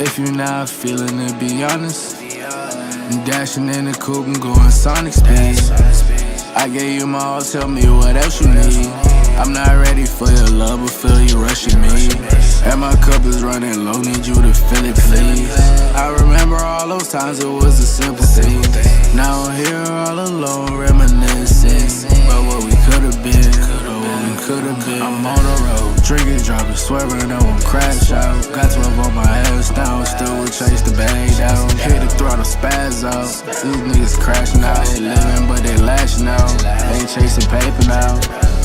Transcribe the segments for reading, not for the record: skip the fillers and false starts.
If you're not feeling it, be honest. I'm dashing in the coupe and going Sonic speed. I gave you my all, tell me what else you need. I'm not ready for your love, but feel you rushing me. And my cup is running low, need you to fill it, please. I remember all those times, it was a simple thing. Now I'm here all alone, reminiscing about what we could've been, I'm on the road, drinking, driving, swerving, I won't crash out. Got 12 on my ass down, still will chase the bag down. Hit the throttle, spaz out. These niggas crashing out, they living but they lashing out. Ain't chasing paper now.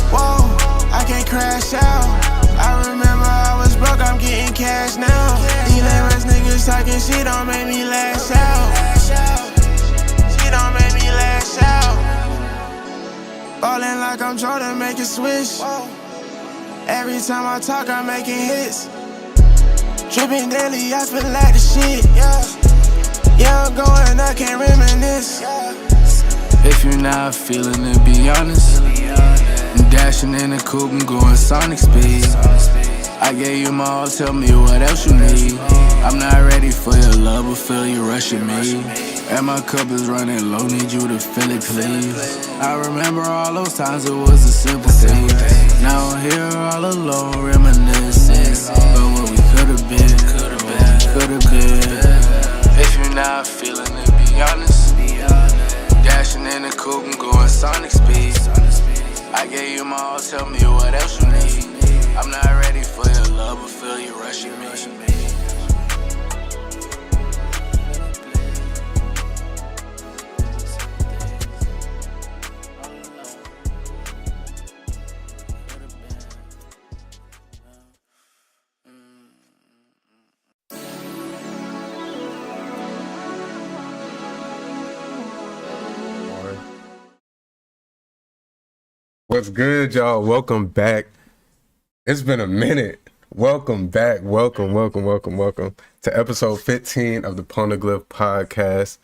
Whoa, I can't crash out. I remember I was broke, I'm getting cash now. These lame ass niggas talking shit don't make me lash out. Shit don't make me lash out. Ballin' like I'm Jordan, make it switch. Every time I talk, I'm making hits. Drippin' daily, I feel like the shit. Yeah, I'm going, I can't reminisce. If you're not feeling it, be honest. I'm dashing in the coupe and going Sonic speed. I gave you my all, tell me what else you need. I'm not ready for your love, but feel you rushing me. And my cup is running low, need you to fill it, please. I remember all those times, it was a simple thing. Now I'm here all alone, reminiscing about what we could've been. If you're not feeling it, be honest. Dashing in the coupe and going Sonic speed. I gave you my all, tell me what else you need. I'm not ready for your love, but feel you rushing me. What's good, y'all? Welcome back. It's been a minute. Welcome back. Welcome to episode 15 of the Poneglyph podcast,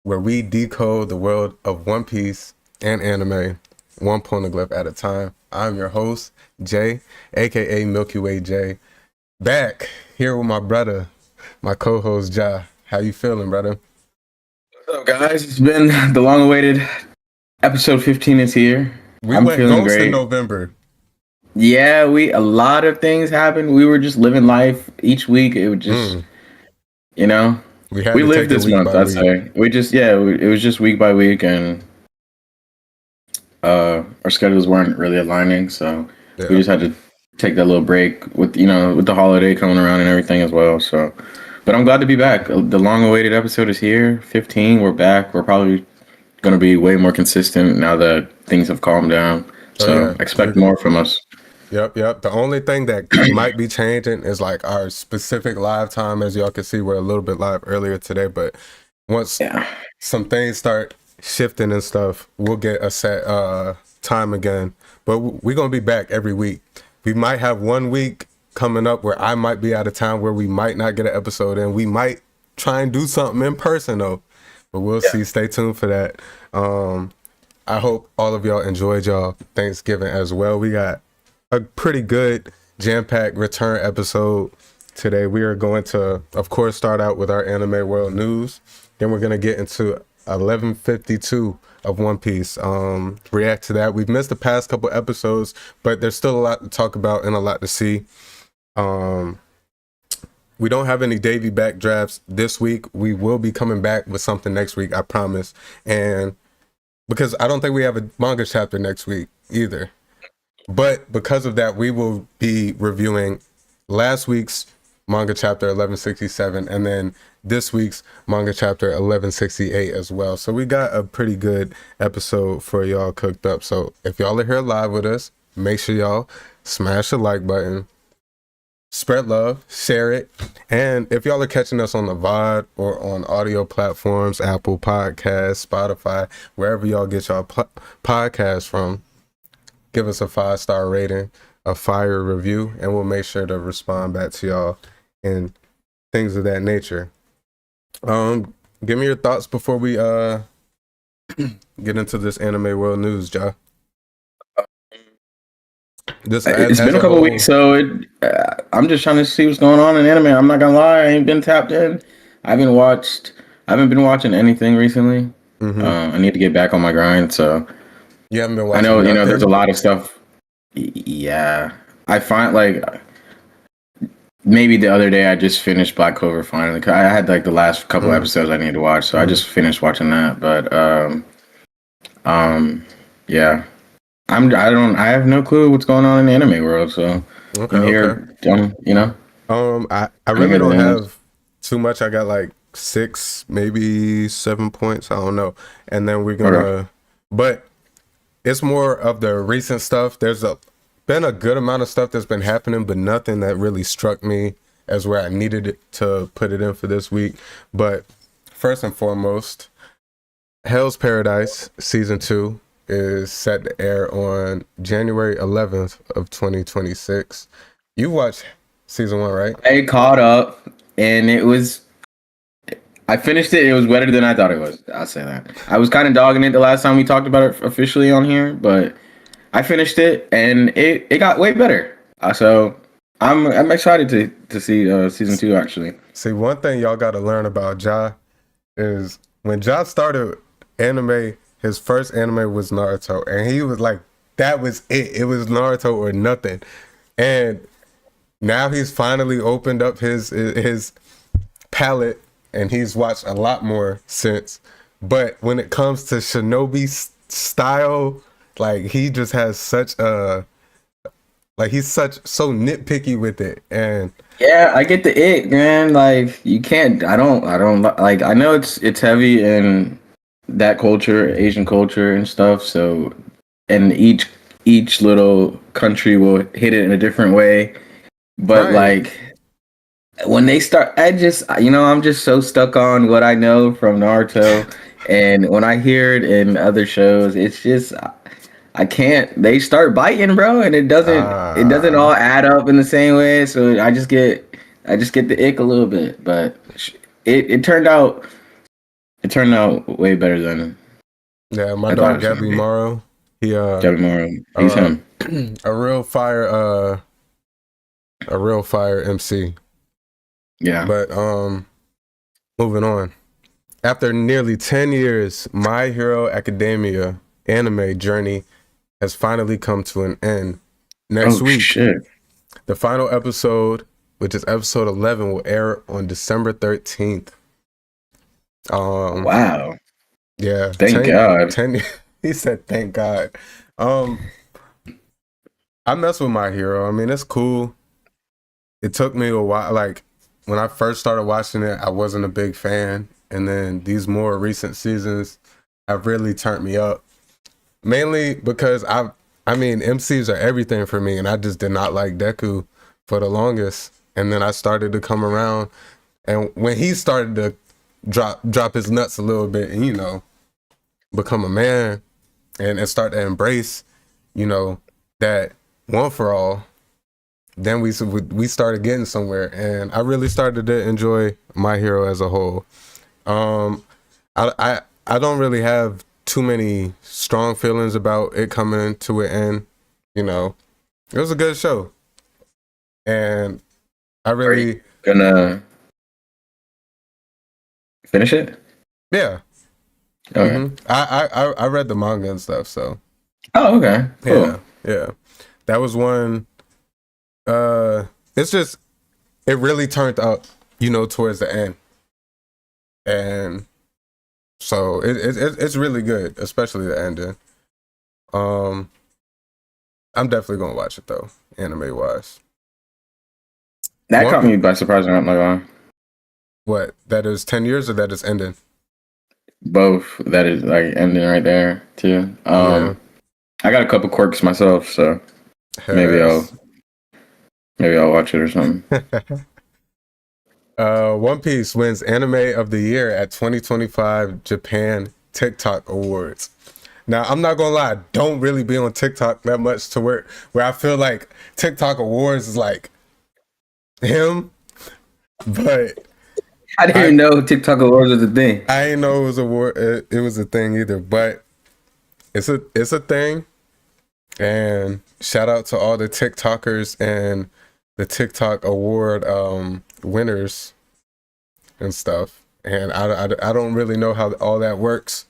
where we decode the world of One Piece and anime, one Poneglyph at a time. I'm your host, Jay, aka Milky Way Jay. Back here with my brother, my co-host Ja. How you feeling, brother? What's up, guys? It's been the long-awaited episode 15 is here. We went ghost in November. Yeah, a lot of things happened. We were just living life each week. It would just, we lived this month. I'd say it was just week by week, and our schedules weren't really aligning, so we just had to take that little break with the holiday coming around and everything as well. So, but I'm glad to be back. The long-awaited episode is here. 15. We're back. We're probably going to be way more consistent now that things have calmed down. So expect more from us. Yep. The only thing that might be changing is like our specific live time. As y'all can see, we're a little bit live earlier today, but once some things start shifting and stuff, we'll get a set time again. But we're going to be back every week. We might have 1 week coming up where I might be out of town, where we might not get an episode in. We might try and do something in person though. But we'll see. Stay tuned for that. I hope all of y'all enjoyed y'all Thanksgiving as well. We got a pretty good jam-packed return episode today. We are going to, of course, start out with our anime world news. Then we're going to get into 1152 of One Piece. React to that. We've missed the past couple episodes, but there's still a lot to talk about and a lot to see. We don't have any Davy backdrafts this week. We will be coming back with something next week, I promise. And because I don't think we have a manga chapter next week either. But because of that, we will be reviewing last week's manga chapter 1167 and then this week's manga chapter 1168 as well. So we got a pretty good episode for y'all cooked up. So if y'all are here live with us, make sure y'all smash the like button. Spread love, share it, and if y'all are catching us on the VOD or on audio platforms, Apple Podcasts, Spotify, wherever y'all get y'all podcasts from, give us a 5-star rating, a fire review, and we'll make sure to respond back to y'all and things of that nature. Give me your thoughts before we get into this anime world news, Ja. Just It's as been a a couple whole. weeks, so I'm just trying to see what's going on in anime. I'm not gonna lie, I ain't been tapped in. I haven't watched. I haven't been watching anything recently. Mm-hmm. I need to get back on my grind. So You haven't been I watching know, there's a nothing. lot of stuff. Yeah, I find like maybe the other day I just finished Black Clover finally. 'Cause I had like the last couple Mm. episodes I needed to watch, so I Mm. just finished watching that. But um, yeah, I have no clue what's going on in the anime world. So Okay, I'm okay. here, you know, I I'm really here to don't learn. have too much. I got like 6, maybe 7 points. I don't know. And then we're Okay. gonna, but it's more of the recent stuff. Been a good amount of stuff that's been happening, but nothing that really struck me as where I needed it to put it in for this week. But first and foremost, Hell's Paradise season 2 is set to air on January 11th of 2026. You watched season 1, right? I caught up, and I finished it. It was better than I thought it was. I'll say that. I was kind of dogging it the last time we talked about it officially on here, but I finished it, and it got way better. So I'm excited to see season 2 actually. See, one thing y'all got to learn about Ja is when Ja started anime, his first anime was Naruto, and he was like, that was it. It was Naruto or nothing. And now he's finally opened up his palette, and he's watched a lot more since. But when it comes to Shinobi style, like he just has such a he's so nitpicky with it, and Yeah, I get the ick, man. Like you can't. I don't like. I know it's heavy in that culture, Asian culture and stuff. So, and each little country will hit it in a different way. But right. like when they start, I'm just so stuck on what I know from Naruto, and when I hear it in other shows, it's just I can't. They start biting, bro, and it doesn't all Uh, add up in the same way. So I just get the ick a little bit, but it turned out way better than yeah, my I thought it dog was gonna Gabby be. Morrow, he Kevin Moore, he's uh him. a real fire a real fire MC. Yeah. But moving on. After nearly 10 years, My Hero Academia anime journey has finally come to an end. Next Oh week, shit! the final episode, which is episode 11, will air on December 13th. Um, Wow. yeah, Thank 10, God. 10 he said thank God. Um, I mess with My Hero. I mean, it's cool. It took me a while. Like when I first started watching it, I wasn't a big fan, and then these more recent seasons have really turned me up. Mainly because I mean, MCs are everything for me, and I just did not like Deku for the longest. And then I started to come around, and when he started to drop his nuts a little bit, and become a man, and start to embrace, that one for all, then we started getting somewhere, and I really started to enjoy My Hero as a whole. Um, I don't really have too many strong feelings about it coming to an end. It was a good show, and I Are you really, gonna finish it? yeah. Okay. I read the manga and stuff, so Oh, okay. Cool. yeah. That was one. It's just it really turned up, towards the end, and so it's really good, especially the ending. Um, I'm definitely gonna watch it though, anime wise. That One, caught me by surprise. I'm not gonna lie. what that is 10 years or that is ending? Both. That is like ending right there too. Yeah, I got a couple quirks myself, so head maybe I'll ass. maybe I'll watch it or something. One Piece wins Anime of the Year at 2025 Japan TikTok Awards. Now, I'm not gonna lie, I don't really be on TikTok that much to where I feel like TikTok Awards is like him, but I didn't I even know TikTok awards was a thing. I didn't know it was a thing either. But it's a thing. And shout out to all the TikTokers and the TikTok award winners and stuff. And I don't really know how all that works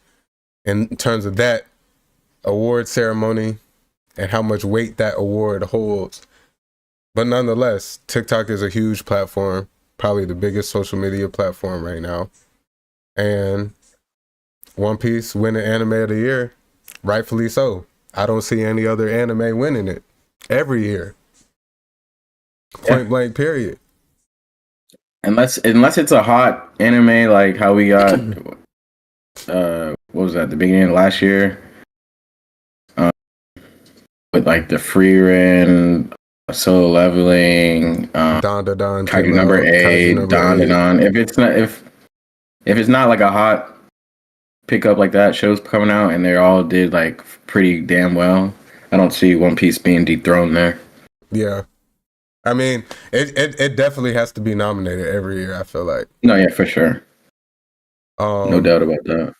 in terms of that award ceremony and how much weight that award holds. But nonetheless, TikTok is a huge platform, probably the biggest social media platform right now. And One Piece winning anime of the year, rightfully so. I don't see any other anime winning it every year. Point blank, period. Unless it's a hot anime like how we got what was that, the beginning of last year? With like the free Ren, Solo Leveling, Kaiju number 8, Don. If it's not like a hot pickup like that, shows coming out and they all did like pretty damn well, I don't see One Piece being dethroned there. Yeah. I mean, it definitely has to be nominated every year, I feel like. No, yeah, for sure. No doubt about that.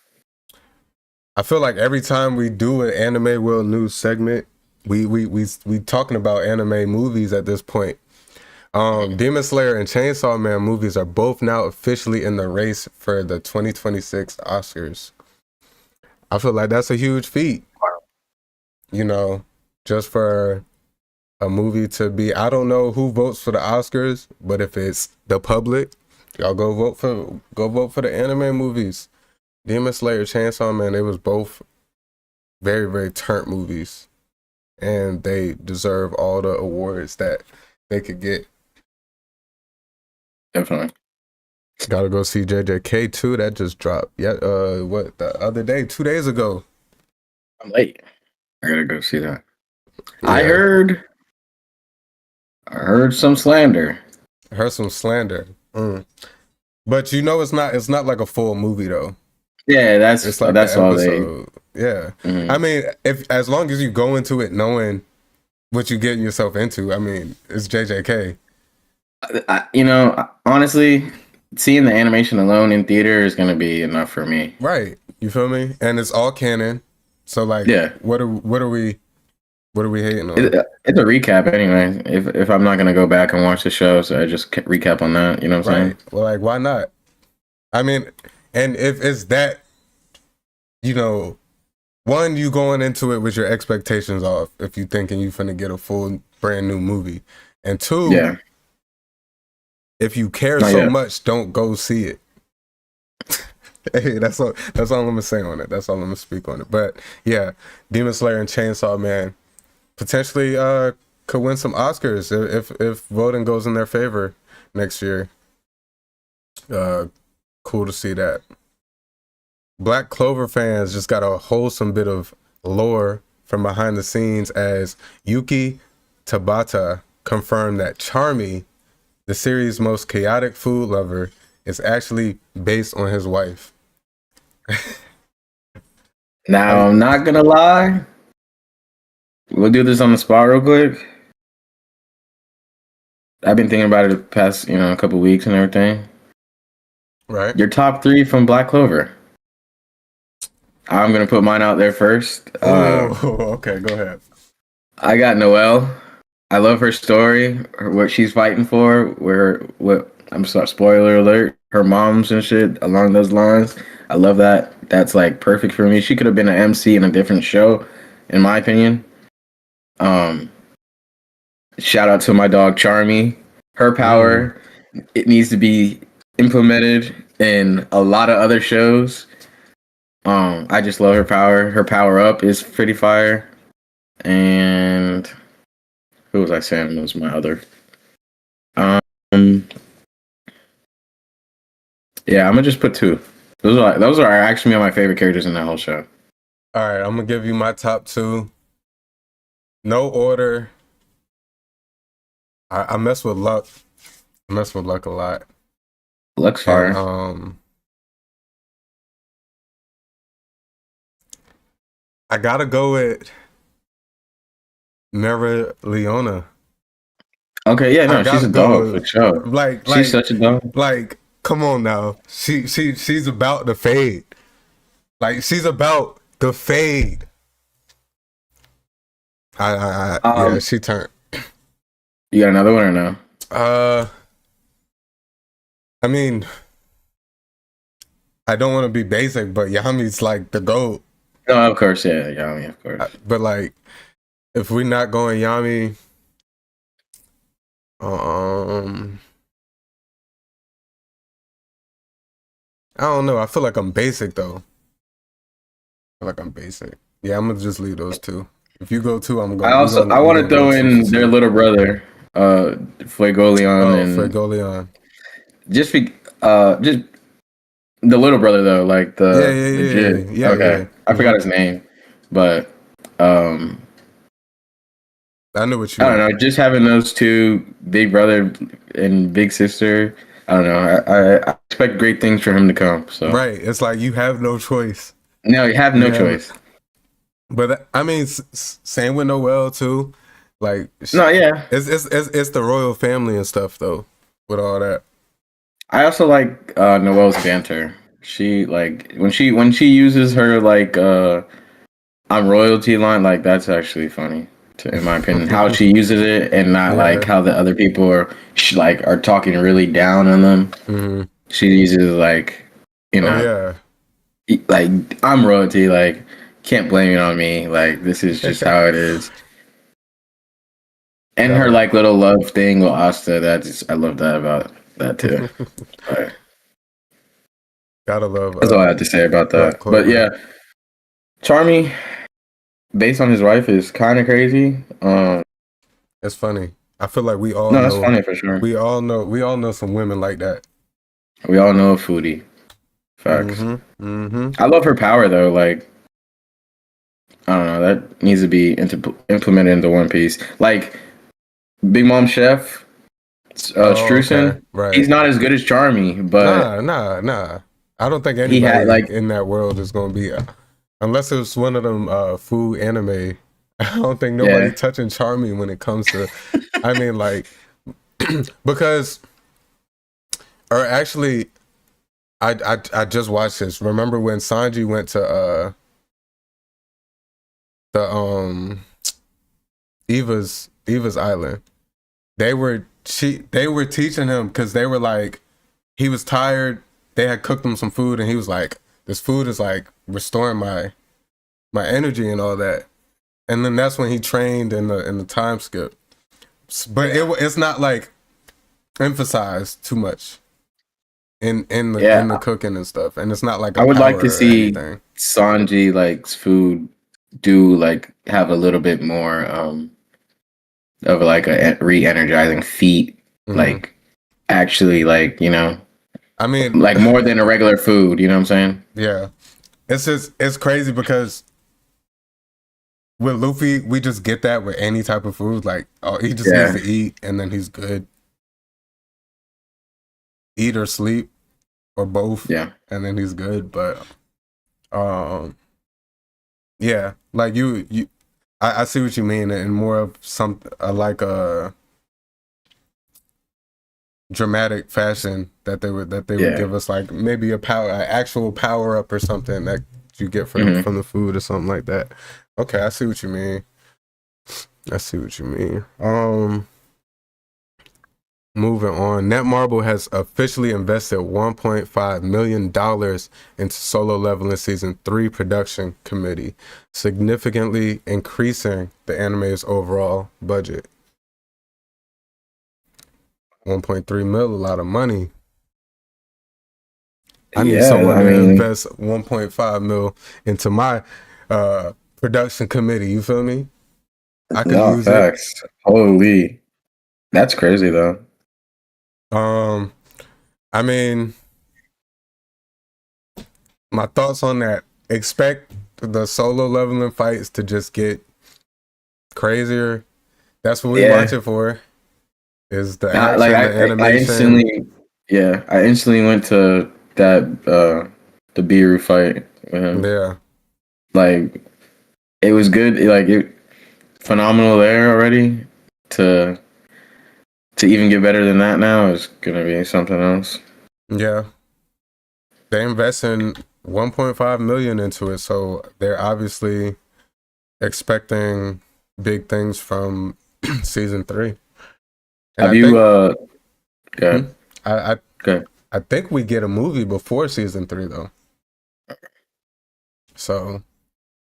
I feel like every time we do an Anime World News segment, we talking about anime movies at this point. Demon Slayer and Chainsaw Man movies are both now officially in the race for the 2026 Oscars. I feel like that's a huge feat. You know, just for a movie to be, I don't know who votes for the Oscars, but if it's the public, y'all go vote for the anime movies. Demon Slayer, Chainsaw Man, they was both very, very turnt movies. And they deserve all the awards that they could get. Definitely. Gotta go see JJK 2. That just dropped. Yeah, what, the other day, 2 days ago. I'm late. I gotta go see that. Yeah. I heard some slander. But you know, it's not like a full movie though. Yeah, it's like that's all they. Yeah, Mm-hmm. I mean, as long as you go into it knowing what you're getting yourself into, I mean, it's JJK. Honestly, seeing the animation alone in theater is gonna be enough for me. Right, you feel me? And it's all canon. So like, yeah, what are we hating on? It's a recap anyway. If I'm not gonna go back and watch the show, so I just recap on that. You know what I'm saying? Well, like, why not? I mean, and if it's that, one, you going into it with your expectations off if you thinking you finna get a full brand new movie, and two, yeah, if you care so much, don't go see it. Hey, that's all I'm gonna say on it. That's all I'm gonna speak on it. But yeah, Demon Slayer and Chainsaw Man potentially could win some Oscars if voting goes in their favor next year. Cool to see that. Black Clover fans just got a wholesome bit of lore from behind the scenes as Yuki Tabata confirmed that Charmy, the series' most chaotic food lover, is actually based on his wife. Now, I'm not gonna lie. We'll do this on the spot real quick. I've been thinking about it the past, a couple weeks and everything. Right. Your top 3 from Black Clover. I'm gonna put mine out there first. Okay, go ahead. I got Noelle. I love her story, what she's fighting for. I'm sorry, spoiler alert. Her mom's and shit along those lines. I love that. That's like perfect for me. She could have been an MC in a different show, in my opinion. Shout out to my dog Charmy. Her power, it needs to be implemented in a lot of other shows. I just love her power. Her power up is pretty fire. And who was I saying was my other? Yeah, I'm gonna just put 2. Those are actually my favorite characters in that whole show. All right, I'm gonna give you my top 2. No order. I mess with Luck. I mess with Luck a lot. Luck's fire. And, I gotta go with Mera Leona. Okay, yeah, no, she's a dog for sure. Like she's such a dog. Like, come on now. She's about the fade. Like, she's about the fade. Yeah, she turned. You got another one or no? I mean, I don't want to be basic, but Yami's like the GOAT. No, of course, yeah, Yami, of course. But like, if we're not going Yami, I don't know. I feel like I'm basic though. I feel like I'm basic. Yeah, I'm gonna just leave those two. If you go two, I'm going. I want to throw in their little brother, Fuegoleon, and Fuegoleon. Just the little brother though, like Yeah. Okay, I forgot his name, but I know what you. I don't know. Just having those two, big brother and big sister. I don't know. I expect great things for him to come. So right, it's like you have no choice. No, you have no choice. But I mean, same with Noelle too. Like, no, yeah, it's the royal family and stuff though. With all that, I also like Noelle's banter. She like when she uses her like I'm royalty line. Like that's actually funny, in my opinion. How she uses it and not like how the other people are talking really down on them. Mm-hmm. She uses like like I'm royalty. Like can't blame it on me. Like this is just how it is. And her like little love thing with Asta. I love that about that too. Gotta love. That's all I have to say about that. But yeah, Charmy, based on his wife, is kind of crazy. It's funny. I feel like we all that's funny for sure. We all know some women like that. We all know a foodie. Facts. I love her power though. Like I don't know, that needs to be implemented into One Piece. Like Big Mom Chef, Strusen. Okay. Right. He's not as good as Charmy, but nah. I don't think anybody in that world is gonna be, unless it's one of them food anime. I don't think nobody touching Charmy when it comes to. I mean, like, because, or actually, I just watched this. Remember when Sanji went to the Eva's island? They were teaching him because they were like, he was tired. They had cooked him some food, and he was like, "This food is like restoring my energy and all that." And then that's when he trained in the time skip. But it's not like emphasized too much in the cooking and stuff, and it's not like I would like to see Sanji like's food do like have a little bit more of like a re-energizing feat, like actually like I mean, like more than a regular food, you know what I'm saying? Yeah. It's crazy because with Luffy, we just get that with any type of food. Like, he just needs to eat and then he's good. Eat or sleep or both. Yeah. And then he's good. But yeah, like I see what you mean, and more of some like a dramatic fashion that they would give us, like maybe an actual power up or something that you get from the food or something like that. Okay, I see what you mean. Moving on, Netmarble has officially invested $1.5 million into Solo Leveling Season 3 production committee, significantly increasing the anime's overall budget. 1.3 mil, a lot of money. I need someone to invest 1.5 mil into my production committee. You feel me? I could use facts. It. Holy, that's crazy though. I mean, my thoughts on that. Expect the Solo Leveling fights to just get crazier. That's what we watch it for. Is the action, the animation. I instantly went to that the Biru fight with him. Yeah. Like it was good, phenomenal there already. To even get better than that now is gonna be something else. Yeah. They investing 1.5 million into it, so they're obviously expecting big things from season 3. And Have you think, good. I Good. I think we get a movie before season 3 though. So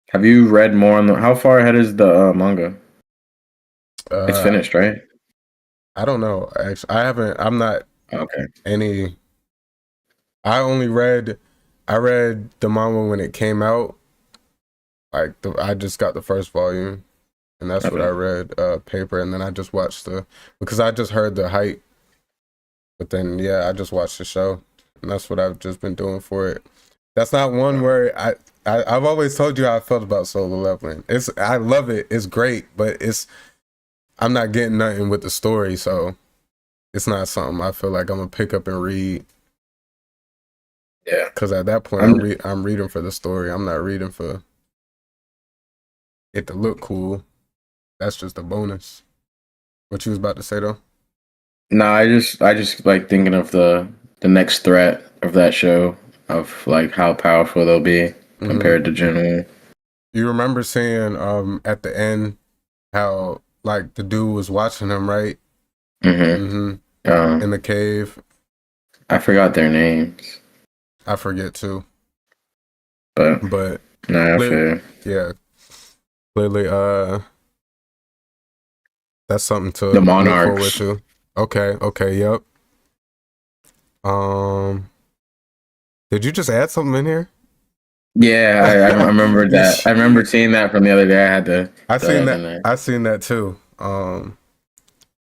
Have you read more on the how far ahead is the manga? It's uh finished, right? I don't know. Actually, I'm not Okay. any I read the manga when it came out. Like I just got the first volume, and that's what I Okay. read paper, and then I just watched because I just heard the hype, but then I just watched the show, and that's what I've just been doing for it. That's not one where I've always told you how I felt about Solo Leveling. I love it. It's great, but I'm not getting nothing with the story, so it's not something I feel like I'm gonna pick up and read. Yeah. Because at that point, I'm I'm reading for the story. I'm not reading for it to look cool. That's just a bonus. What you was about to say though? No, I just like thinking of the next threat of that show, of like how powerful they'll be compared to General. You remember seeing at the end how like the dude was watching him, right? Mm-hmm. In the cave. I forgot their names, I forget too. but But nah, fair. yeah, clearly that's something to The look forward Monarchs. to. Okay, yep. Did you just add something in here? Yeah, I remember that. I remember seeing that from the other day. I had to I throw seen that in that. there. I seen that too.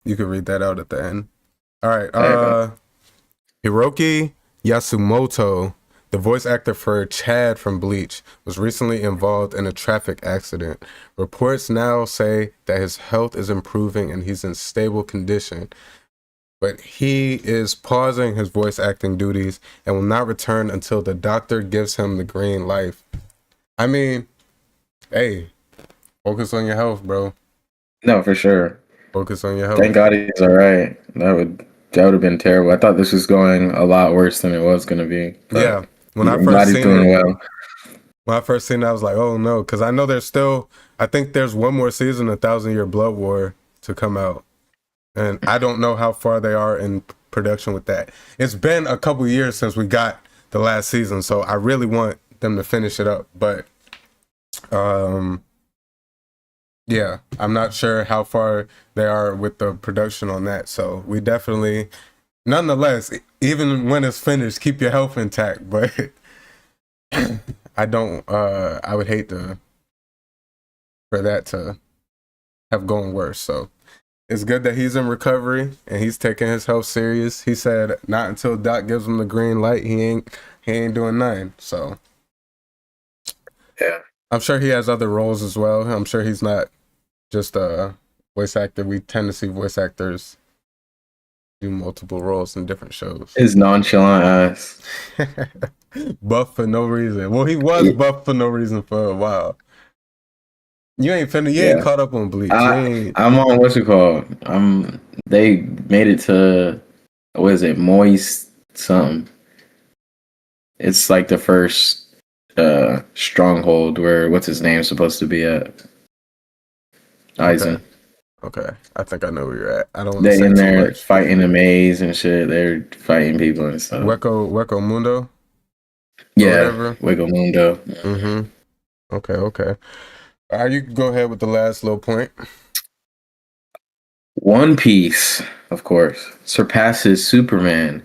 You could read that out at the end. All right. Okay. Hiroki Yasumoto, the voice actor for Chad from Bleach, was recently involved in a traffic accident. Reports now say that his health is improving and he's in stable condition, but he is pausing his voice acting duties and will not return until the doctor gives him the green light. I mean, hey, focus on your health, bro. No, for sure. Focus on your Thank health. God he's all right. That would have been terrible. I thought this was going a lot worse than it was going to be, but Yeah. When I I'm glad first he's seen doing it, well. I was like, oh no, because I know I think there's one more season of 1,000 Year Blood War to come out. And I don't know how far they are in production with that. It's been a couple years since we got the last season, so I really want them to finish it up. But yeah, I'm not sure how far they are with the production on that. So we definitely, nonetheless, even when it's finished, keep your health intact. But I would hate for that to have gone worse. So it's good that he's in recovery and he's taking his health serious. He said not until Doc gives him the green light, he ain't doing nothing. So Yeah. I'm sure he has other roles as well. I'm sure he's not just a voice actor. We tend to see voice actors do multiple roles in different shows. His nonchalant ass. Buff for no reason. Well, he was buff for no reason for a while. You ain't caught up on Bleach. I'm on what's it called? They made it to, what is it, Moist something. It's like the first stronghold where what's his name supposed to be at. Aizen. Okay. I think I know where you're at. I don't want to They say in too there much. fighting the maze and shit. They're fighting people and stuff. Weko Mundo? Yeah, whatever. Wiggle Mundo. Mm-hmm. Okay. All right, you can go ahead with the last little point. One Piece, of course, surpasses Superman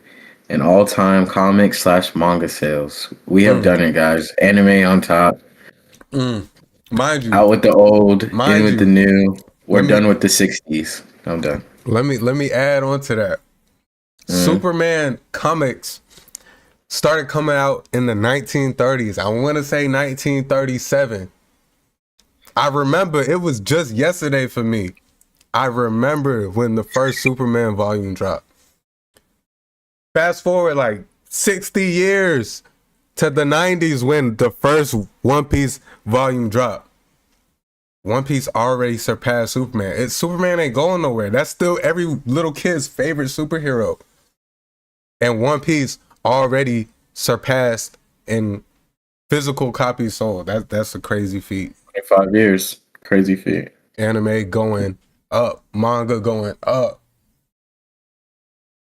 in all-time comic/manga sales. We have done it, guys. Anime on top. Mind you, Out with the old, in with the new. We're done with the 60s. I'm done. Let me add on to that. Superman comics started coming out in the 1930s. I want to say 1937. I remember it was just yesterday for me. I remember when the first Superman volume dropped. Fast forward like 60 years to the 90s when the first One Piece volume dropped. One Piece already surpassed Superman. Superman ain't going nowhere. That's still every little kid's favorite superhero. And One Piece already surpassed in physical copies sold. That's a crazy feat. 25 years. Crazy feat. Anime going up. Manga going up.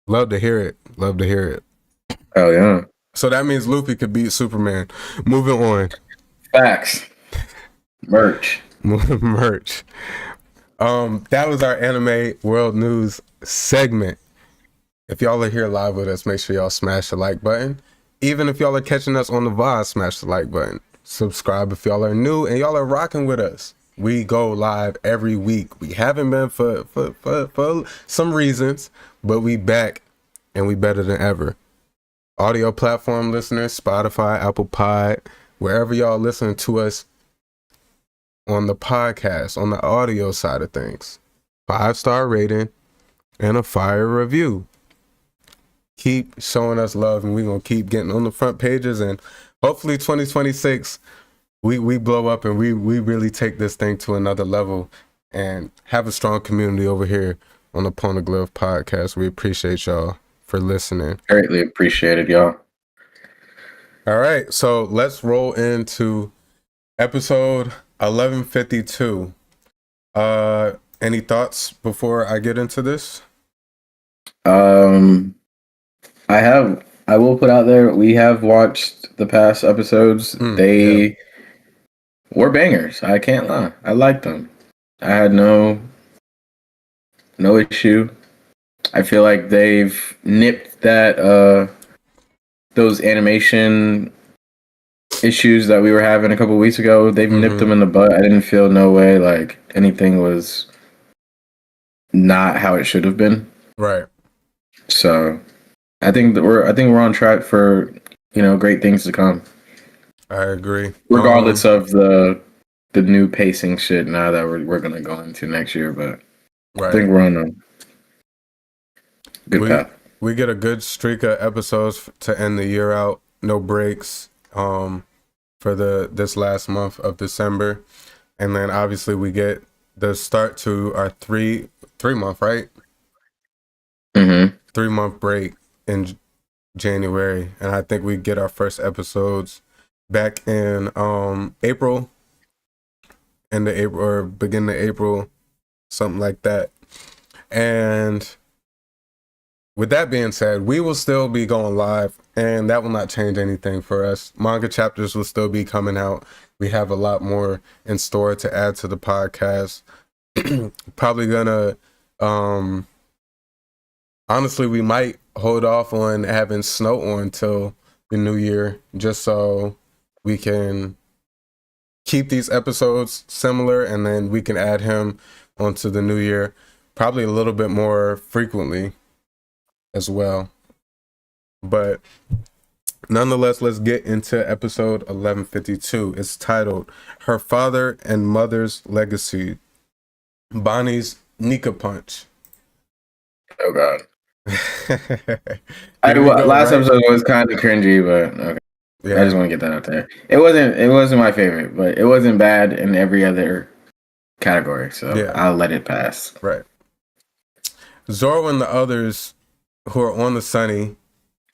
Love to hear it. Love to hear it. Oh yeah. So that means Luffy could beat Superman. Moving on. Facts. Merch. Merch. That was our anime world news segment. If y'all are here live with us, make sure y'all smash the like button. Even if y'all are catching us on the VOD, smash the like button. Subscribe if y'all are new and y'all are rocking with us. We go live every week. We haven't been for some reasons, but we back and we better than ever. Audio platform listeners, Spotify, Apple Pod, wherever y'all listen to us on the podcast, on the audio side of things. 5-star rating and a fire review. Keep showing us love and we're going to keep getting on the front pages, and hopefully 2026 we blow up and we really take this thing to another level and have a strong community over here on the Poneglyph podcast. We appreciate y'all for listening. Greatly appreciated, y'all. All right, so let's roll into episode 1152. Any thoughts before I get into this? I will put out there, we have watched the past episodes. They were bangers. I can't lie. I liked them. I had no issue. I feel like they've nipped those animation issues that we were having a couple weeks ago. They've nipped them in the butt. I didn't feel no way like anything was not how it should have been. Right. So I think we're on track for, great things to come. I agree. Regardless of the new pacing shit now that we're gonna go into next year, but right. I think we're on a good path. We get a good streak of episodes to end the year out. No breaks for this last month of December, and then obviously we get the start to our three month, right? 3-month break in January, and I think we get our first episodes back in April, or beginning of April, something like that. And with that being said, we will still be going live, and that will not change anything for us. Manga chapters will still be coming out. We have a lot more in store to add to the podcast. Probably gonna honestly, we might hold off on having Snow on till the new year, just so we can keep these episodes similar, and then we can add him onto the new year, probably a little bit more frequently as well. But nonetheless, let's get into episode 1152. It's titled Her Father and Mother's Legacy, Bonnie's Nika Punch. Oh God. Last episode was kind of cringy, but okay. Yeah. I just want to get that out there. It wasn't my favorite, but it wasn't bad in every other category, so yeah. I'll let it pass. Right. Zoro and the others who are on the Sunny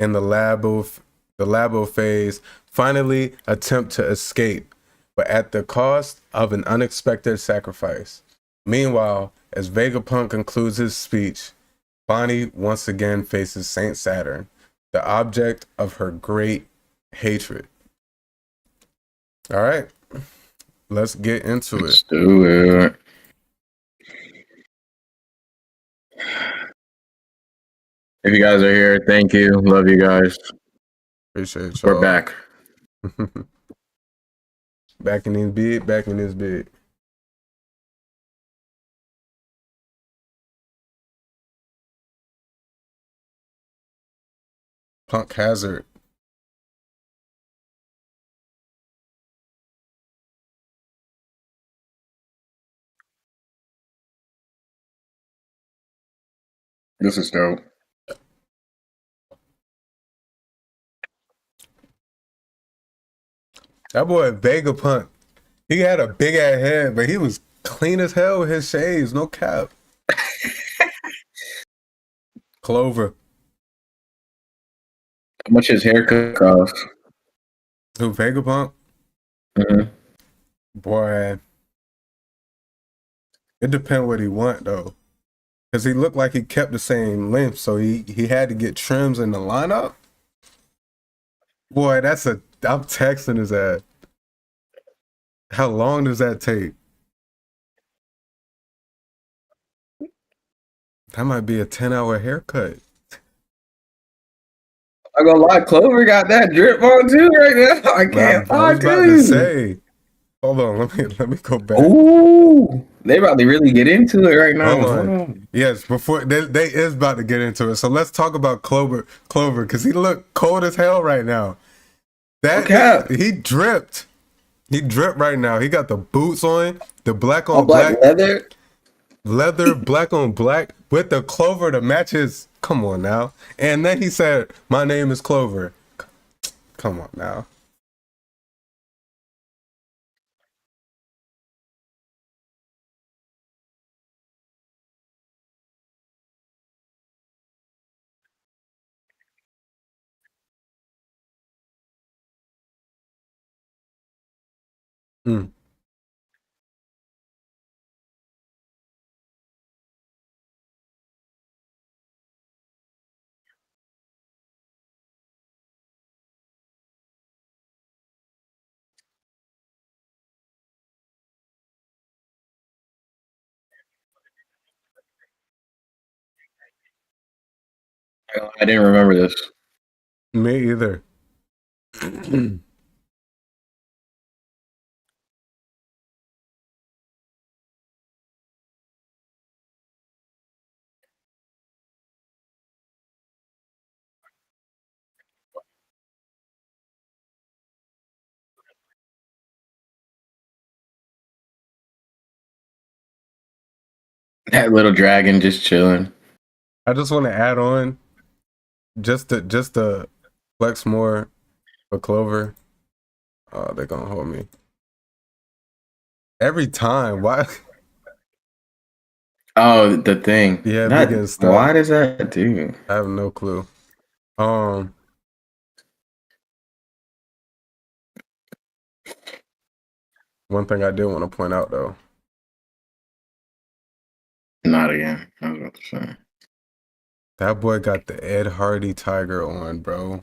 in the labo phase finally attempt to escape, but at the cost of an unexpected sacrifice. Meanwhile, as Vegapunk concludes his speech, Bonnie once again faces Saint Saturn, the object of her great hatred. All right, let's get into it. Let's do it. If you guys are here, thank you. Love you guys. Appreciate y'all. We're back. Back in this bed. Punk Hazard. This is dope. That boy Vegapunk, he had a big ass head, but he was clean as hell with his shades, no cap. Clover. How much his haircut cost? Who, Vegapunk? Mm-hmm. Boy, It depends what he want though, because he looked like he kept the same length, so he had to get trims in the lineup. Boy, I'm texting his ass. How long does that take? That might be a 10-hour haircut. I gonna lie, Clover got that drip on too right now. I can't I lie was about to to you. say. Hold on, let me go back. Ooh, they about to really get into it right now. Hold Hold on. on. Yes, before they is about to get into it. So let's talk about Clover, because he look cold as hell right now. Okay. He dripped. He dripped right now. He got the boots on, the black All on black black leather. black on black with the Clover to match his. Come on now. And then he said, "My name is Clover." Come on now. Mm. I didn't remember this. Me either. That little dragon just chilling. I just want to add on just to flex more for Clover. Oh, they're gonna hold me every time. Why? Oh, the thing. Yeah, be getting That stuck. why does that do? I have no clue. Um, One thing I did want to point out though, Not again. I was about to say. that boy got the Ed Hardy tiger on, bro.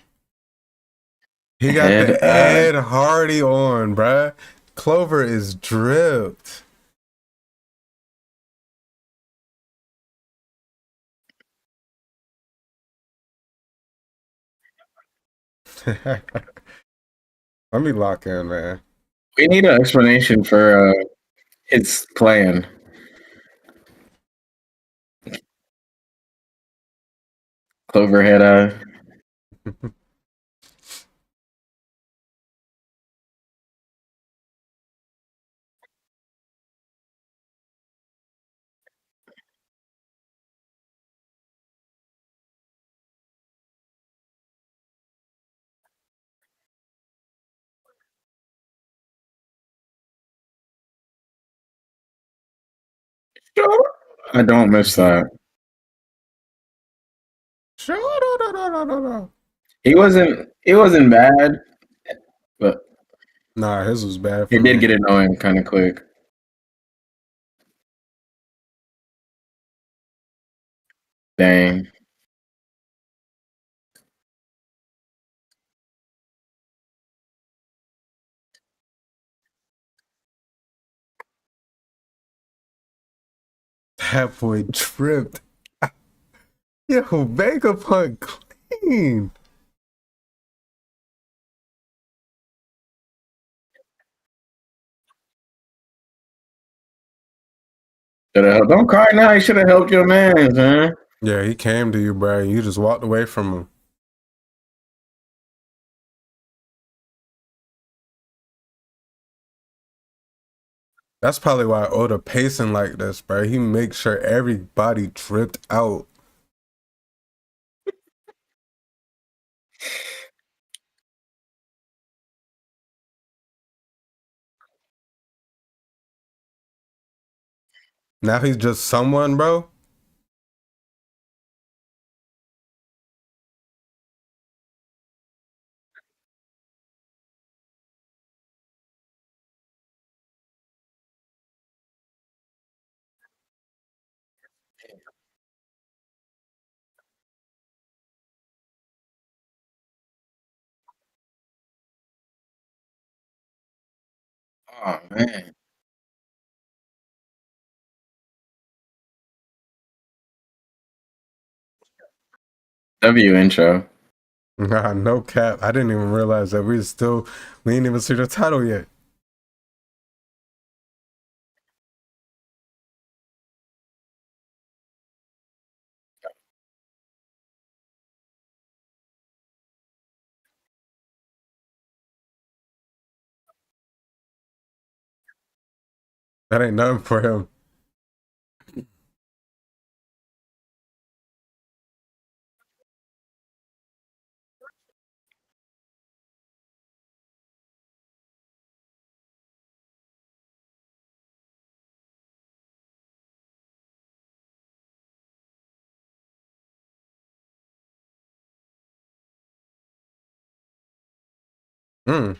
He got Head the Ed Hardy on, bruh. Clover is dripped. Let me lock in, man. We need an explanation for his plan. Cloverhead I don't miss that. He wasn't bad, but Nah, his was bad it for did me. get annoying kind of quick. Dang. That boy tripped. Yo, Vegapunk clean. Don't cry now. You should have helped your man, man. Yeah, he came to you, bro. You just walked away from him. That's probably why Oda pacing like this, bro. He makes sure everybody tripped out. Now he's just someone, bro. Oh man. W intro. Nah, no cap. I didn't even realize that we didn't even see the title yet. That ain't nothing for him. Mm.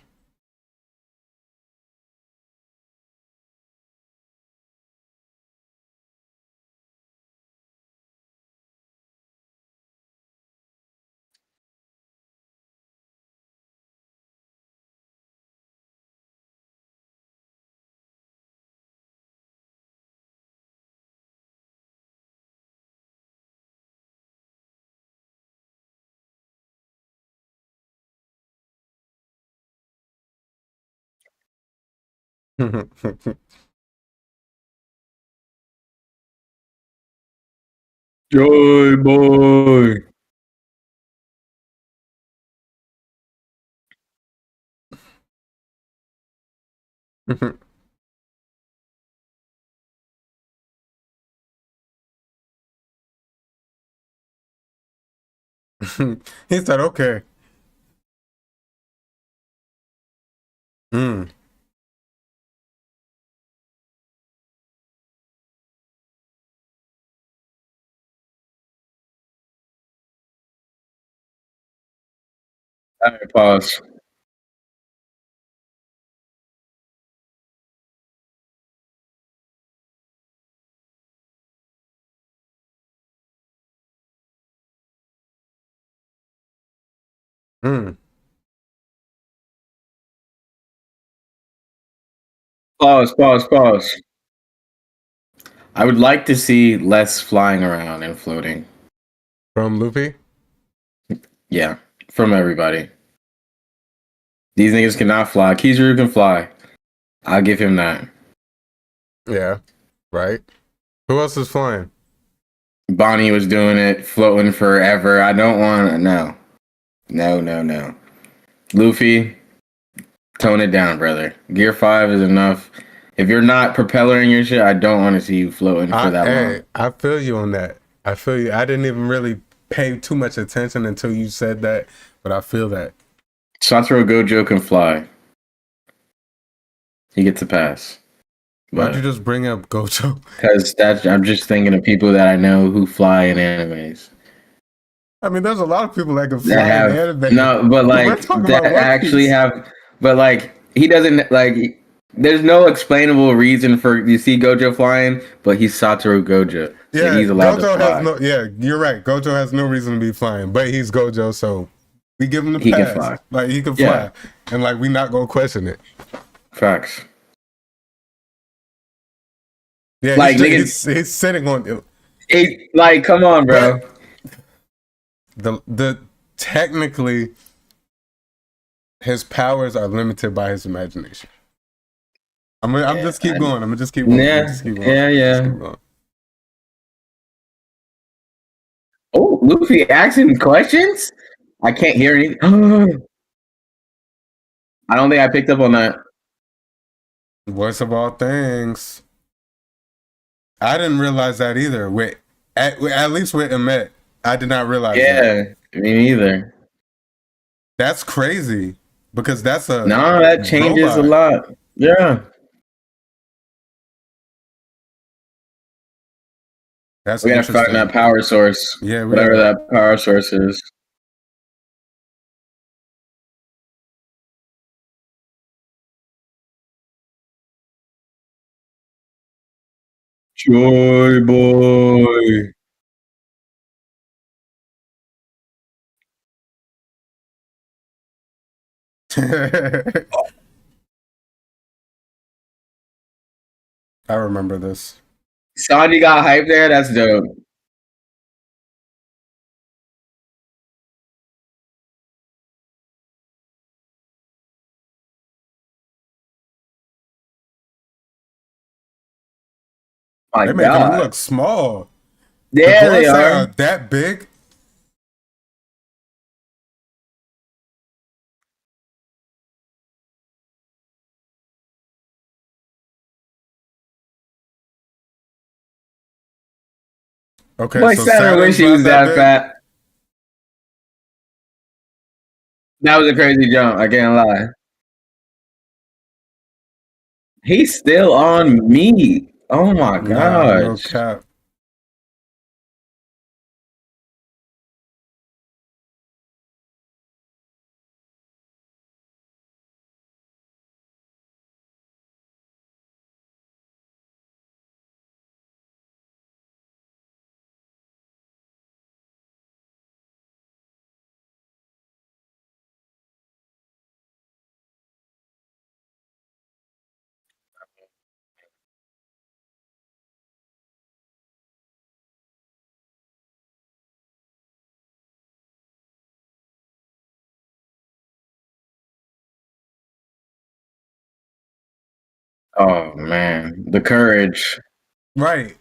Joy boy. He said, okay. Mm. All right, pause. Mm. Pause, pause, pause. I would like to see less flying around and floating. From Luffy? Yeah, from everybody. These niggas cannot fly. Kizaru can fly. I'll give him that. Yeah. Right. Who else is flying? Bonnie was doing it, floating forever. I don't want no. No, no, no. Luffy, tone it down, brother. Gear 5 is enough. If you're not propellering your shit, I don't want to see you floating for that long. I feel you on that. I feel you. I didn't even really pay too much attention until you said that, but I feel that. Satoru Gojo can fly. He gets a pass. Why'd you But just bring up Gojo? because that's I'm just thinking of people that I know who fly in animes. I mean, there's a lot of people that can That fly in have anime. no, but We're like talking that about One actually Piece. have, but like he doesn't like. There's no explainable reason for you see Gojo flying, but he's Satoru Gojo, so Yeah, he's allowed to Gojo has fly. no. Yeah, you're right. Gojo has no reason to be flying, but he's Gojo, so we give him the He can pass. fly. Like he can Yeah, fly, and like we not gonna question it. facts. Yeah, Like nigga, he's sitting on it, like come on, bro. but the technically his powers are limited by his imagination. I'm Yeah, just keep going. I'm gonna just keep going. I'm gonna yeah, just keep going. yeah, Just yeah. keep going. Oh, Luffy asking questions. I can't hear anything. I don't think I picked up on that. Voice of all things. I didn't realize that either. At least with Emet, I did not realize that. Yeah, me neither. That's crazy because that's a No, that changes a robot. lot. Yeah. That's We gotta find that interesting. power source, Yeah, we whatever gotta. that power source is. Joy boy. I remember this. Sanji got hype there. That's dope. My They making him God. look small. The There they gloves are are. that big. Okay, Boy, so Saturn wish Saturn's he not was that that big. fat. That was a crazy jump. I can't lie. He's still on me. Oh my Nah, no gosh. cap. Oh man, the courage. Right.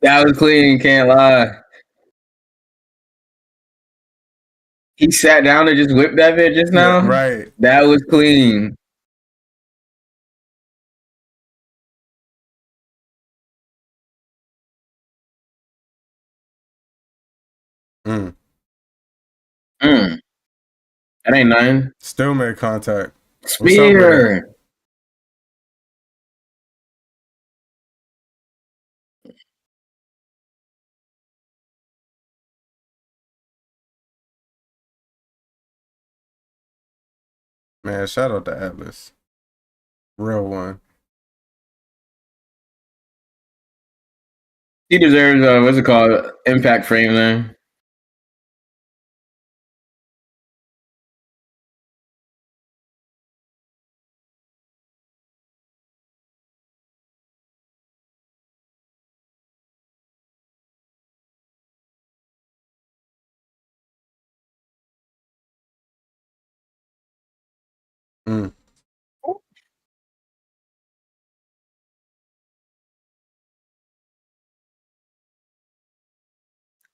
That was clean. Can't lie. He sat down and just whipped that bit just Yeah, now. right. That was clean. Mm. Mm, that ain't nothing. Still made contact. What's up with it? Spear. Man, shout out to Atlas. Real one. He deserves what's it called? Impact frame there. Mm.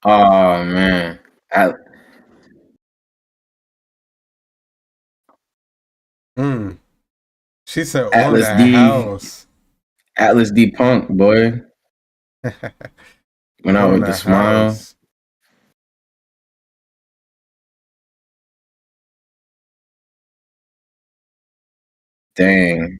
Oh man. At- Mm. She said on Atlas the D. house. Atlas D Punk, boy. Went out On with the the smile. house. Dang.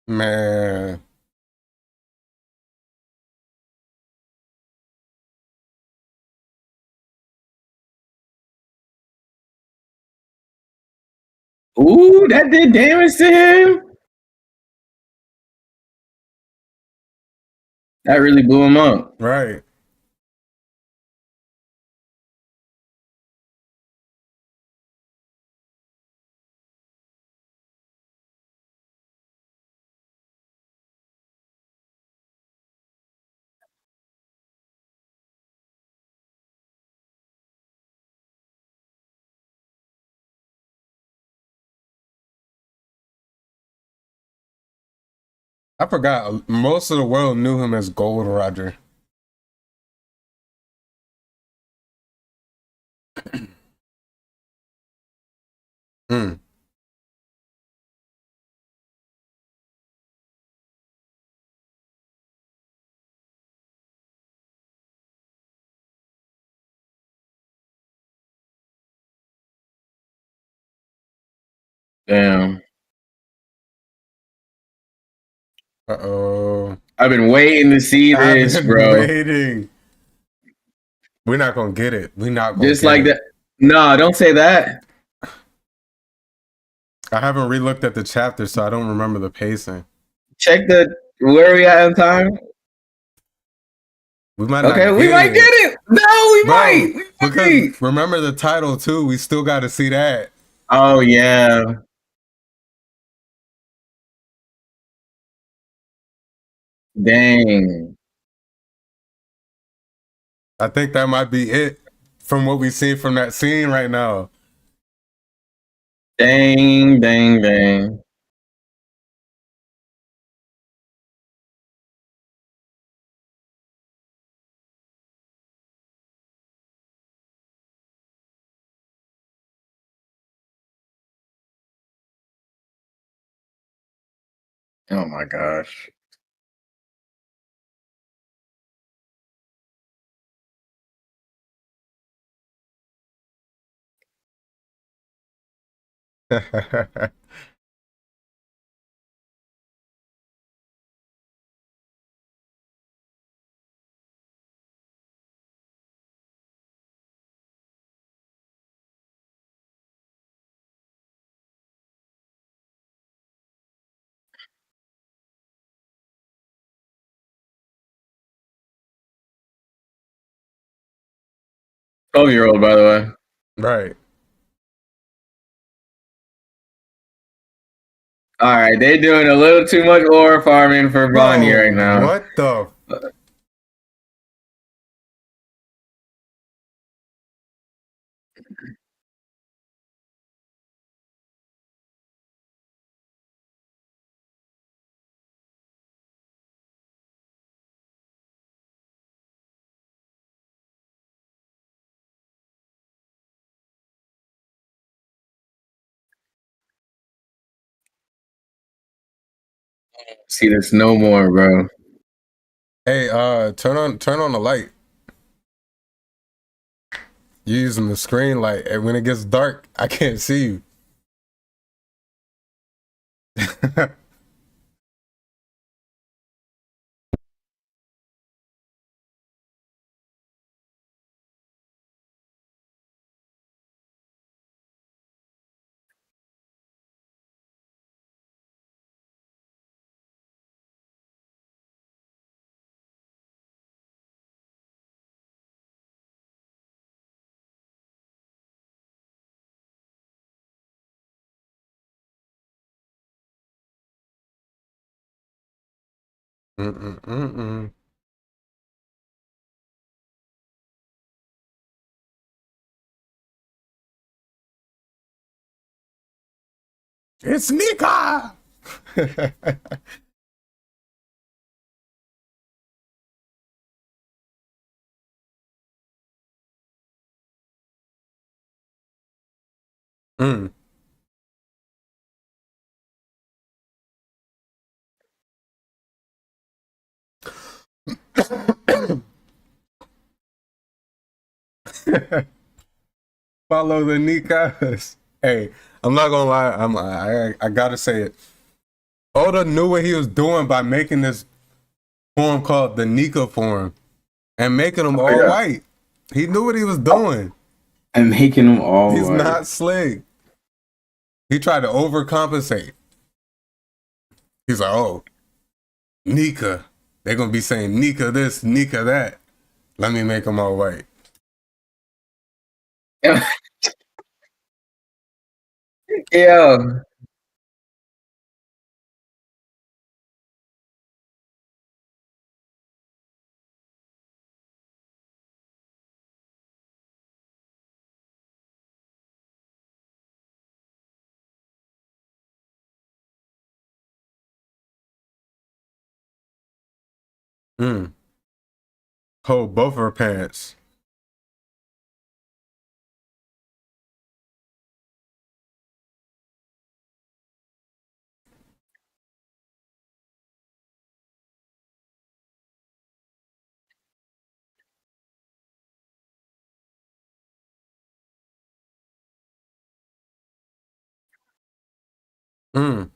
Man. Ooh, that did damage to him. That really blew him up. Right. I forgot. Most of the world knew him as Gold Roger. Mm. Damn. Uh-oh. I've been waiting to see I've this, been bro. waiting. We're not gonna get it. We're not gonna Just get like it. that. No, don't say that. I haven't relooked at the chapter, so I don't remember the pacing. Check the where are we at in time? We might Okay, not we get might get it. it. No, we Bro, might. We because might. remember the title too, we still gotta see that. Oh yeah. Dang. I think that might be it from what we see from that scene right now. Dang, dang, dang. Oh my gosh. Twelve-year-old, by the way. Right. All right, they're doing a little too much ore farming for Bonnie Bro, right now. what the See this no more, bro. Hey, turn on the light. You're using the screen light, and when it gets dark, I can't see you. Mm-mm-mm-mm. It's Nika. mm. Follow the Nikas. Hey, I'm not gonna lie. I gotta say it. Oda knew what he was doing by making this form called the Nika form and making them Oh all yeah, white. He knew what he was doing. and making them all He's white. not slick. He tried to overcompensate. He's like, oh, Nika. They're gonna be saying Nika this, Nika that. Let me make them all white. Yeah. Mm. Hold both of her parents. Mm.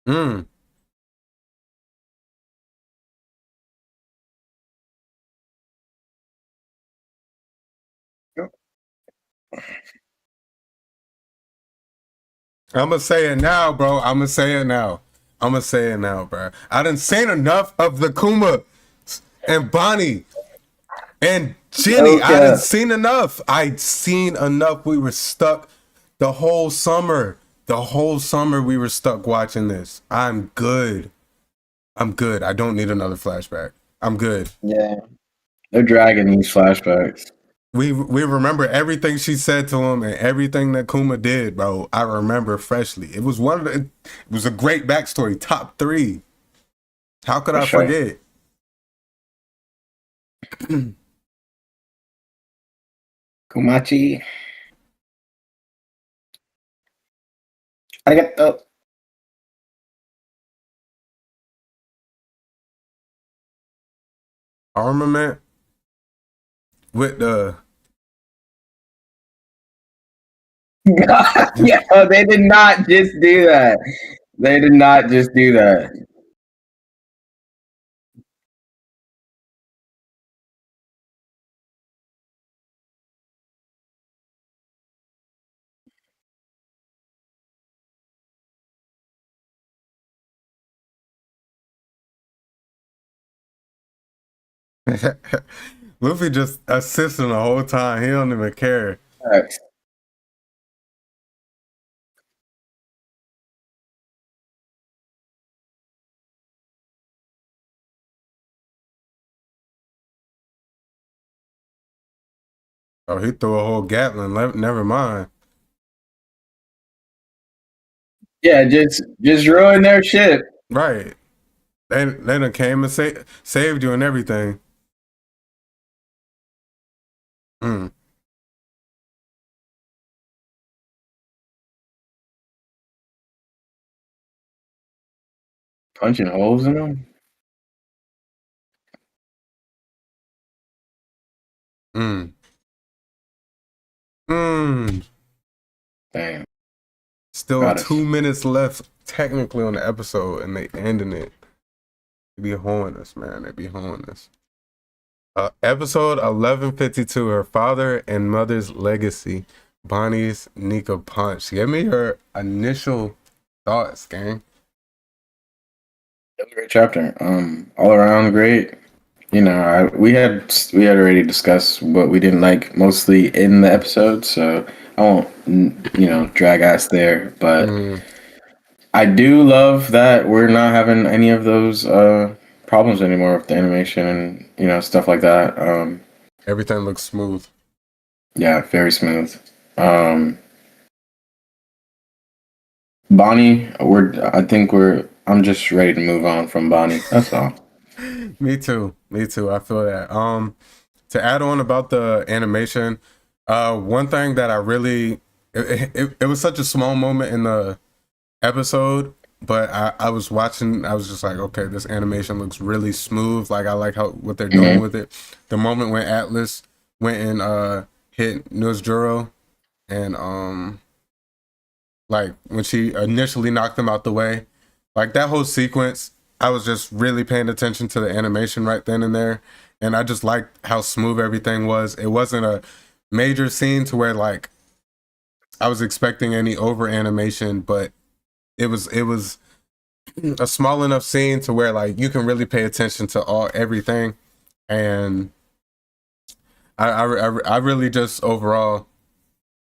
Mm. I'm gonna say it now, bro. I'm gonna say it now. I'm gonna say it now, bro. I done seen enough of the Kuma and Bonnie and Jenny. I done Okay. seen enough. I'd seen enough. We were stuck the whole summer. The whole summer we were stuck watching this. I'm good. I'm good. I don't need another flashback. I'm good. Yeah, they're dragging these flashbacks. We remember everything she said to him and everything that Kuma did, bro. I remember freshly. It was it was a great backstory. Top 3. How could For I sure. forget? Kumachi. Arigato. Armament with the Yeah, they did not just do that. They did not just do that. Luffy just assisting the whole time. He don't even care. Facts. Oh, he threw a whole Gatling. Never mind. Yeah, just ruin their shit. Right. They done came and saved you and everything. Mm. Punching holes in them. Mm. Mm. Damn. Still Got us. 2 minutes left technically on the episode and they ending it. They be hoeing us, man. They be hoeing us. Episode 1152, Her Father and Mother's Legacy. Bonnie's Nika Punch. Give me your initial thoughts, gang. That was a great chapter. All around great. You know, we had already discussed what we didn't like mostly in the episode, so I won't drag ass there. But Mm. I do love that we're not having any of those problems anymore with the animation and stuff like that. Everything looks smooth. Yeah, very smooth. Um, Bonnie, I'm just ready to move on from Bonnie. That's all. Me too. Me too. I feel that. To add on about the animation, one thing that I really it was such a small moment in the episode, but I was watching, I was just like, okay, this animation looks really smooth. Like I like what they're doing with it. The moment when Atlas went and hit Nuzjuro and like when she initially knocked him out the way, like that whole sequence, I was just really paying attention to the animation right then and there, and I just liked how smooth everything was. It wasn't a major scene to where like I was expecting any over animation, but it was a small enough scene to where like you can really pay attention to everything, and I really just overall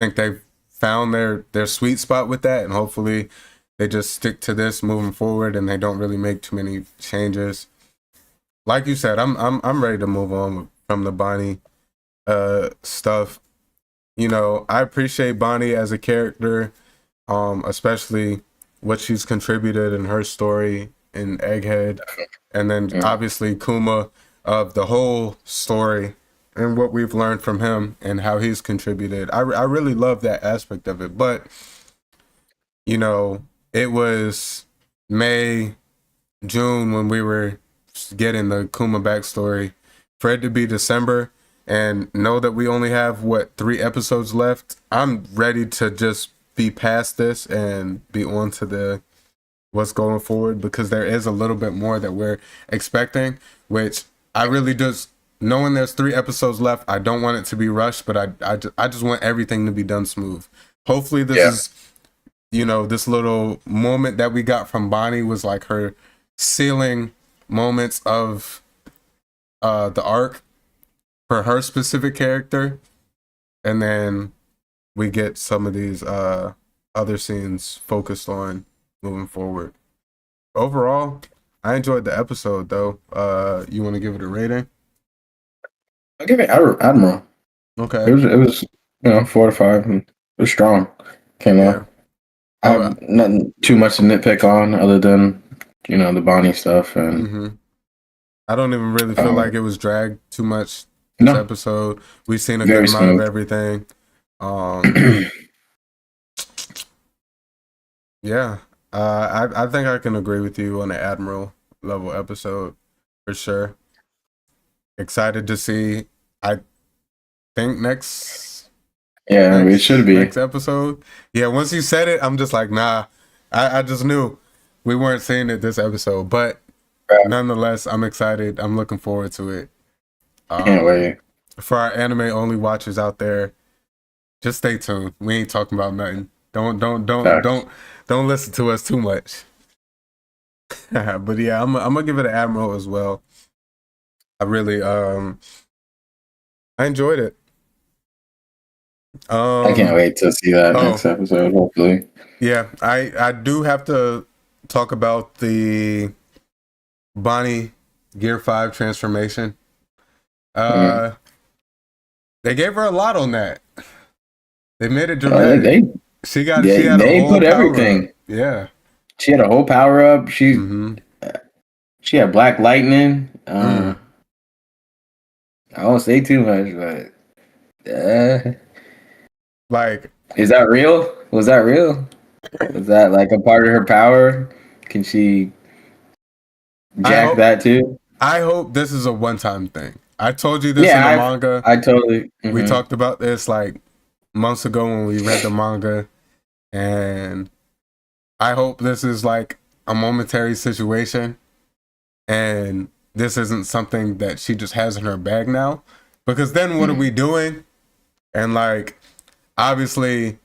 think they've found their sweet spot with that, and hopefully they just stick to this moving forward and they don't really make too many changes. Like you said, I'm ready to move on from the Bonnie stuff. You know, I appreciate Bonnie as a character, especially what she's contributed in her story in Egghead, and then obviously Kuma of the whole story and what we've learned from him and how he's contributed. I really love that aspect of it. But, you know, it was May, June when we were getting the Kuma backstory. For it to be December and know that we only have, 3 episodes left, I'm ready to just be past this and be on to what's going forward, because there is a little bit more that we're expecting, which I really just, knowing there's 3 episodes left, I don't want it to be rushed, but I just want everything to be done smooth. Hopefully this is, this little moment that we got from Bonnie was like her sealing moments of the arc for her specific character, and then we get some of these other scenes focused on moving forward. Overall, I enjoyed the episode though. You want to give it a rating? I'll give it Admiral. Okay. It was 4 to 5. And it was strong. Came out. I have nothing too much to nitpick on other than the Bonnie stuff, and I don't even really feel like it was dragged too much this episode. We've seen a good amount of everything. Yeah, I think I can agree with you on the Admiral level episode for sure. Excited to see. I think next it should be next episode. Yeah, once you said it, I'm just like, nah. I just knew we weren't seeing it this episode, but nonetheless, I'm excited. I'm looking forward to it. Can't wait. For our anime only watchers out there, just stay tuned. We ain't talking about nothing. Don't listen to us too much. But yeah, I'm gonna give it an Admiral as well. I really I enjoyed it. I can't wait to see that next episode, hopefully. Yeah, I do have to talk about the Bonnie Gear 5 transformation. They gave her a lot on that. They made it dramatic. They put everything. Yeah. She had a whole power up. She had black lightning. I won't say too much, but like, is that real? Was that real? Was that like a part of her power? Can she jack that too? I hope this is a one-time thing. I told you this in the manga. I totally. We talked about this like months ago when we read the manga, and I hope this is like a momentary situation, and this isn't something that she just has in her bag now. Because then what are we doing? And like, obviously,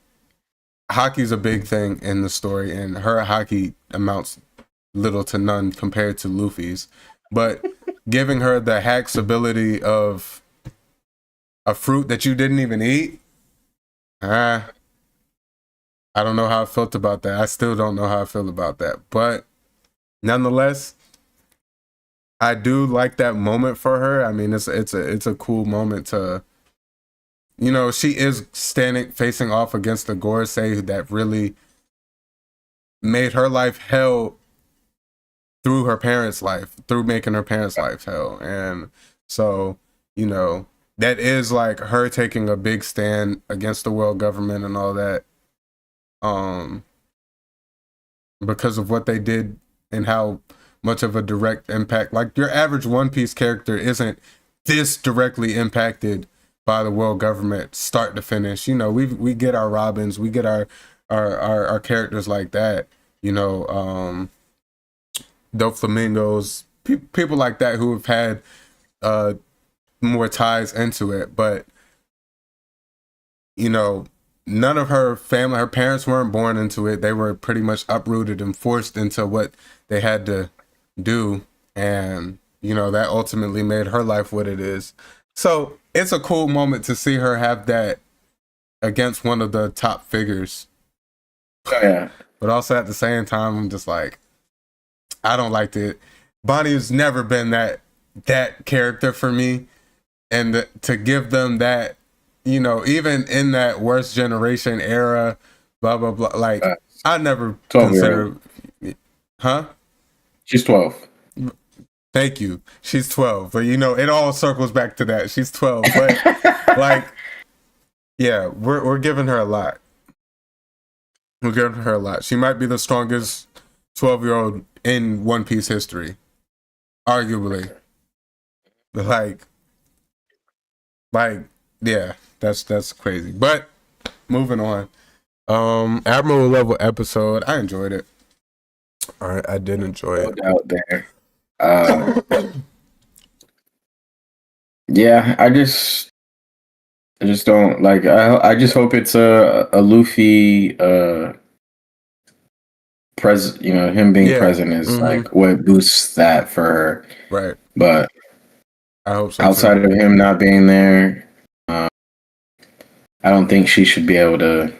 hockey's a big thing in the story, and her hockey amounts little to none compared to Luffy's. But giving her the hack's ability of a fruit that you didn't even eat, I don't know how I felt about that. I still don't know how I feel about that. But nonetheless, I do like that moment for her. I mean, it's a cool moment to, she is facing off against the Gorosei that really made her life hell through her parents' life, through making her parents' life hell. And so, that is like her taking a big stand against the world government and all that. Because of what they did and how much of a direct impact. Like, your average One Piece character isn't this directly impacted by the world government start to finish. We get our Robins, we get our characters like that, Doflamingos, people like that who have had more ties into it. But none of her family, her parents weren't born into it. They were pretty much uprooted and forced into what they had to do, and that ultimately made her life what it is. So it's a cool moment to see her have that against one of the top figures. Yeah. But also at the same time, I'm just like, I don't like it. Bonnie's never been that character for me, and to give them that, even in that worst generation era, blah blah blah. Like, I never consider, She's 12. Thank you. She's 12, but you know it all circles back to that. She's 12, but like, yeah, we're giving her a lot. We're giving her a lot. She might be the strongest 12-year-old in One Piece history, arguably. Like, yeah, that's crazy. But moving on. Admiral level episode. I enjoyed it. All right, I did enjoy it. No doubt there. Yeah, I just don't like. I just hope it's a Luffy. Him being present is like what boosts that for her. Right. But I hope so. Outside of him not being there, I don't think she should be able to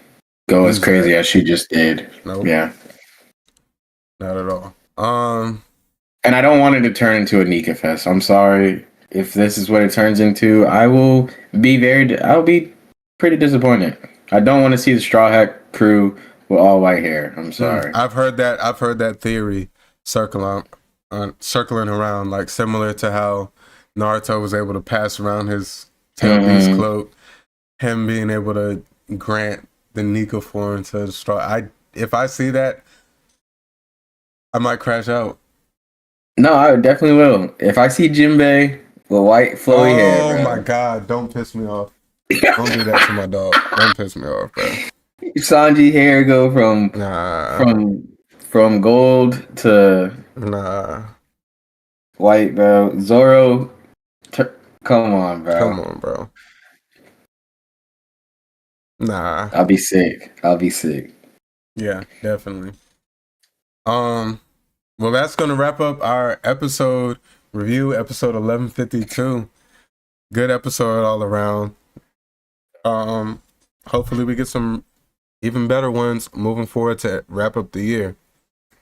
go as crazy as she just did. Nope. Yeah. Not at all. And I don't want it to turn into a Nika fest. I'm sorry if this is what it turns into. I'll be pretty disappointed. I don't want to see the Straw Hat crew with all white hair. I'm sorry. I've heard that theory circling around, like similar to how Naruto was able to pass around his tailpiece cloak, him being able to grant the Nika form to the Straw. If I see that, I might crash out. No, I definitely will. If I see Jinbei with white flowy hair, oh my god! Don't piss me off. Don't do that to my dog. Don't piss me off, bro. Sanji hair go from gold to white, bro. Zoro, come on, bro. Nah. I'll be sick. Yeah, definitely. Well, that's gonna wrap up our episode review, episode 1152. Good episode all around. Hopefully we get some even better ones moving forward to wrap up the year.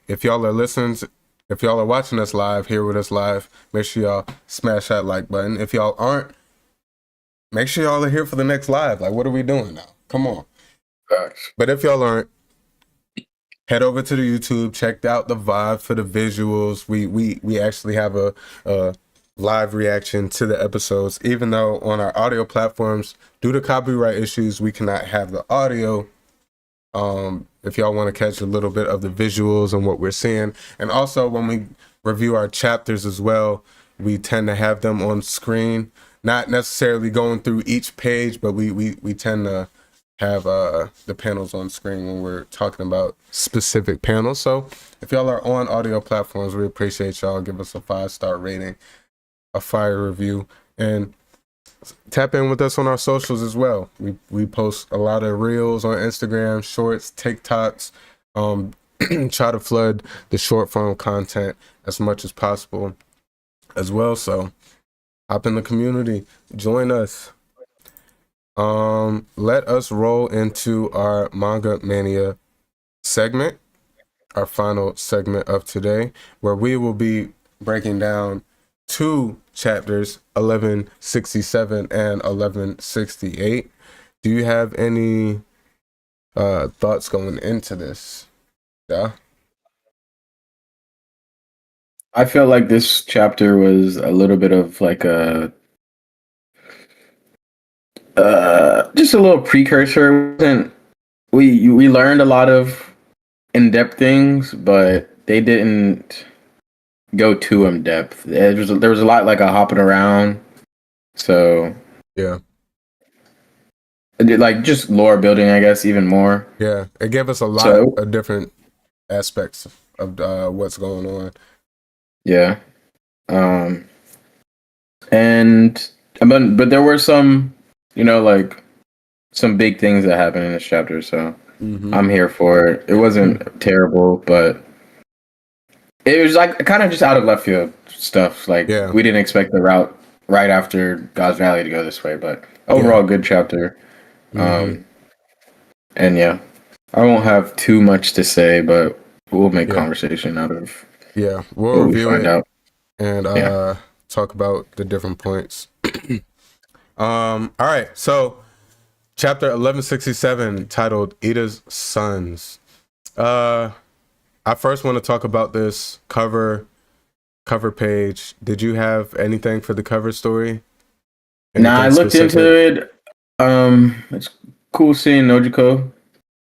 If y'all are watching us live, here with us live, make sure y'all smash that like button. If y'all aren't, make sure y'all are here for the next live. Like, what are we doing now? Come on. Gosh. But if y'all aren't, head over to the YouTube, check out the vibe for the visuals. We actually have a live reaction to the episodes, even though on our audio platforms, due to copyright issues, we cannot have the audio. If y'all want to catch a little bit of the visuals and what we're seeing, and also when we review our chapters as well, we tend to have them on screen, not necessarily going through each page, but we tend to have the panels on screen when we're talking about specific panels. So if y'all are on audio platforms, we appreciate y'all. Give us a 5-star rating, a fire review, and tap in with us on our socials as well. We post a lot of reels on Instagram, shorts, TikToks, try to flood the short form content as much as possible as well. So hop in the community, join us. Let us roll into our Manga Mania segment, our final segment of today, where we will be breaking down 2 chapters, 1167 and 1168. Do you have any thoughts going into this? Yeah. I feel like this chapter was a little bit of like a just a little precursor. We learned a lot of in-depth things, but they didn't go too in depth. There was a lot like a hopping around. So yeah, like just lore building, I guess, even more. Yeah, it gave us a lot of different aspects of what's going on. Yeah, and but there were some, like some big things that happened in this chapter. So I'm here for it. It wasn't terrible, but it was like kind of just out of left field stuff. Like we didn't expect the route right after God's Valley to go this way, but overall good chapter. And yeah, I won't have too much to say, but we'll make conversation out of. Yeah, we'll review it out. And talk about the different points. All right, so chapter 1167 titled Ida's Sons. I first want to talk about this cover cover page. Did you have anything for the cover story? Nah, I looked into it. It's cool seeing Nojiko.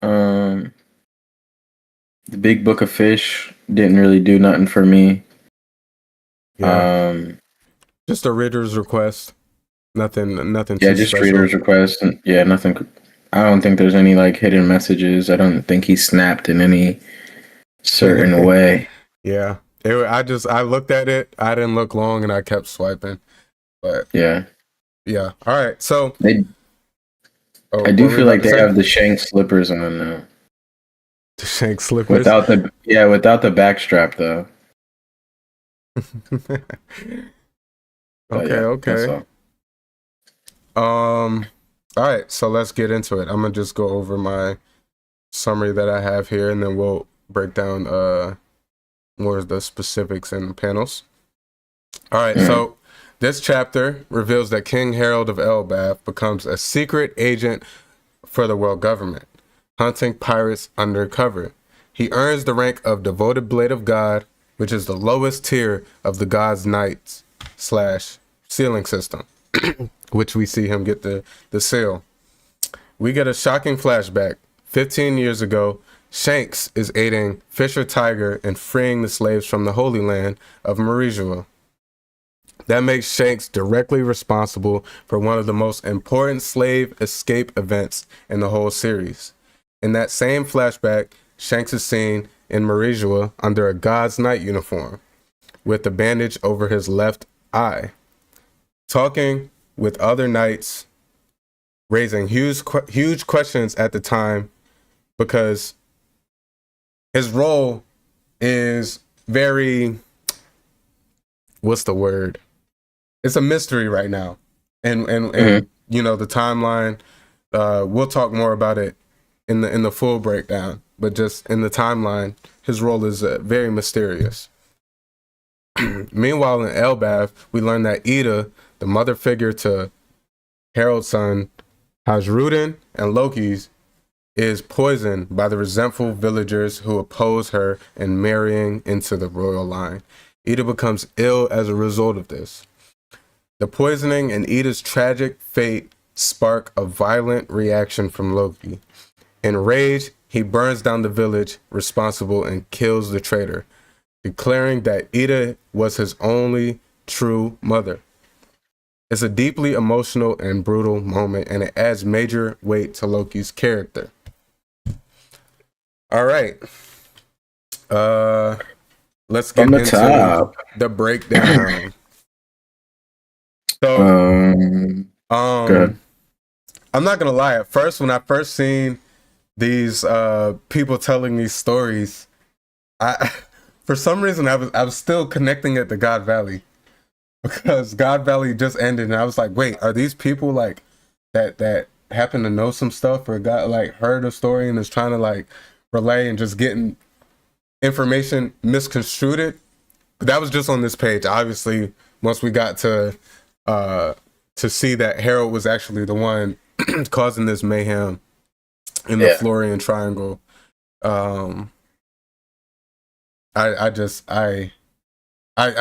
The Big Book of Fish didn't really do nothing for me. Yeah. Just a reader's request. Nothing Yeah, too just special. reader's request. And yeah, nothing. I don't think there's any like hidden messages. I don't think he snapped in any certain way. Yeah. I looked at it. I didn't look long and I kept swiping. But yeah. All right. So I do feel like they have the shank slippers on now. The shank slippers without the backstrap though. Okay. All right, so let's get into it. I'm gonna just go over my summary that I have here, and then we'll break down more of the specifics in the panels. All right, so this chapter reveals that King Harold of Elbaf becomes a secret agent for the world government, hunting pirates undercover. He earns the rank of Devoted Blade of God, which is the lowest tier of the God's Knights / sealing system, which we see him get the seal. We get a shocking flashback. 15 years ago, Shanks is aiding Fisher Tiger in freeing the slaves from the Holy Land of Marijua. That makes Shanks directly responsible for one of the most important slave escape events in the whole series. In that same flashback, Shanks is seen in Marijua under a God's Knight uniform, with a bandage over his left eye, talking with other knights, raising huge questions at the time, because his role is very, what's the word? It's a mystery right now. And you know, the timeline, we'll talk more about it in the full breakdown, but just in the timeline, his role is very mysterious. Meanwhile, in Elbaf, we learn that Ida, the mother figure to Harold's son, Hajrudin, and Loki's, is poisoned by the resentful villagers who oppose her in marrying into the royal line. Ida becomes ill as a result of this. The poisoning and Ida's tragic fate spark a violent reaction from Loki. Enraged, he burns down the village responsible and kills the traitor, declaring that Ida was his only true mother. It's a deeply emotional and brutal moment, and it adds major weight to Loki's character. All right. Let's get into the breakdown. So, good. I'm not gonna lie. At first, when I first seen these people telling these stories, for some reason I was still connecting it to God Valley, because God Valley just ended, and I was like, wait, are these people like that happen to know some stuff, or got like heard a story and is trying to like relay and just getting information misconstrued? But that was just on this page. Obviously, once we got to see that Harold was actually the one causing this mayhem in the Florian Triangle, I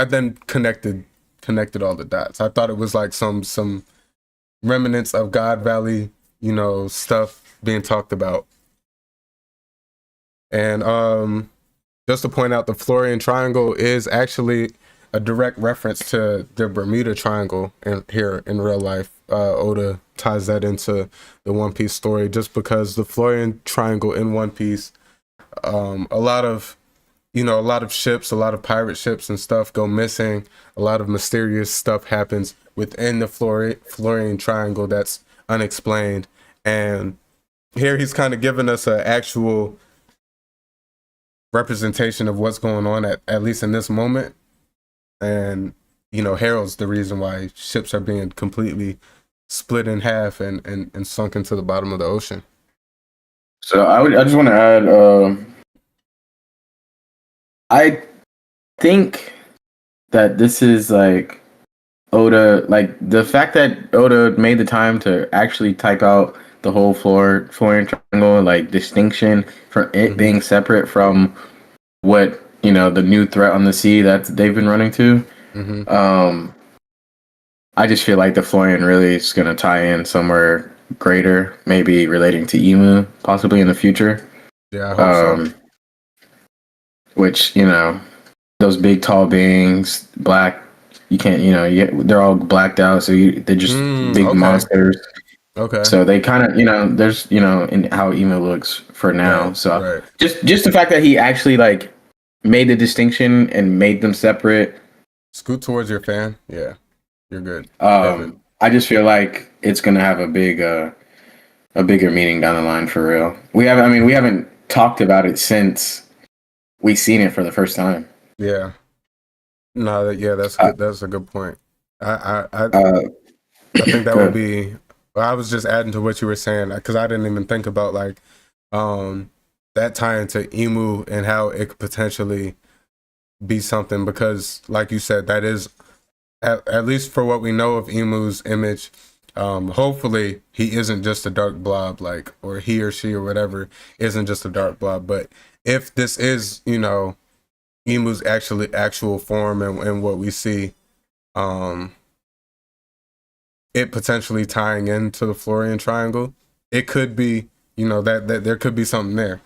then connected all the dots. I thought it was like some remnants of God Valley, you know, stuff being talked about. And just to point out, the Florian Triangle is actually a direct reference to the Bermuda Triangle here in real life. Oda ties that into the One Piece story, just because the Florian Triangle in One Piece, a lot of ships, a lot of pirate ships and stuff go missing. A lot of mysterious stuff happens within the Florian Triangle that's unexplained. And here he's kind of giving us an actual representation of what's going on at least in this moment. And, you know, Harold's the reason why ships are being completely split in half and sunk into the bottom of the ocean. So I just want to add, I think that this is like Oda, like the fact that Oda made the time to actually type out the whole Florian Triangle, like distinction from it being separate from what the new threat on the sea that they've been running to. I just feel like the Florian really is going to tie in somewhere greater, maybe relating to Emu, possibly in the future. Yeah, I hope so. Which, those big tall beings, black, you can't, they're all blacked out, so they're just big Okay. monsters. Okay. So they kind of, there's, in how Emu looks for now. Right, So right. just the fact that he actually like made the distinction and made them separate. Scoot towards your fan. Yeah, you're good. Perfect. I just feel like it's gonna have a bigger meaning down the line for real. We haven't talked about it since we seen it for the first time. Yeah. No, that's good. That's a good point. I think that would be. I was just adding to what you were saying because I didn't even think about like that tie into Emu and how it could potentially be something because, like you said, that is at least for what we know of Emu's image. Hopefully, he isn't just a dark blob, like, or he or she or whatever isn't just a dark blob. But if this is, Emu's actual form and what we see, it potentially tying into the Florian Triangle, it could be, that there could be something there.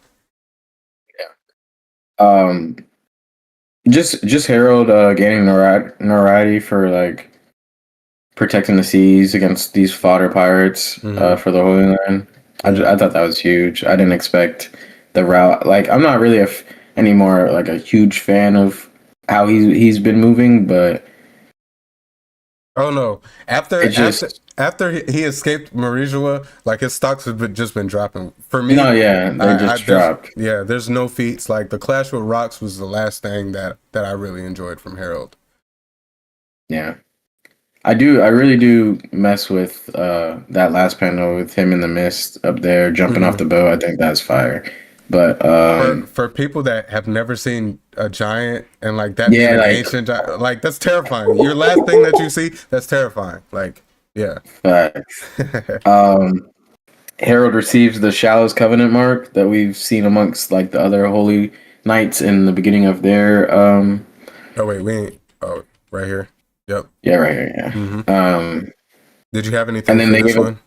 Yeah. Just Harold gaining notoriety for like protecting the seas against these fodder pirates for the Holy Land. I thought that was huge. I didn't expect the route. Like I'm not really anymore like a huge fan of how he's been moving, but oh no! After he escaped Marijua, like his stocks have just been dropping. For me, no, yeah, they just dropped. There's no feats. Like the Clash with Rocks was the last thing that I really enjoyed from Harold. Yeah, I really do mess with that last panel with him in the mist up there jumping off the boat. I think that's fire. But for people that have never seen a giant and like that being an ancient giant, like that's terrifying. Your last thing that you see, that's terrifying. Like, yeah. Harold receives the Shallows Covenant mark that we've seen amongst like the other holy knights in the beginning of their Oh wait, we ain't. Oh, right here. Yep. Yeah, right here. Yeah. Did you have anything for this one?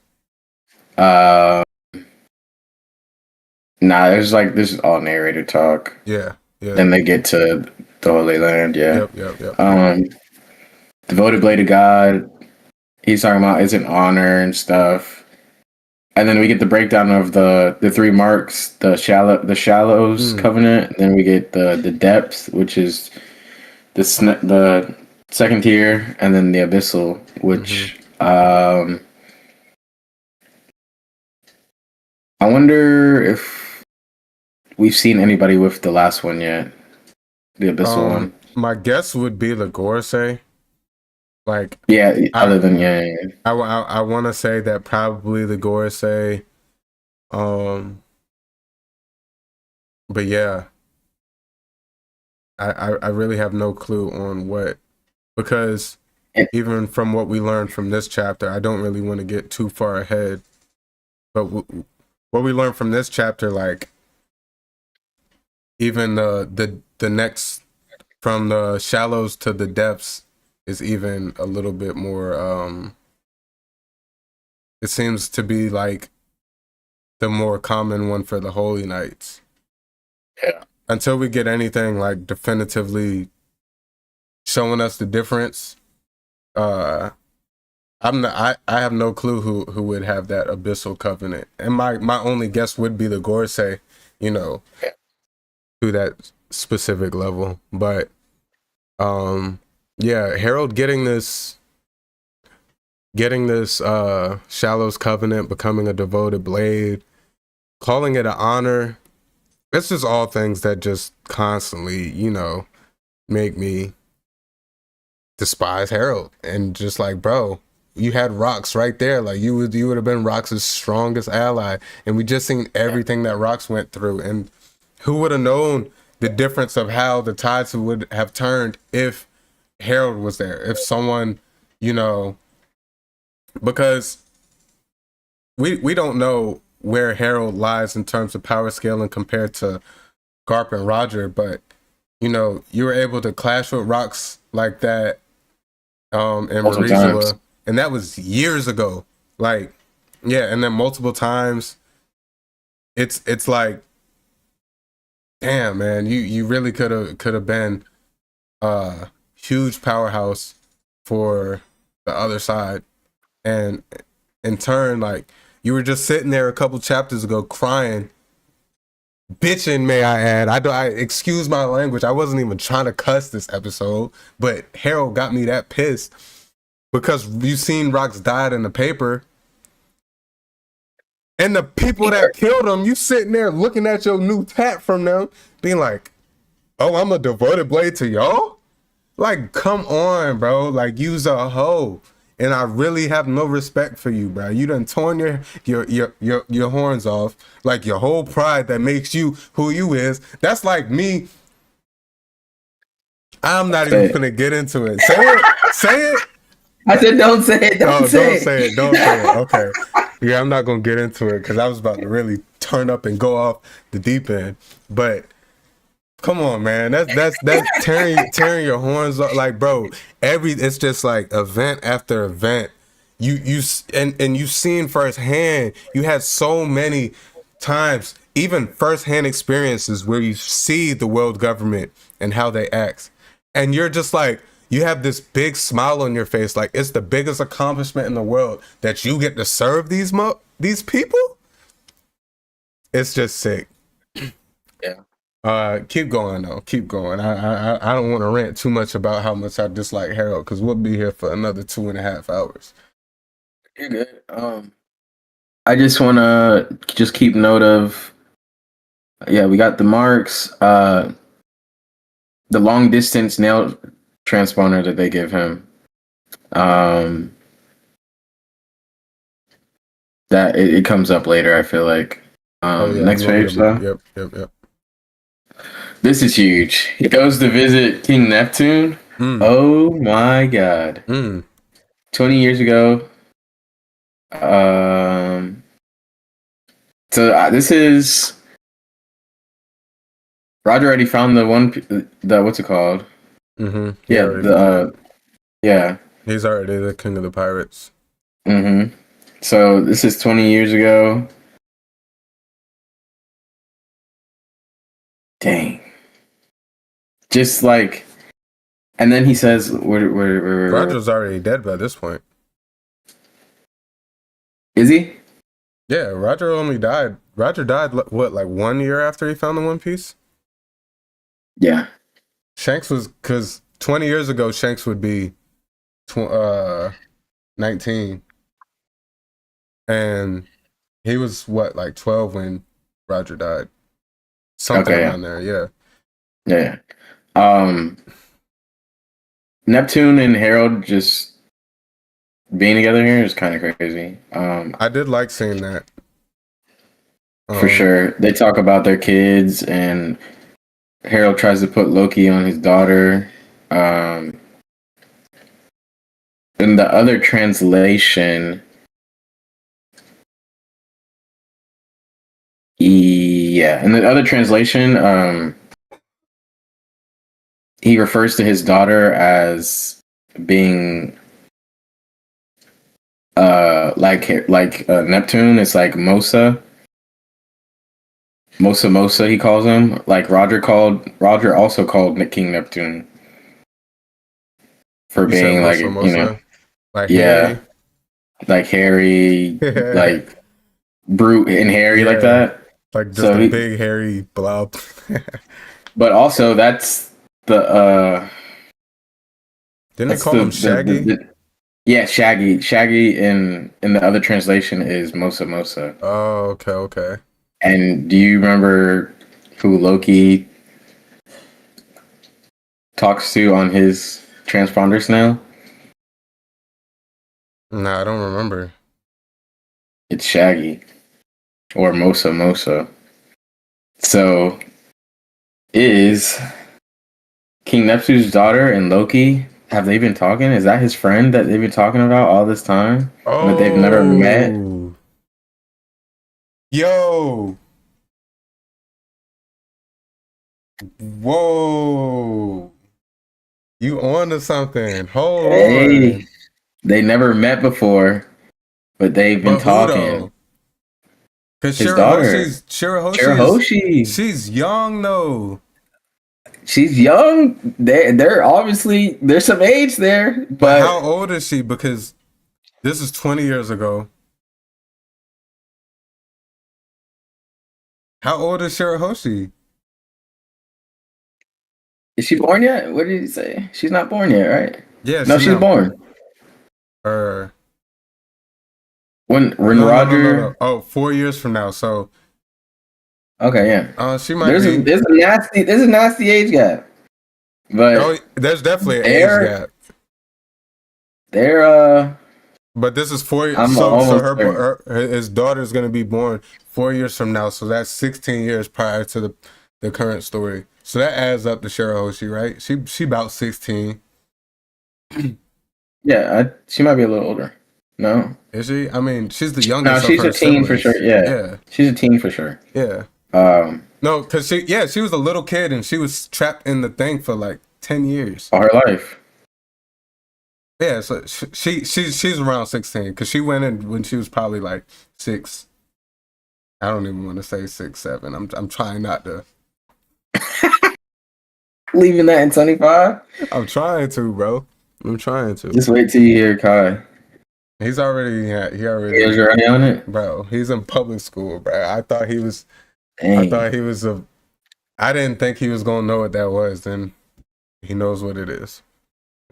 Nah, there's like this is all narrated talk. Yeah. Then they get to the Holy Land. Yeah. Yep. Devoted blade of God. He's talking about it's an honor and stuff. And then we get the breakdown of the three marks: the Shallows Covenant. Then we get the Depth, which is the second tier, and then the Abyssal, which I wonder if we've seen anybody with the last one yet. The Abyssal one. My guess would be the Gorosei. Like I want to say that probably the Gorosei. But yeah, I really have no clue on what, because even from what we learned from this chapter, I don't really want to get too far ahead. But what we learned from this chapter, like even the next from the Shallows to the Depths is even a little bit more. It seems to be like the more common one for the Holy Knights. Yeah. Until we get anything like definitively showing us the difference, I have no clue who would have that Abyssal Covenant, and my only guess would be the Gorosei, to that specific level. But Harold getting this Shallows Covenant, becoming a devoted blade, calling it an honor. It's just all things that just constantly, make me despise Harold. And just like, bro, you had Rox right there. Like you would have been Rox's strongest ally. And we just seen everything that Rox went through. And who would have known the difference of how the tides would have turned if Harold was there? If someone, because we don't know where Harold lies in terms of power scaling compared to Garp and Roger, but you know, you were able to clash with rocks like that in Multiple times. Marizua, and that was years ago. Like, yeah, and then multiple times. It's like, damn, man, you really could have been a huge powerhouse for the other side, and in turn, like, you were just sitting there a couple chapters ago crying, bitching, may I add. I excuse my language. I wasn't even trying to cuss this episode, but Harold got me that pissed because you seen rocks died in the paper, and the people that killed him, you sitting there looking at your new tat from them, being like, "Oh, I'm a devoted blade to y'all." Like, come on, bro. Like, you's a hoe. And I really have no respect for you, bro. You done torn your horns off. Like, your whole pride that makes you who you is. That's like me. I'm not even gonna get into it. Say it. Say it. I said, don't say it. Don't say it. Don't say it. Okay. Yeah, I'm not gonna get into it because I was about to really turn up and go off the deep end. But come on, man. That's tearing your horns off. Like, bro, it's just like event after event. And you seen firsthand. You had so many times, even firsthand experiences where you see the world government and how they act, and you're just like, you have this big smile on your face, like it's the biggest accomplishment in the world that you get to serve these people. It's just sick. Yeah. Keep going though. Keep going. I don't want to rant too much about how much I dislike Harold because we'll be here for another 2.5 hours. You're good. I just want to just keep note of. Yeah, we got the marks. The long distance nail transponder that they give him. That it comes up later. I feel like. Next page though. Yep. This is huge. He goes to visit King Neptune. Oh my god. 20 years ago. So this is Roger already found the what's it called? Yeah. He's already the king of the pirates. So this is 20 years ago. Dang. Just like, and then he says, where Roger's already dead by this point. Is he? Yeah, Roger died, what, like 1 year after he found the One Piece? Yeah. Shanks was, because 20 years ago, Shanks would be 19. And he was, what, like 12 when Roger died? Something around there, yeah. Yeah. Neptune and Harold just being together here is kind of crazy. I did like seeing that. For sure. They talk about their kids, and Harold tries to put Loki on his daughter. In the other translation, he refers to his daughter as being like Neptune. It's like Mosa, he calls him. Like Roger also called King Neptune for being like, you know, like yeah, Harry. Like Harry, like Brute and Harry, like that. Like just a big hairy blob. But also that's the didn't they call him Shaggy? Yeah, Shaggy. Shaggy in the other translation is Mosa. Oh, okay. And do you remember who Loki talks to on his transponders now? No, I don't remember. It's Shaggy or Mosa. So is King Neptune's daughter and Loki, have they been talking? Is that his friend that they've been talking about all this time? Oh, that they've never met? Yo. Whoa. You on to something. Hold Hey, on. they never met before, but they've been But who talking. though? Because His daughter, Shirahoshi is Shirahoshi. she's young though. She's young. They're obviously there's some age there, But how but old is she? Because this is 20 years ago. How old is Shirahoshi? is she born yet? What did he say? She's not born yet, right? Yeah, No, she she's now. born. When No. Roger. Oh, 4 years from now. So Okay, yeah. she might be. There's a nasty age gap, Oh, but there's definitely an age they're gap. they're But this is 4 years. I'm So almost certain. his daughter's gonna be born 4 years from now. So that's 16 years prior to the current story. So that adds up to Shirahoshi, right? She about 16. Yeah, she might be a little older. No, Is she? I mean, she's the no, youngest of she's a her teen for sure. siblings. Yeah, Yeah, she's a teen for sure. yeah. Um, No, because she was a little kid and she was trapped in the thing for like 10 years. all her life. Yeah, so she's around 16 because she went in when she was probably like 6. I don't even want to say 6, 7. I'm trying not to. Leaving that in 25. I'm trying to, bro. I'm trying to. Just wait till you hear Kai. He's already He was already on it. bro. He's in public school, bro. I Dang. thought he was a. I didn't think he was gonna know what that was. Then he knows what it is.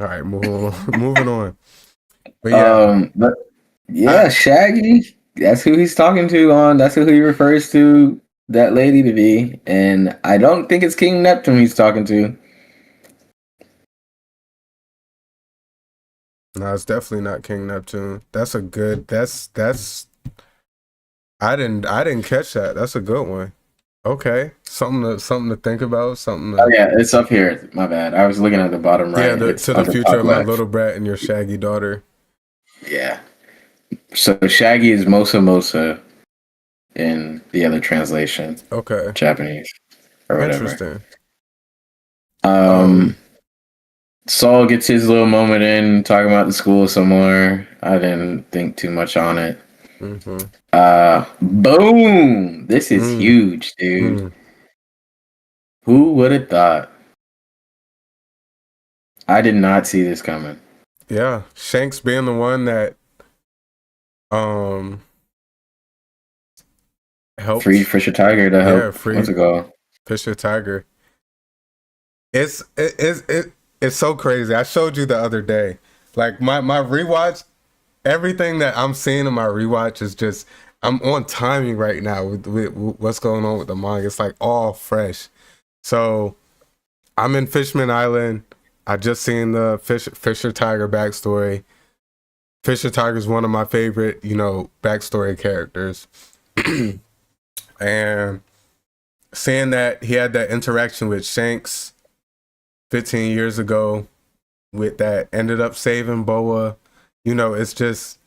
All right, moving on. But yeah, But I, yeah, Shaggy. That's who he's talking to on. That's who he refers to that lady to be. And I don't think it's King Neptune he's talking to. no, it's definitely not King Neptune. That's a good. That's. I didn't catch that. That's a good one. Okay, something to think about. Something Oh to. yeah, it's up here. My bad. I was looking at the bottom Yeah, right. It's to the under future top of my left. little brat and your shaggy daughter. Yeah. So Shaggy is Mosa Mosa in the other translation, Okay, Japanese or whatever. interesting. Um, Um, Saul gets his little moment in talking about the school some more. I didn't think too much on it. mm-hmm. Boom! This is Mm, huge, dude. mm. Who would have thought? I did not see this coming. Yeah, Shanks being the one that um Free helped. Fisher Tiger to Yeah, help. What's free it called? Fisher Tiger. It's so crazy. I showed you the other day. Like my rewatch, everything that I'm seeing in my rewatch is just I'm on timing right now with what's going on with the manga. It's like all fresh. So I'm in Fishman Island. I just seen the Fisher Tiger backstory. Fisher Tiger is one of my favorite, backstory characters. And seeing that he had that interaction with Shanks 15 years ago with that ended up saving Boa, it's just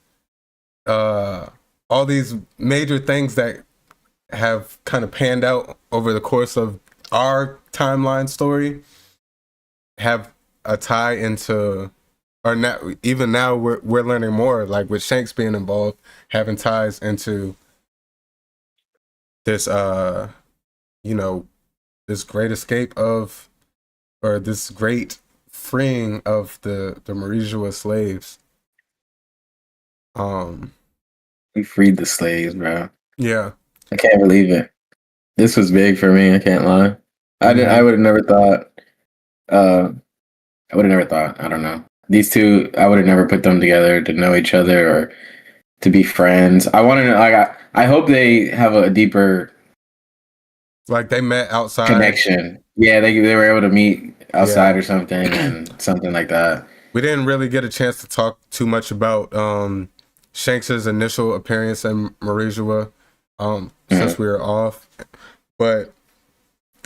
all these major things that have kind of panned out over the course of our timeline story have a tie into, or now, even now we're learning more, like with Shanks being involved, having ties into this you know this great escape of, or this great freeing of the Marijua slaves. We freed the slaves, bro. Yeah. I can't believe it. This was big for me. I can't lie. I didn't. I Mm-hmm. would have never thought. Uh, I would have never thought. I don't know. These two, I would have never put them together to know each other or to be friends. I wanted to. Like, I hope they have a deeper Like they met outside. connection. Yeah, they were able to meet Yeah. outside or something and something like that. We didn't really get a chance to talk too much about Shanks's initial appearance in Marijua, since Mhm. we were off. But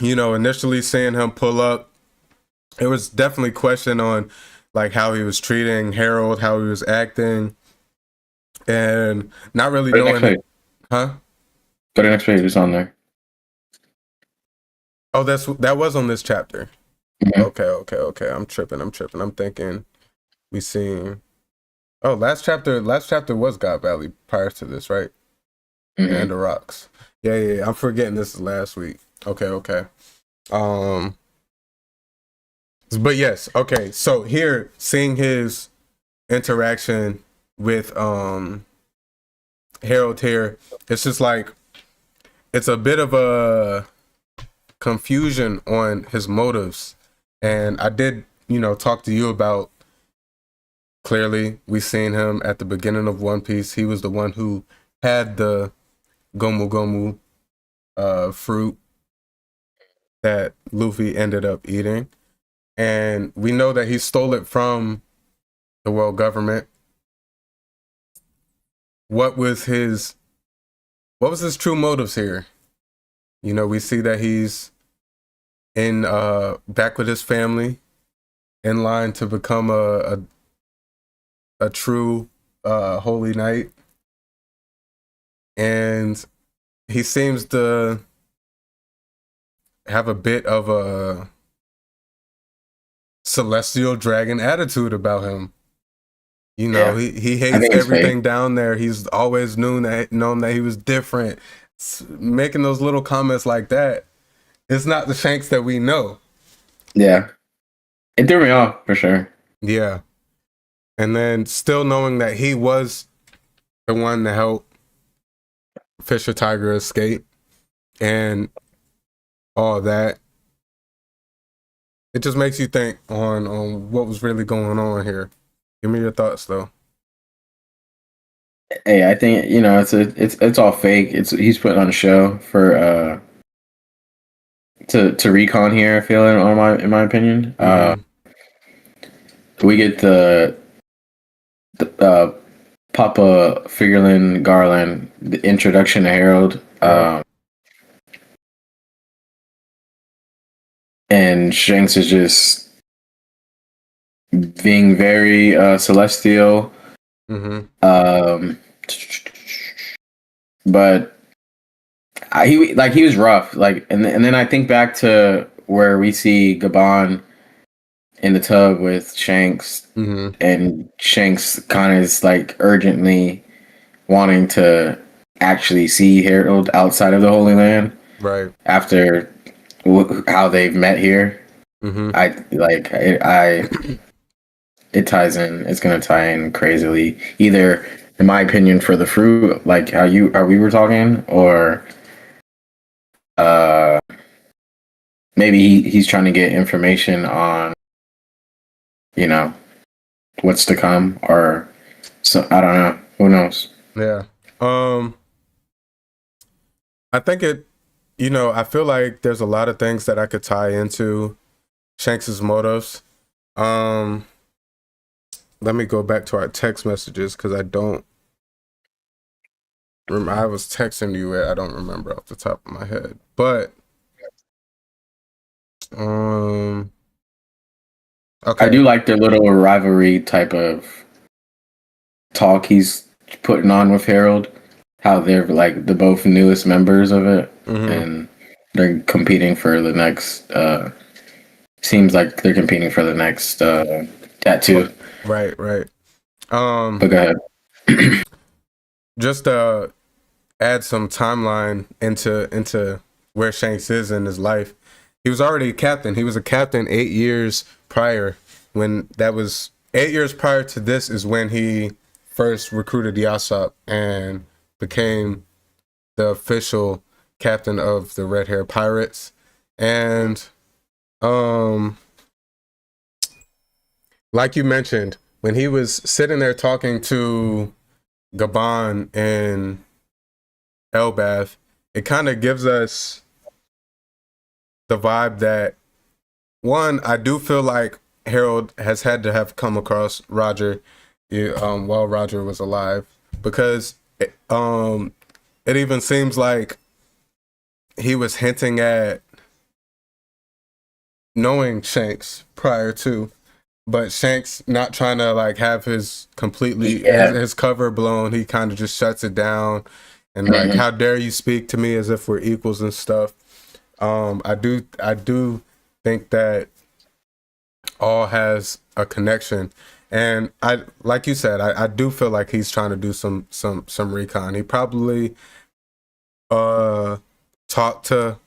initially seeing him pull up, it was definitely question on like how he was treating Harold, how he was acting, and not really Put it next knowing, page. huh? Put it next page. It's on there. Oh, that was on this chapter. Mhm. Okay. I'm tripping. I'm thinking we seen. Oh, last chapter was God Valley prior to this, right? And the rocks. Yeah. I'm forgetting this is last week. Okay. But yes, okay. So here, seeing his interaction with Harold here, it's just like it's a bit of a confusion on his motives. And I did, talk to you about clearly we seen him at the beginning of One Piece. He was the one who had the Gomu Gomu fruit that Luffy ended up eating. And we know that he stole it from the world government. What was his true motives here? We see that he's in back with his family, in line to become a true holy knight. And he seems to have a bit of a celestial dragon attitude about him. He hates everything down there. He's always known that he was different. Making those little comments like that, it's not the Shanks that we know. Yeah. It threw me off for sure. Yeah. And then still knowing that he was the one to help Fisher Tiger escape and all that. It just makes you think on what was really going on here. Give me your thoughts, though. Hey, I think it's all fake. He's putting on a show for to recon here. I feel in my opinion. We get the Papa Figurlin Garland, the introduction to Harold, and Shanks is just being very celestial. But he was rough. And then I think back to where we see Gabon in the tub with Shanks, and Shanks kind of is like urgently wanting to actually see Harold outside of the Holy Land, right? After how they've met here. It ties in. It's gonna tie in crazily, either in my opinion for the fruit, like how we were talking, or maybe he's trying to get information on what's to come, or so I don't know. Who knows? Yeah. I think I feel like there's a lot of things that I could tie into Shanks's motives. Let me go back to our text messages because I don't remember. I was texting you it. I don't remember off the top of my head, but okay. I do like the little rivalry type of talk he's putting on with Harold. How they're like the both newest members of it, and they're competing for the next. Seems like they're competing for the next tattoo. Right. But go ahead. Just add some timeline into where Shanks is in his life. He was already a captain. He was a captain 8 years prior. When that was 8 years prior to this is when he first recruited Yasopp and became the official captain of the Red Hair Pirates. And like you mentioned, when he was sitting there talking to Gabon in Elbath, it kind of gives us the vibe that, one, I do feel like Harold has had to have come across Roger while Roger was alive, because it even seems like he was hinting at knowing Shanks prior to, but Shanks not trying to like have his his cover blown. He kind of just shuts it down and like, how dare you speak to me as if we're equals and stuff. I do think that all has a connection, and I like you said, I do feel like he's trying to do some recon. He probably talked to,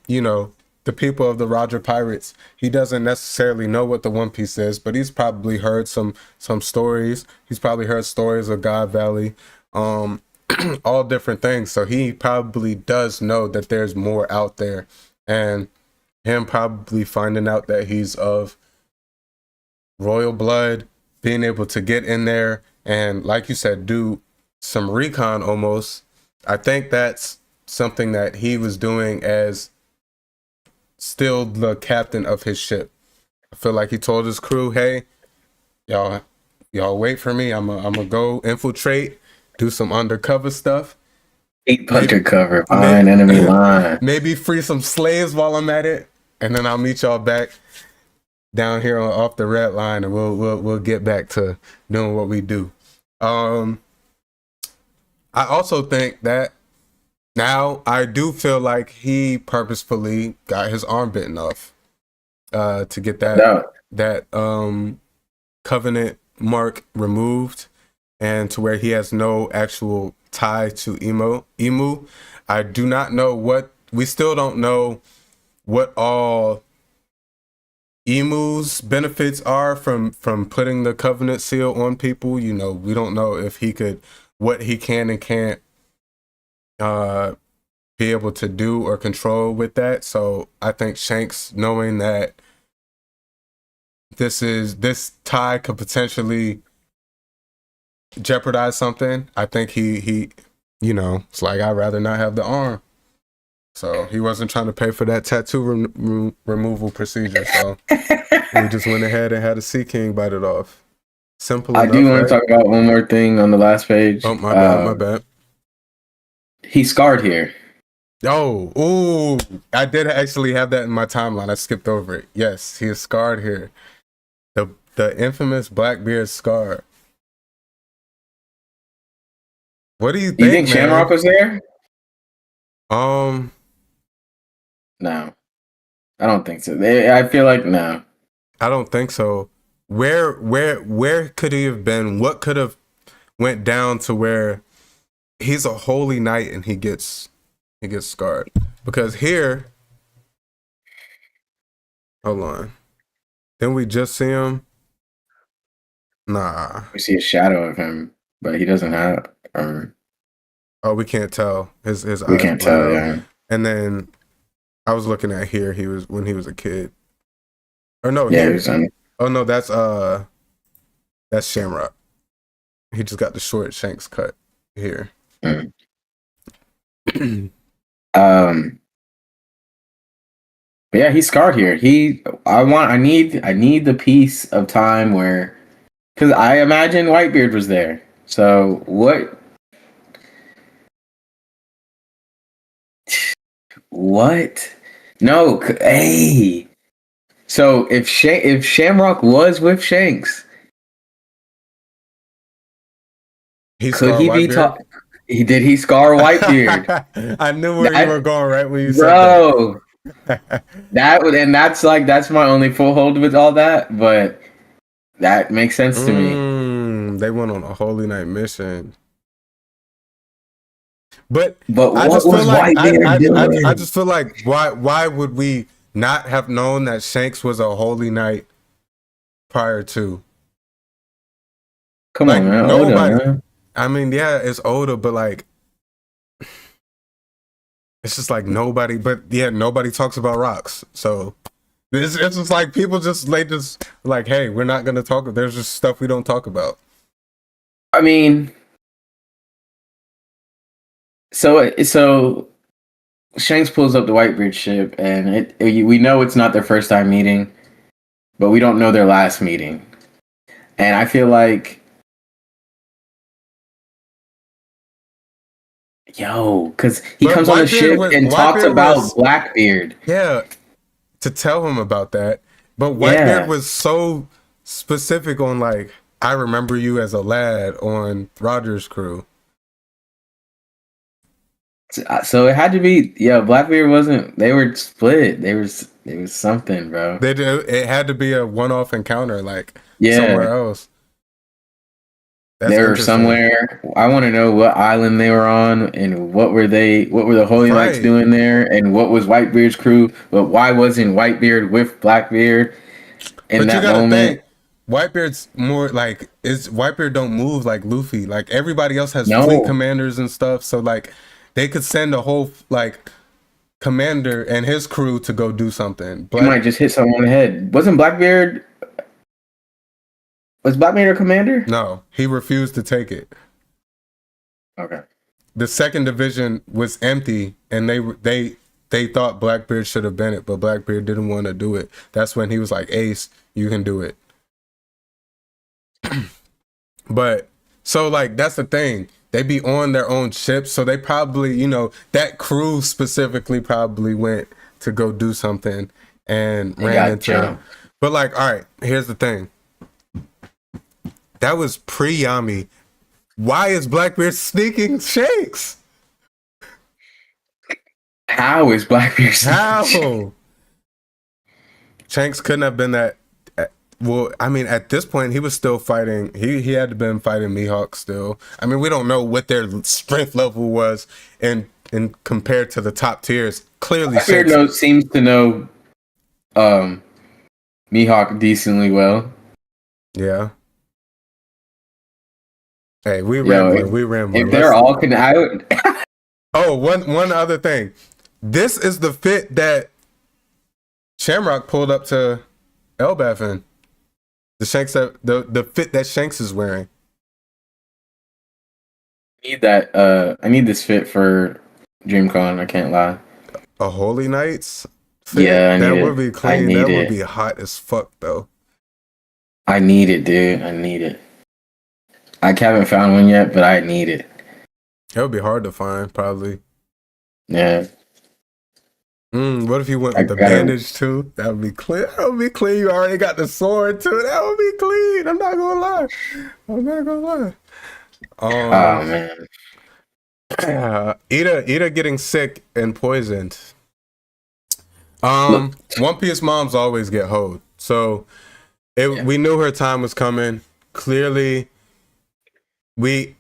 you know, the people of the Roger Pirates. He doesn't necessarily know what the One Piece is, but he's probably heard some stories. He's probably heard stories of God Valley, all different things. So he probably does know that there's more out there, and him probably finding out that he's of royal blood, being able to get in there and, like you said, do some recon almost. I think that's something that he was doing as still the captain of his ship. I feel like he told his crew, "Hey, y'all wait for me. I'm gonna go infiltrate, do some undercover stuff. Keep undercover, behind enemy line. Maybe free some slaves while I'm at it, and then I'll meet y'all back down here off the red line, and we'll get back to doing what we do." I also think that now I do feel like he purposefully got his arm bitten off to get that covenant mark removed, and to where he has no actual tie to Emu. I do not know we still don't know what all Emu's benefits are from putting the covenant seal on people. You know, we don't know if what he can and can't be able to do or control with that. So I think Shanks, knowing that this tie could potentially jeopardize something, I think he it's like, I'd rather not have the arm. So he wasn't trying to pay for that tattoo removal procedure. So we just went ahead and had a Sea King bite it off. Simple enough. I do want to talk about one more thing on the last page. Oh, my bad. He's scarred here. Oh, ooh, I did actually have that in my timeline. I skipped over it. Yes, he is scarred here. The infamous Blackbeard scar. What do you think? You think Shamrock was there? No, I don't think so. I feel like no. I don't think so. Where could he have been? What could have went down to where he's a holy knight and he gets scarred? Because here, hold on, didn't we just see him? Nah, We see a shadow of him, but he doesn't have. Oh, we can't tell. His We eyes can't blur tell. out. Yeah. And then I was looking at here. He was when he was a kid. Or no, Yeah. here. Oh no, that's Shamrock. He just got the short Shanks cut here. But yeah, he's scarred here. I need the piece of time where, because I imagine Whitebeard was there. So what? What? No. Hey. So if Shamrock was with Shanks, could he be talking? Did he scar Whitebeard? I knew where you were going right when you said that. That's my only full hold with all that, but that makes sense to me. They went on a Holy Night mission. But I just feel like I just feel like why would we not have known that Shanks was a Holy Knight prior to? Come on, man. Nobody. Oda, man. I mean, yeah, it's Oda, but like, it's just like nobody. But yeah, nobody talks about rocks. So it's just like people just like, hey, we're not gonna talk. There's just stuff we don't talk about. I mean, so Shanks pulls up the Whitebeard ship, and we know it's not their first time meeting, but we don't know their last meeting. And I feel like, because he comes on the ship and talks about Blackbeard. Yeah, to tell him about that. But Whitebeard was so specific on, like, I remember you as a lad on Roger's crew. So it had to be. Yeah, Blackbeard wasn't. They were split. They was something, bro. It had to be a one-off encounter, like somewhere Yeah, else. That's they were interesting. somewhere. I want to know what island they were on, and what were they? What were the Holy Knights Right. doing there? And what was Whitebeard's crew? But why wasn't Whitebeard with Blackbeard in But you that gotta moment? think, Whitebeard's more like Whitebeard don't move like Luffy. Like everybody else has fleet No, commanders and stuff, so like they could send a whole like commander and his crew to go do something. he But might just hit someone on the head. Wasn't Blackbeard? Was Blackbeard a commander? no, he refused to take it. Okay. The second division was empty, and they thought Blackbeard should have been it, but Blackbeard didn't want to do it. That's when he was like, Ace, you can do it. But so like that's the thing. They be on their own ships, so they probably, that crew specifically probably went to go do something and They ran got into. jumped. But like, all right, here's the thing. That was pre-Yami. Why is Blackbeard sneaking Shanks? How is Blackbeard? How? Shanks couldn't have been that. Well, I mean, at this point, he was still fighting. He had to been fighting Mihawk still. I mean, we don't know what their strength level was in compared to the top tiers. Clearly, Blackbeard seems to know Mihawk decently well. Yeah. Hey, we Yo, rambling. We rambling. If they're all I would. Oh, one other thing. This is the fit that Shamrock pulled up to Elbaf in. The Shanks the fit that Shanks is wearing. Need that. I need this fit for DreamCon. I can't lie. A Holy Knights fit? Yeah, that would be clean. need That would it. be hot as fuck though. I need it, dude. I need it. I haven't found one yet, but I need it. It would be hard to find, probably. Yeah. What if you went with the bandage too? That would be clean. That would be clean. You already got the sword too. That would be clean. I'm not gonna lie. Oh man. Ida getting sick and poisoned. One Piece moms always get hoed. So we knew her time was coming. Clearly, we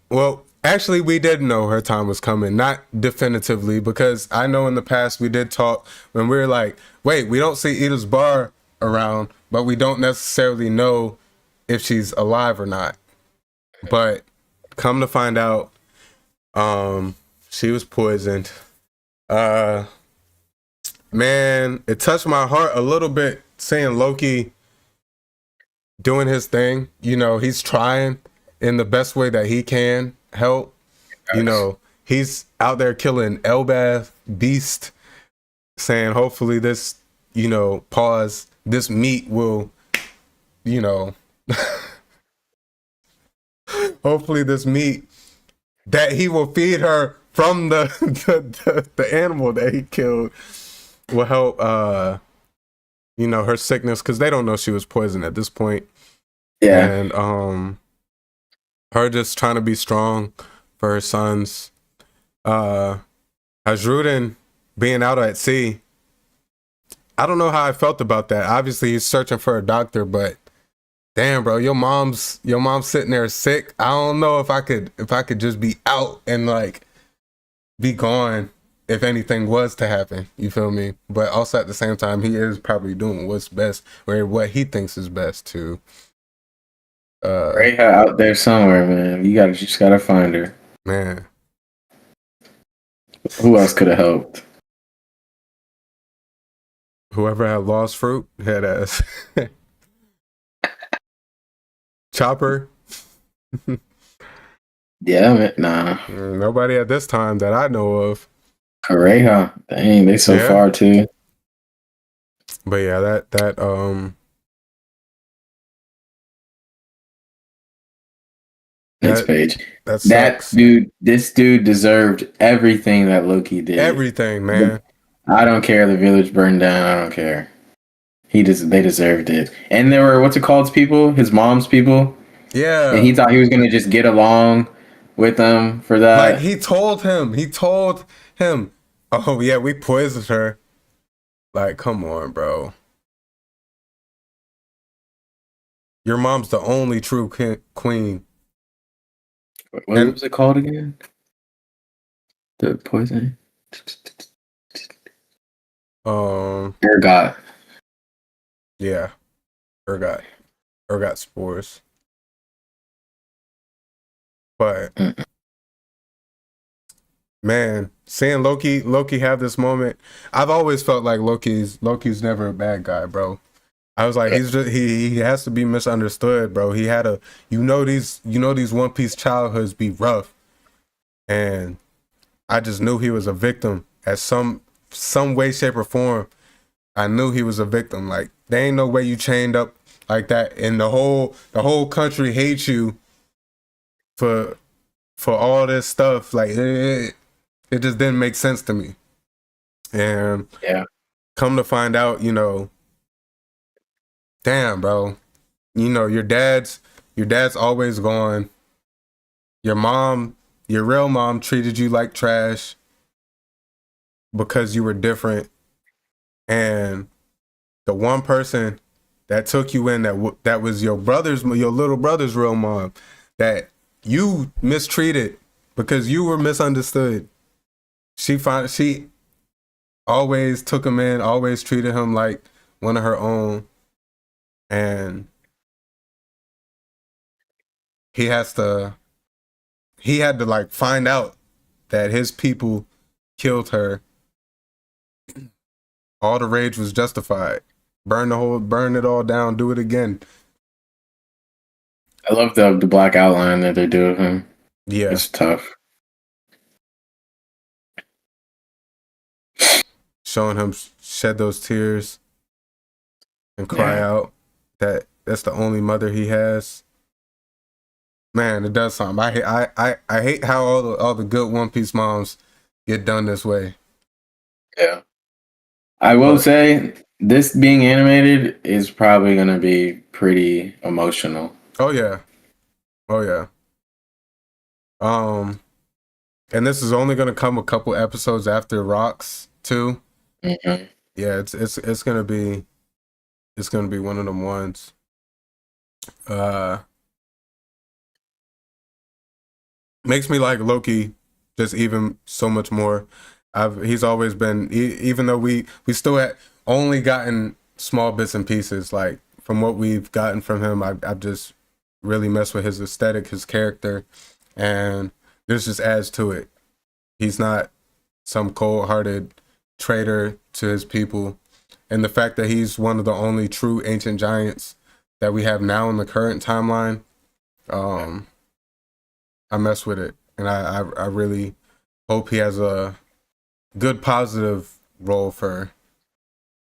did know her time was coming. Not definitively, because I know in the past we did talk when we were like, wait, we don't see Ida's bar around, but we don't necessarily know if she's alive or not. But come to find out, she was poisoned. Man, it touched my heart a little bit seeing Loki doing his thing. He's trying in the best way that he can help. He's out there killing Elbaf, Beast, saying hopefully this, this meat will, hopefully this meat that he will feed her from the animal that he killed will help her sickness, because they don't know she was poisoned at this point. Yeah. And her just trying to be strong for her sons. Hazrudin being out at sea, I don't know how I felt about that. Obviously he's searching for a doctor, but damn, bro, your mom's sitting there sick. I don't know if I could just be out and like be gone if anything was to happen. You feel me? But also at the same time, he is probably doing what's best, or what he thinks is best too. Rayha out there somewhere, man. You just gotta find her. Man. Who else could have helped? Whoever had lost fruit, head ass. Chopper. Yeah, man. Nah. Nobody at this time that I know of. Rayha. Dang, they so far too. But yeah, that next page. That this dude deserved everything that Loki did. Everything, man. I don't care. The village burned down. I don't care. They deserved it. And there were, what's it called, people? His mom's people. Yeah. And he thought he was gonna just get along with them for that. Like he told him. Oh yeah, we poisoned her. Like, come on, bro. Your mom's the only true queen. What And was it called again? The poison? Ergot. Yeah. Ergot spores. But man, seeing Loki have this moment, I've always felt like Loki's never a bad guy, bro. I was like, he's just he has to be misunderstood, bro. He had these One Piece childhoods be rough, and I just knew he was a victim at some way, shape, or form. I knew he was a victim. Like, there ain't no way you chained up like that, and the whole country hates you for all this stuff. Like, it just didn't make sense to me. And come to find out, damn, bro, your dad's always gone. Your real mom treated you like trash because you were different. And the one person that took you in, that was your little brother's real mom, that you mistreated because you were misunderstood. She always took him in, always treated him like one of her own. And he had to like find out that his people killed her. All the rage was justified. Burn it all down, do it again. I love the black outline that they do of him. Yeah. It's tough. Showing him shed those tears and cry out that that's the only mother he has. Man, it does something. I hate how all the good One Piece moms get done this way. Yeah. I will say this being animated is probably going to be pretty emotional. Oh yeah. And this is only going to come a couple episodes after Rocks too. Mm-hmm. Yeah, it's going to be one of them ones. Makes me like Loki just even so much more. He's always been, even though we still had only gotten small bits and pieces, like from what we've gotten from him, I've just really messed with his aesthetic, his character, and this just adds to it. He's not some cold-hearted traitor to his people, and the fact that he's one of the only true ancient giants that we have now in the current timeline, I mess with it, and I really hope he has a good positive role for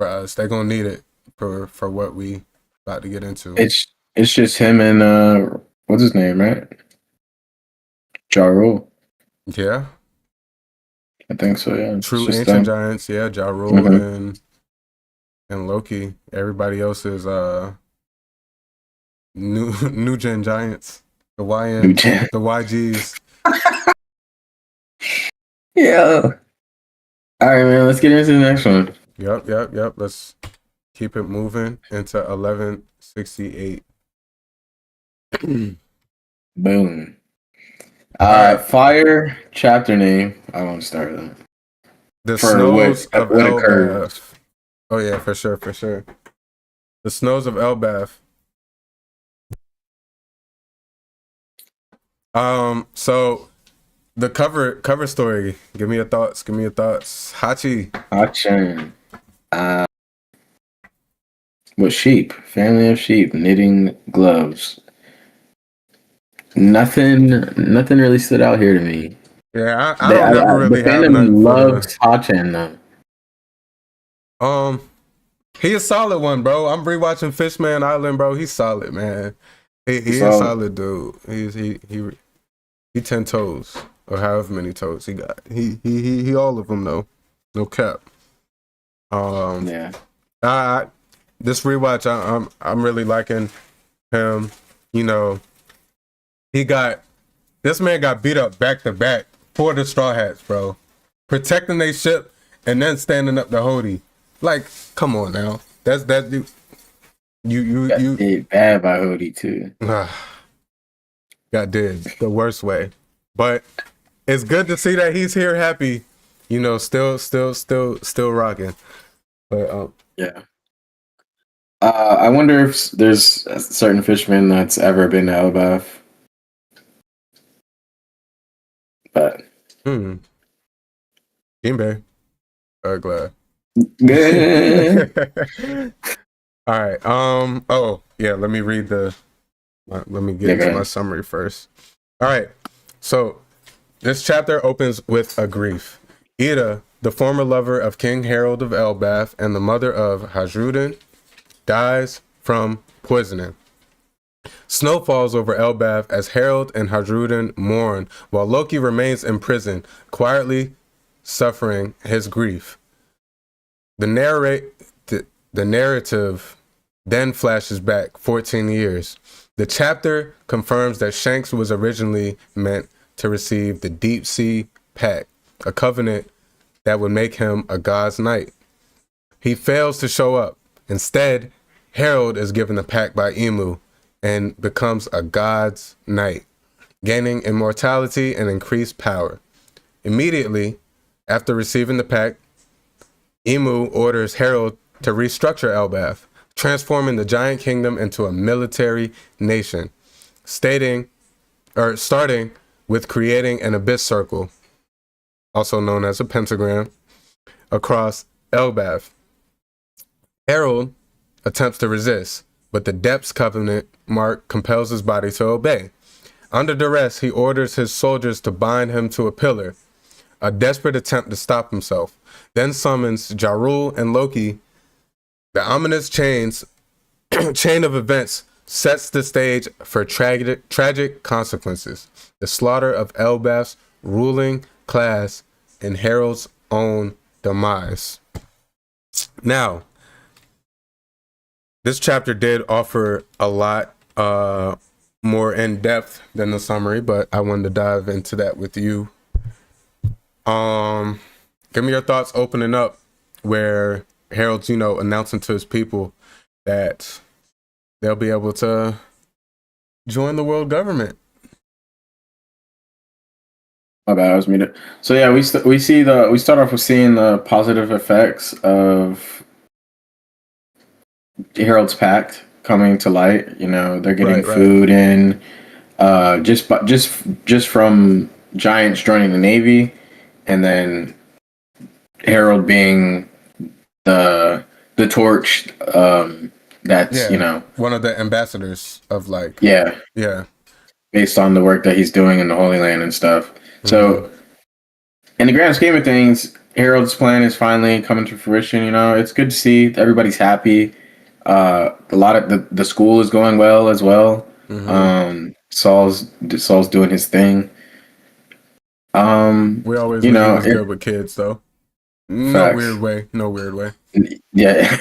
us. They're gonna need it for what we about to get into. It's just him and what's his name, right? Ja Rule. Yeah, I think so. Yeah, true ancient giants. Yeah, Ja Rule and Loki. Everybody else is new gen giants. The YGs. Yeah. All right, man. Let's get into the next one. Yep. Let's keep it moving into 1168. Boom. Fire chapter name. I won't start with that. The Snows of Elbaf. Oh yeah, for sure. The Snows of Elbaf. So the cover story. Give me your thoughts. Hachin. With sheep, family of sheep, knitting gloves. Nothing really stood out here to me. Yeah, I don't never really have fandom loves Hachin though. He a solid one, bro. I'm rewatching Fishman Island, bro. He's solid, man. He's a solid dude. He 10 toes or however many toes he got. He all of them though. No cap. Yeah. This rewatch, I'm really liking him. This man got beat up back to back for the Straw Hats, bro. protecting their ship, and then standing up to Hody. Like, come on now. That's that you did bad by Hody too. got did the worst way. But it's good to see that he's here happy, you know, still rocking. But yeah. I wonder if there's a certain fisherman that's ever been to Elbaf. But Jinbei. Glad. All right. Oh yeah. Let me read let me get into my summary first. All right. So this chapter opens with a grief. Ida, the former lover of King Harold of Elbaf and the mother of Hadrudin, dies from poisoning. Snow falls over Elbaf as Harold and Hadrudin mourn, while Loki remains in prison, quietly suffering his grief. The narrative then flashes back 14 years. The chapter confirms that Shanks was originally meant to receive the Deep Sea Pact, a covenant that would make him a god's knight. He fails to show up. Instead, Harold is given the pact by Emu and becomes a god's knight, gaining immortality and increased power. Immediately after receiving the pact, Emu orders Harold to restructure Elbaf, transforming the giant kingdom into a military nation, starting with creating an abyss circle, also known as a pentagram, across Elbaf. Harold attempts to resist, but the Depths Covenant mark compels his body to obey. Under duress, he orders his soldiers to bind him to a pillar, a desperate attempt to stop himself, then summons Jarul and Loki. The ominous chain of events sets the stage for tragic consequences. The slaughter of Elbaf's ruling class and Harold's own demise. Now, this chapter did offer a lot more in depth than the summary, but I wanted to dive into that with you. Give me your thoughts opening up where Harold's, announcing to his people that they'll be able to join the world government. My bad, I was muted. So yeah, we start off with seeing the positive effects of Harold's Pact coming to light. They're getting food in, just from giants joining the Navy, and then Harold being the torch. That's one of the ambassadors of based on the work that he's doing in the Holy Land and stuff. Mm-hmm. So, in the grand scheme of things, Harold's plan is finally coming to fruition. It's good to see everybody's happy. A lot of the school is going well as well. Mm-hmm. Saul's doing his thing. We always good with kids though. No weird way. Yeah.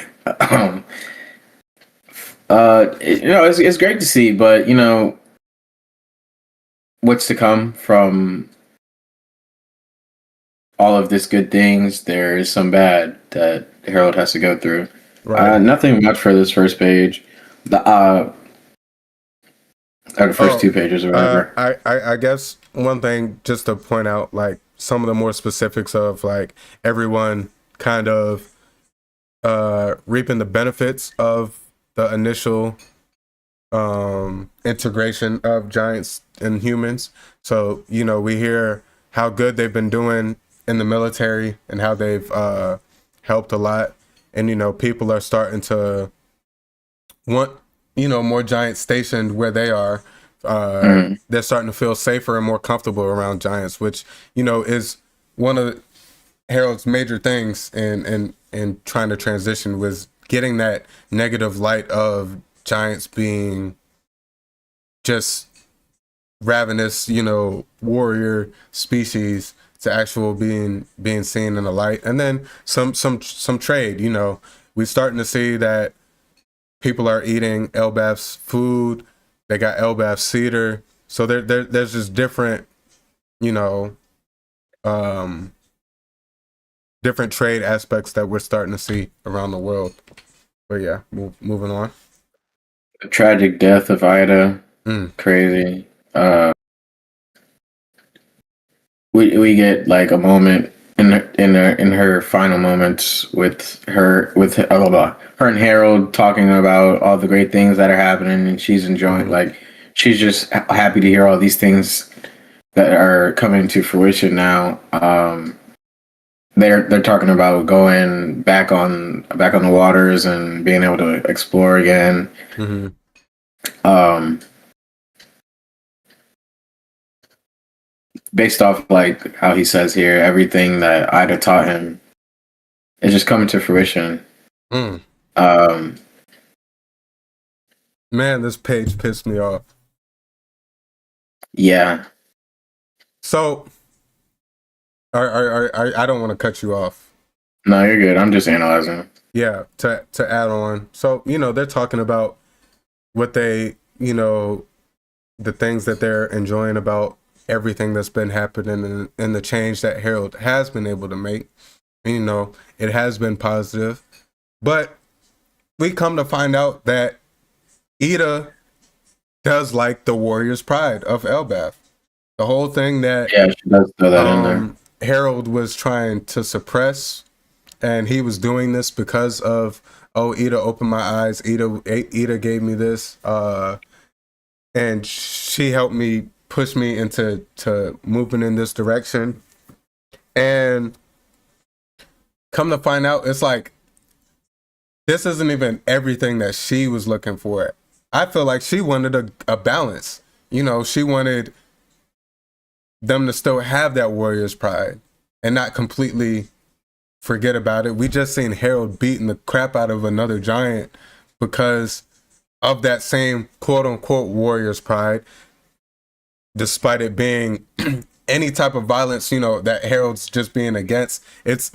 It's great to see, but what's to come from all of this good things, there is some bad that Harold has to go through. Right. Nothing much for this first page. The first 2 pages or whatever. I guess one thing just to point out, some of the more specifics of everyone kind of reaping the benefits of the initial integration of giants and humans. So, we hear how good they've been doing in the military and how they've helped a lot. And, people are starting to want, more giants stationed where they are. They're starting to feel safer and more comfortable around giants, which, is one of Harold's major things in trying to transition, was getting that negative light of giants being just ravenous, warrior species to actual being seen in the light. And then some trade, we're starting to see that people are eating Elbaf's food. They got Elbaf cedar. So there's just different, different trade aspects that we're starting to see around the world. But yeah, moving on. The tragic death of Ida. Crazy. We get like a moment in her final moments with her her and Harold talking about all the great things that are happening, and she's enjoying like she's just happy to hear all these things that are coming to fruition now. They're talking about going back on the waters and being able to explore again. Based off like how he says here, everything that Ida taught him is just coming to fruition. Man, this page pissed me off. Yeah. So, I don't want to cut you off. No, you're good. I'm just analyzing. Yeah, to add on. So, they're talking about what they, the things that they're enjoying about everything that's been happening and the change that Harold has been able to make. It has been positive. But we come to find out that Ida does like the warrior's pride of Elbath. The whole thing that she does throw that in there. Harold was trying to suppress, and he was doing this because of, Ida opened my eyes. Ida gave me this, and she helped me push me into moving in this direction. And come to find out, it's like this isn't even everything that she was looking for. I feel like she wanted a balance. She wanted them to still have that warrior's pride and not completely forget about it. We just seen Harold beating the crap out of another giant because of that same quote unquote warrior's pride, despite it being any type of violence, that Harold's just being against. It's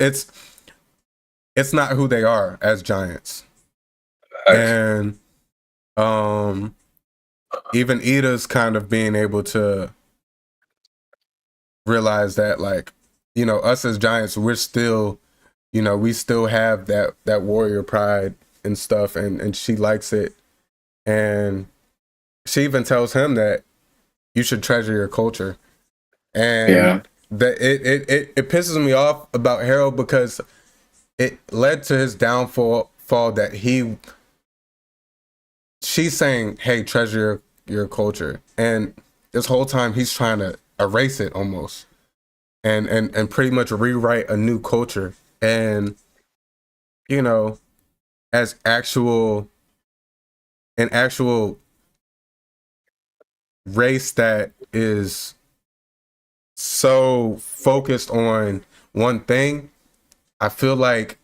not who they are as giants. And even Ida's kind of being able to realize that, like, us as giants, we're still, we still have that warrior pride and stuff, and she likes it. And she even tells him that you should treasure your culture. And that it pisses me off about Harold because it led to his downfall that she's saying, hey, treasure your culture. And this whole time he's trying to erase it almost and pretty much rewrite a new culture. And, as an actual race that is so focused on one thing, I feel like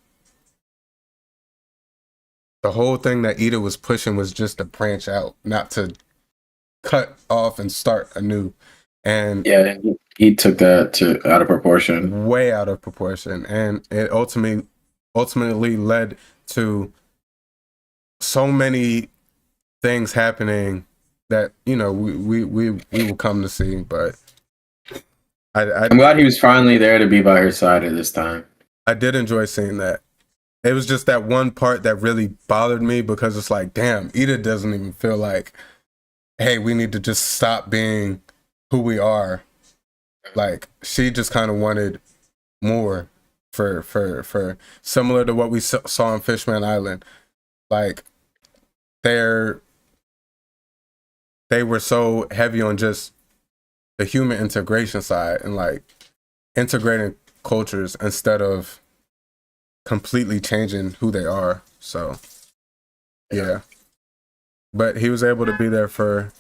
the whole thing that Ida was pushing was just to branch out, not to cut off and start anew. And he took that out of proportion, way out of proportion, and it ultimately led to so many things happening that we will come to see. But I'm glad he was finally there to be by her side at this time. I did enjoy seeing that. It was just that one part that really bothered me because it's like, damn, Ida doesn't even feel like, hey, we need to just stop being who we are. Like, she just kind of wanted more for similar to what we saw on Fishman Island. Like, they were so heavy on just the human integration side and like integrating cultures instead of completely changing who they are. So yeah, but he was able to be there for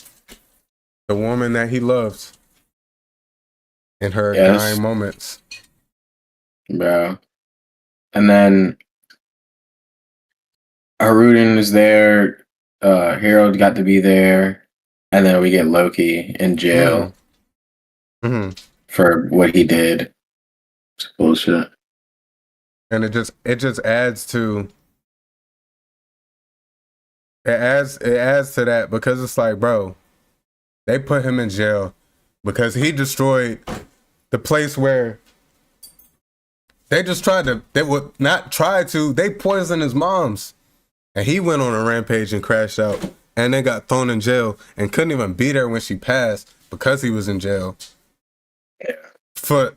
the woman that he loves in her dying moments. Yeah. And then Haruden is there, Harold got to be there, and then we get Loki in jail for what he did. It's bullshit. And it just adds to it adds to that because it's like, bro, they put him in jail because he destroyed the place where They just they would not try to, they poisoned his moms. And he went on a rampage and crashed out. And then got thrown in jail and couldn't even beat her when she passed because he was in jail. Yeah. For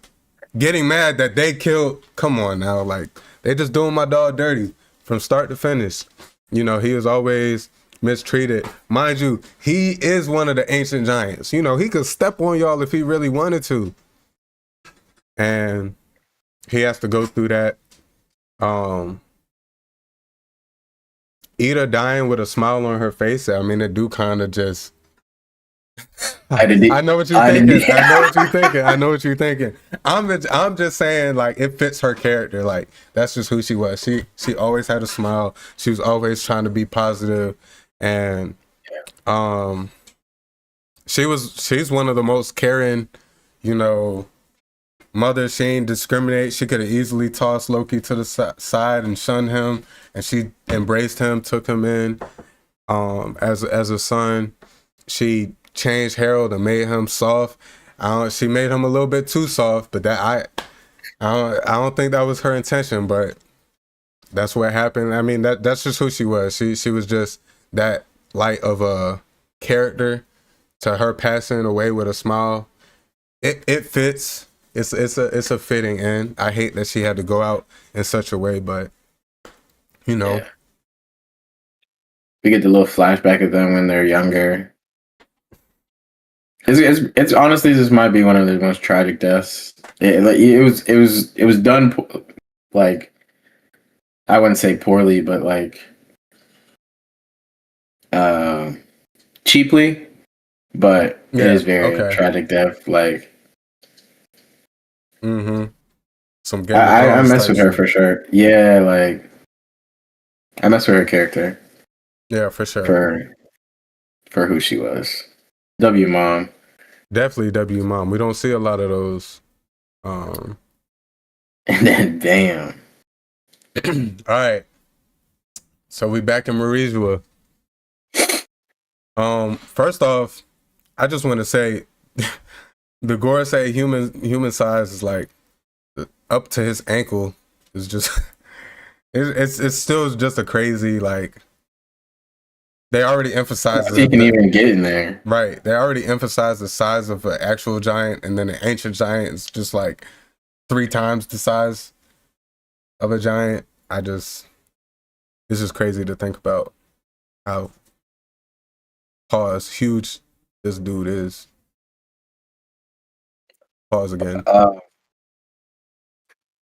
getting mad that they killed, come on now, like, they just doing my dog dirty from start to finish. You know, he was always mistreated. Mind you, he is one of the ancient giants. You know, he could step on y'all if he really wanted to. And he has to go through that. Ida dying with a smile on her face. I mean, it do kind of just. I know what you're thinking. I know what you're thinking. I'm just saying, like, it fits her character. Like, that's just who she was. She always had a smile. She was always trying to be positive, and she's one of the most caring, you know, mothers. She ain't discriminate. She could have easily tossed Loki to the side and shunned him, and she embraced him, took him in as a son. She changed Harold and made him soft. She made him a little bit too soft, but I don't think that was her intention, but that's what happened. I mean, that's just who she was. She was just that light of a character. To her passing away with a smile, it fits. It's a fitting end. I hate that she had to go out in such a way, but you know. Yeah. We get the little flashback of them when they're younger. It's honestly, this might be one of the most tragic deaths. It was done like, I wouldn't say poorly, but like cheaply. But it is very tragic death. Like, some I mess with her for sure. Yeah, like I mess with her character. Yeah, for sure. For who she was. W mom. Definitely W mom. We don't see a lot of those. And then damn. All right. So we back in Marizua. First off, I just want to say the Gorosei human size is like up to his ankle. Is just it's still just a crazy, like, they already emphasize he can even get in there. Right. They already emphasize the size of an actual giant, and then an ancient giant is just like 3 times the size of a giant. It's just crazy to think about how huge this dude is. Pause again.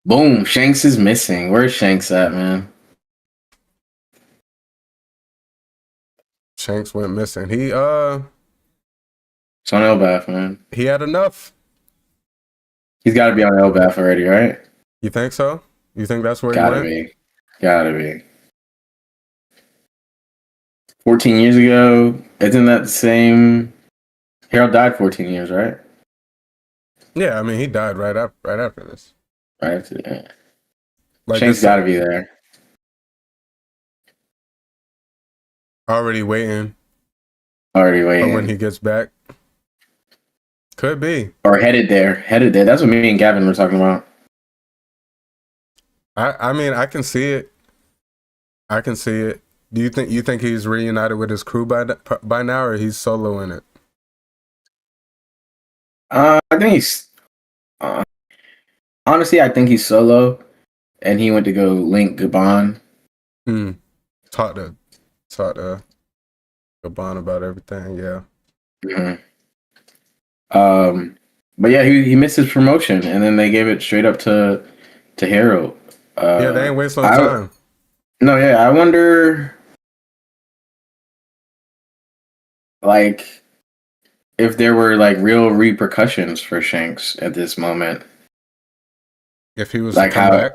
Boom. Shanks is missing. Where's Shanks at, man? Shanks went missing. It's on Elbath, man. He had enough. He's got to be on Elbath already, right? You think so? You think that's where he went? Gotta be. 14 years ago, isn't that the same? Harold died 14 years, right? Yeah, I mean, he died right after this. Right after that. Like, Shank's got to be there. Already waiting. For when he gets back. Could be. Or headed there. That's what me and Gavin were talking about. I mean, I can see it. Do you think he's reunited with his crew by now, or he's solo in it? I think he's honestly, I think he's solo, and he went to go link Gabon. Talk to Gabon about everything. Yeah. Mm-hmm. But yeah, he missed his promotion, and then they gave it straight up to Harold. Yeah, they ain't wasting time. No, yeah, I wonder, like, if there were like real repercussions for Shanks at this moment. If he was like, to come back?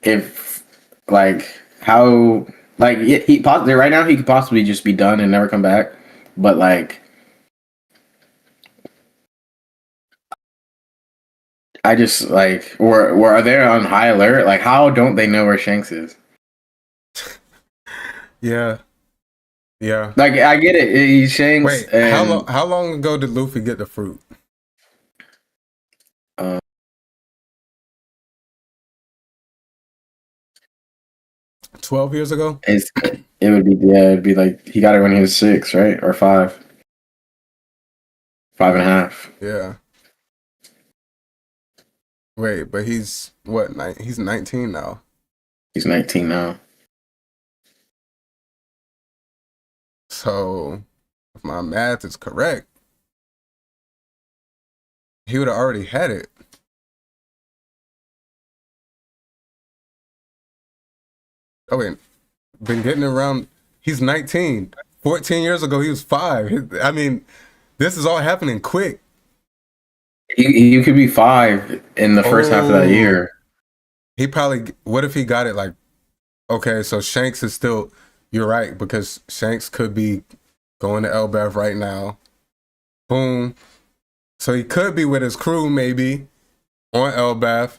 If, like, how, like, right now he could possibly just be done and never come back. But, like, I just, like, are they on high alert? Like, how don't they know where Shanks is? Yeah. Like, I get it. He's Shanks. Wait, how long ago did Luffy get the fruit? 12 years ago. It would be it'd be like he got it when he was 6, right, or 5, 5.5. Yeah. Wait, but he's what? He's 19 now. He's 19 now. So, if my math is correct, he would have already had it. Oh wait, been getting around. He's 19. 14 years ago, he was 5. I mean, this is all happening quick. You could be 5 in the first half of that year. He probably. What if he got it like? Okay, so Shanks is still. You're right, because Shanks could be going to Elbaf right now. Boom. So he could be with his crew maybe on Elbaf.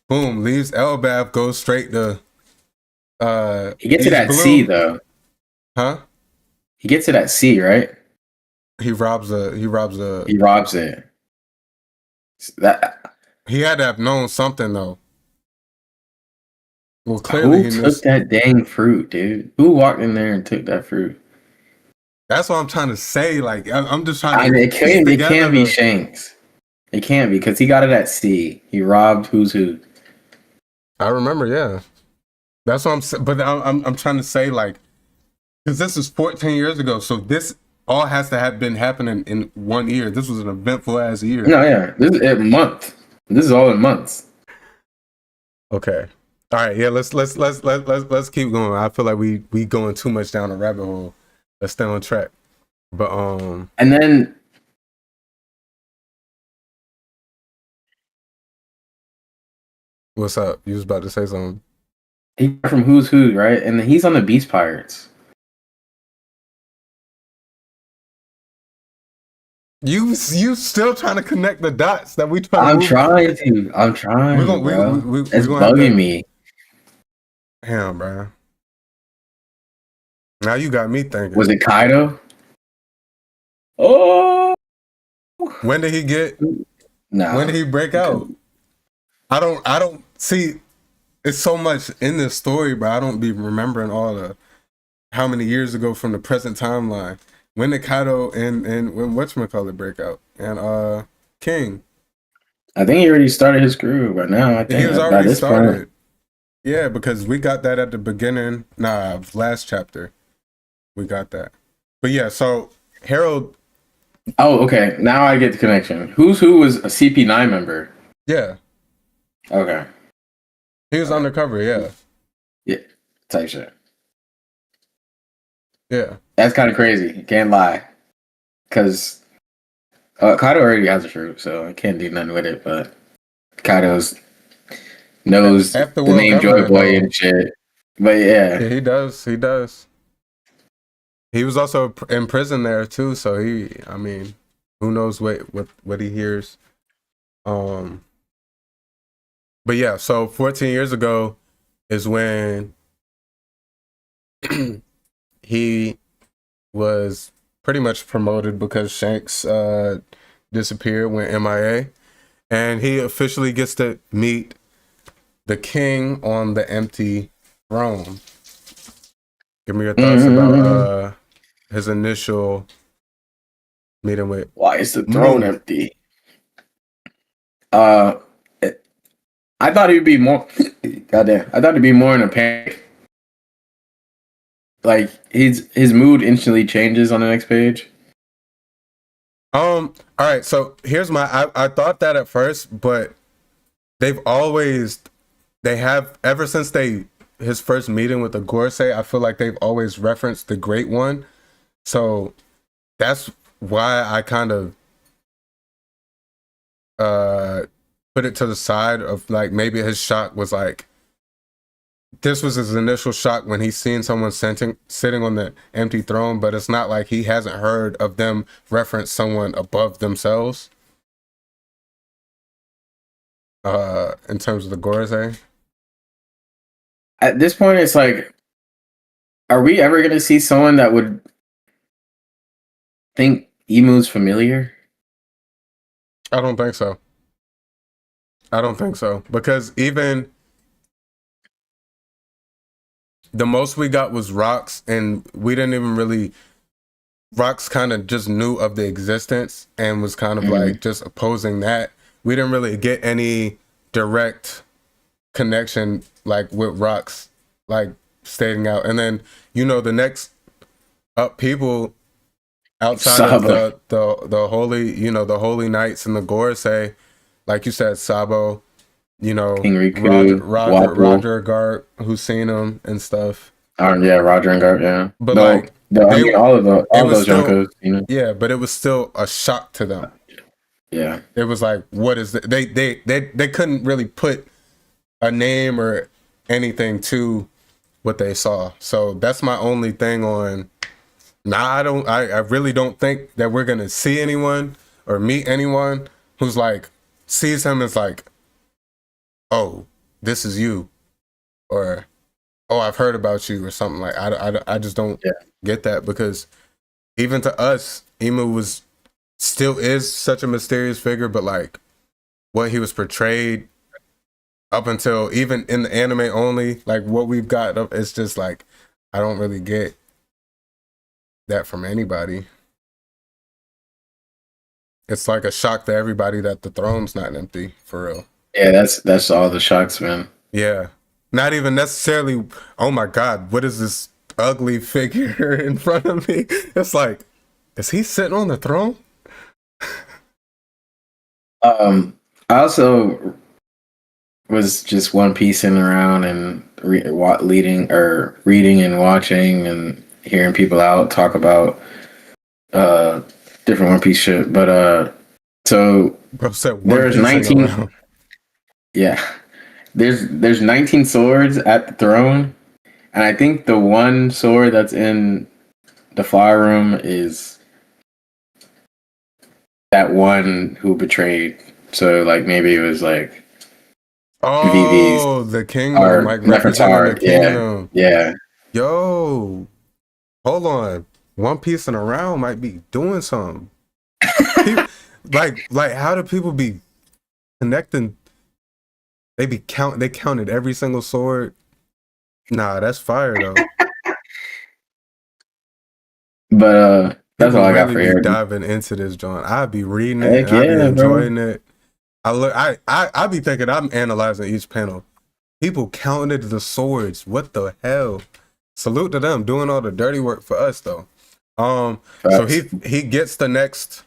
Boom. Leaves Elbaf, goes straight to. He gets it at sea though. Huh? He gets it at sea, right? He robs it. He robs it. That He had to have known something though. Well, clearly who took that dang fruit, dude? Who walked in there and took that fruit? That's what I'm trying to say. Like, I'm just trying to. It can't be Shanks. It can't be because he got it at sea. He robbed who's who. I remember, yeah. That's what I'm saying. But I'm trying to say, like, because this is 14 years ago, so this all has to have been happening in 1 year. This was an eventful ass year. No, yeah, this is a month. This is all in months. Okay. All right. Yeah. Let's keep going. I feel like we going too much down a rabbit hole. Let's stay on track. But and then what's up? You was about to say something. He's from Who's Who, right? And he's on the Beast Pirates. You still trying to connect the dots that we trying. I'm trying. It's bugging me. Damn, bro. Now you got me thinking. Was it Kaido? Oh. When did he get? No. When did he break out? I don't see. It's so much in this story, but I don't be remembering all the how many years ago from the present timeline. When did Kaido and when whatchamacallit break out? And King. I think he already started his crew by now. I think he was already started. Yeah, because we got that at the beginning. Last chapter. We got that. But yeah, so Harold. Oh, okay. Now I get the connection. Who's Who was a CP9 member. Yeah. Okay. He was undercover, yeah. Yeah. Type shit. Yeah. That's kind of crazy. Can't lie. Because Kaido already has a fruit, so I can't do nothing with it, but Kaido's knows the name Joy Boy and shit. But yeah. He does. He was also in prison there too, so I mean, who knows what he hears. But yeah, so 14 years ago is when he was pretty much promoted because Shanks disappeared, went MIA, and he officially gets to meet the king on the empty throne. Give me your thoughts about his initial meeting with. Why is the throne empty? I thought he'd be more. Goddamn! I thought he'd be more in a panic. Like his mood instantly changes on the next page. All right. So here's I thought that at first, but they have ever since his first meeting with the Gorsei, I feel like they've always referenced the Great One. So that's why I kind of put it to the side of like maybe his shock was like this was his initial shock when he's seen someone sitting on the empty throne, but it's not like he hasn't heard of them reference someone above themselves. In terms of the Gorsei. At this point, it's like, are we ever gonna see someone that would think Emu's familiar? I don't think so. Because even the most we got was Rocks, and we didn't even really. Rocks kind of just knew of the existence and was kind of like just opposing that. We didn't really get any direct connection like with Rocks like stating out. And then the next up people outside of the holy the holy knights and the Gorosei, like you said, Sabo, King Riku, Roger Gart, who's seen him and stuff. Yeah, Roger and Gart, yeah. But like all of those Yonkos, Yeah, but it was still a shock to them. Yeah. It was like, what is it? They couldn't really put a name or anything to what they saw. So that's my only thing on. I really don't think that we're gonna see anyone or meet anyone who's like sees him as like, oh, this is you, or oh, I've heard about you or something. Like I just don't get that, because even to us, Imu still is such a mysterious figure, but like what he was portrayed up until even in the anime only, like what we've got up, it's just like I don't really get that from anybody. It's like a shock to everybody that the throne's not empty, for real. Yeah, that's all the shocks, man. Yeah. Not even necessarily, oh my God, what is this ugly figure in front of me? It's like, is he sitting on the throne? I also was just One Piecing around and reading and watching and hearing people out talk about different One Piece shit. But so there's 19. Around. Yeah. There's 19 swords at the throne, and I think the one sword that's in the flower room is that one who betrayed. So like maybe it was like the kingdom, or like representing the kingdom. Yeah. Yo, hold on. One Piecing around might be doing something. like how do people be connecting? They counted every single sword. Nah, that's fire though. But that's all I got for you. Diving into this, John. I'd be reading it. I'd be enjoying it. I be thinking I'm analyzing each panel. People counted the swords. What the hell? Salute to them doing all the dirty work for us though. So he gets the next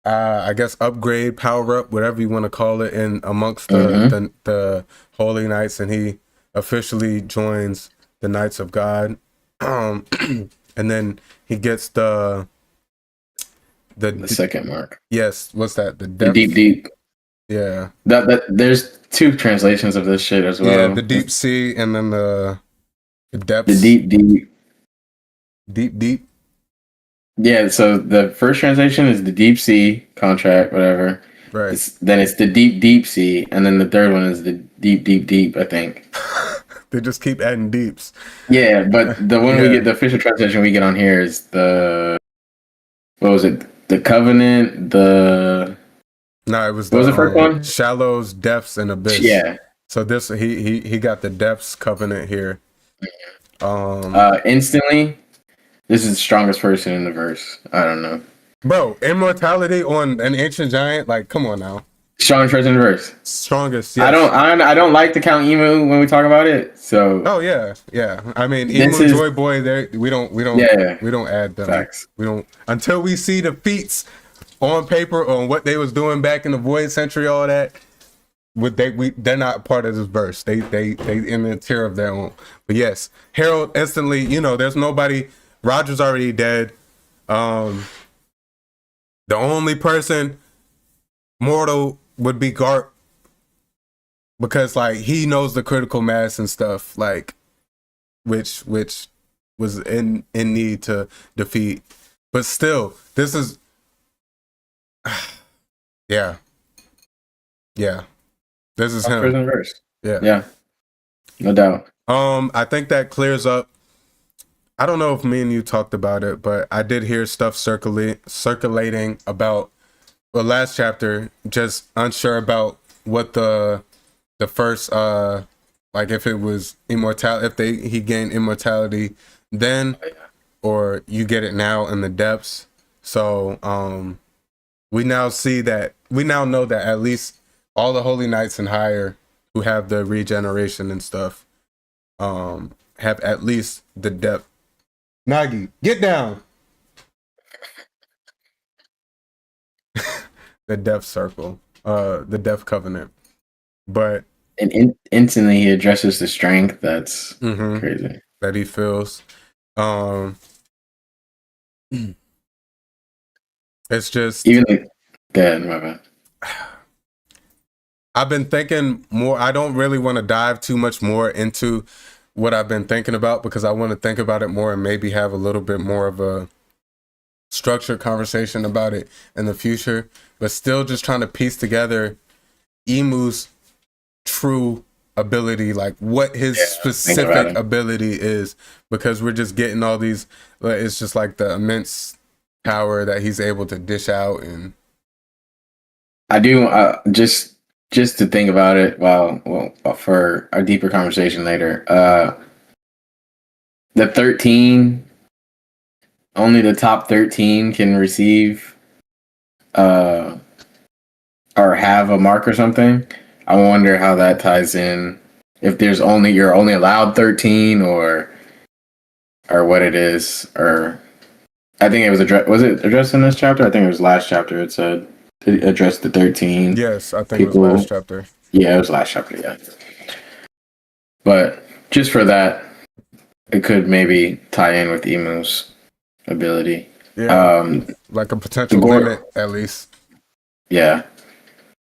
I guess upgrade, power up, whatever you want to call it, in amongst the Holy Knights, and he officially joins the Knights of God. And then he gets the second mark. Yes, what's that? The deep. Yeah. That there's two translations of this shit as well. Yeah, the deep sea and then the depths. The deep. Deep. Yeah, so the first translation is the deep sea contract, whatever. Right. Then it's the deep sea, and then the third one is the deep, I think. They just keep adding deeps. Yeah, but the one we get, the official translation we get on here is what was it? The Covenant, No, it was what was the first one? Shallows, Depths, and Abyss. Yeah. So this he got the Depths Covenant here. Instantly, this is the strongest person in the verse. I don't know. Bro, immortality on an ancient giant, like, come on now. Strongest person in the verse. Strongest, yes. I don't like to count Emu when we talk about it. So oh yeah. I mean, Emu, Joy Boy, there we don't add them. Facts. We don't until we see the feats on paper on what they was doing back in the Void Century, all that. They're not part of this verse. They in the tier of their own. But yes, Harold instantly, there's nobody. Roger's already dead. The only person mortal would be Garp, because like he knows the critical mass and stuff, like which was in need to defeat. But still, this is yeah. This is him. Prison verse. Yeah. No doubt. I think that clears up. I don't know if me and you talked about it, but I did hear stuff circulating about the last chapter, just unsure about what the first Like if it was immortality, if he gained immortality then, or you get it now in the depths. So we now know that at least all the holy knights and higher who have the regeneration and stuff have at least the depth. Nagi, get down. The death circle, the death covenant. But instantly he addresses the strength that's crazy that he feels. It's just even dead. My bad. I've been thinking more. I don't really want to dive too much more into what I've been thinking about because I want to think about it more and maybe have a little bit more of a structured conversation about it in the future. But still just trying to piece together Emu's true ability, like what his specific ability is, because we're just getting all these, it's just like the immense power that he's able to dish out. And I do just to think about it for a deeper conversation later, the 13, only the top 13 can receive or have a mark or something. I wonder how that ties in, if you're only allowed 13 or what it is. Or I think it was addressed in this chapter? I think it was last chapter. It said it addressed the 13. Yes, I think people, it was last chapter. Yeah, it was last chapter, yeah. But just for that, it could maybe tie in with Emu's ability. Yeah, like a potential limit, at least. Yeah.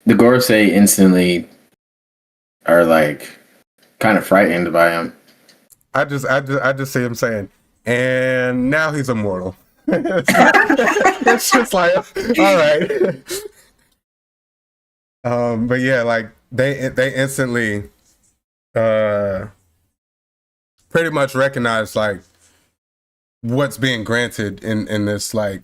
The Gorosei instantly are like kind of frightened by him. I just see him saying, and now he's immortal. It's just like, all right. But yeah, like they instantly pretty much recognize like what's being granted in this like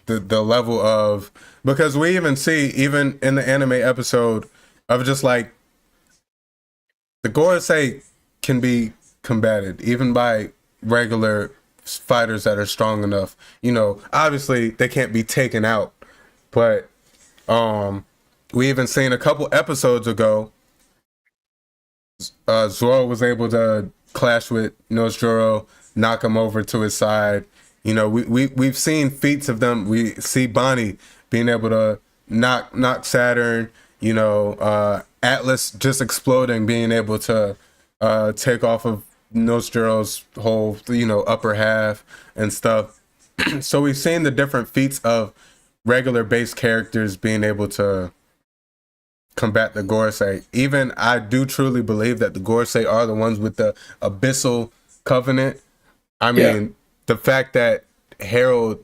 the level of, because we even see even in the anime episode of just like the Gorosei can be combated even by regular fighters that are strong enough. You know, obviously they can't be taken out, but we even seen a couple episodes ago Zoro was able to clash with Nozdoro, knock him over to his side. You know, we've seen feats of them. We see Bonnie being able to knock Saturn, you know, Atlas just exploding, being able to take off of Nozdoro's whole, you know, upper half and stuff. So we've seen the different feats of regular base characters being able to combat the Gorosei. Even I do truly believe that the Gorosei are the ones with the Abyssal Covenant. I mean, the fact that Harold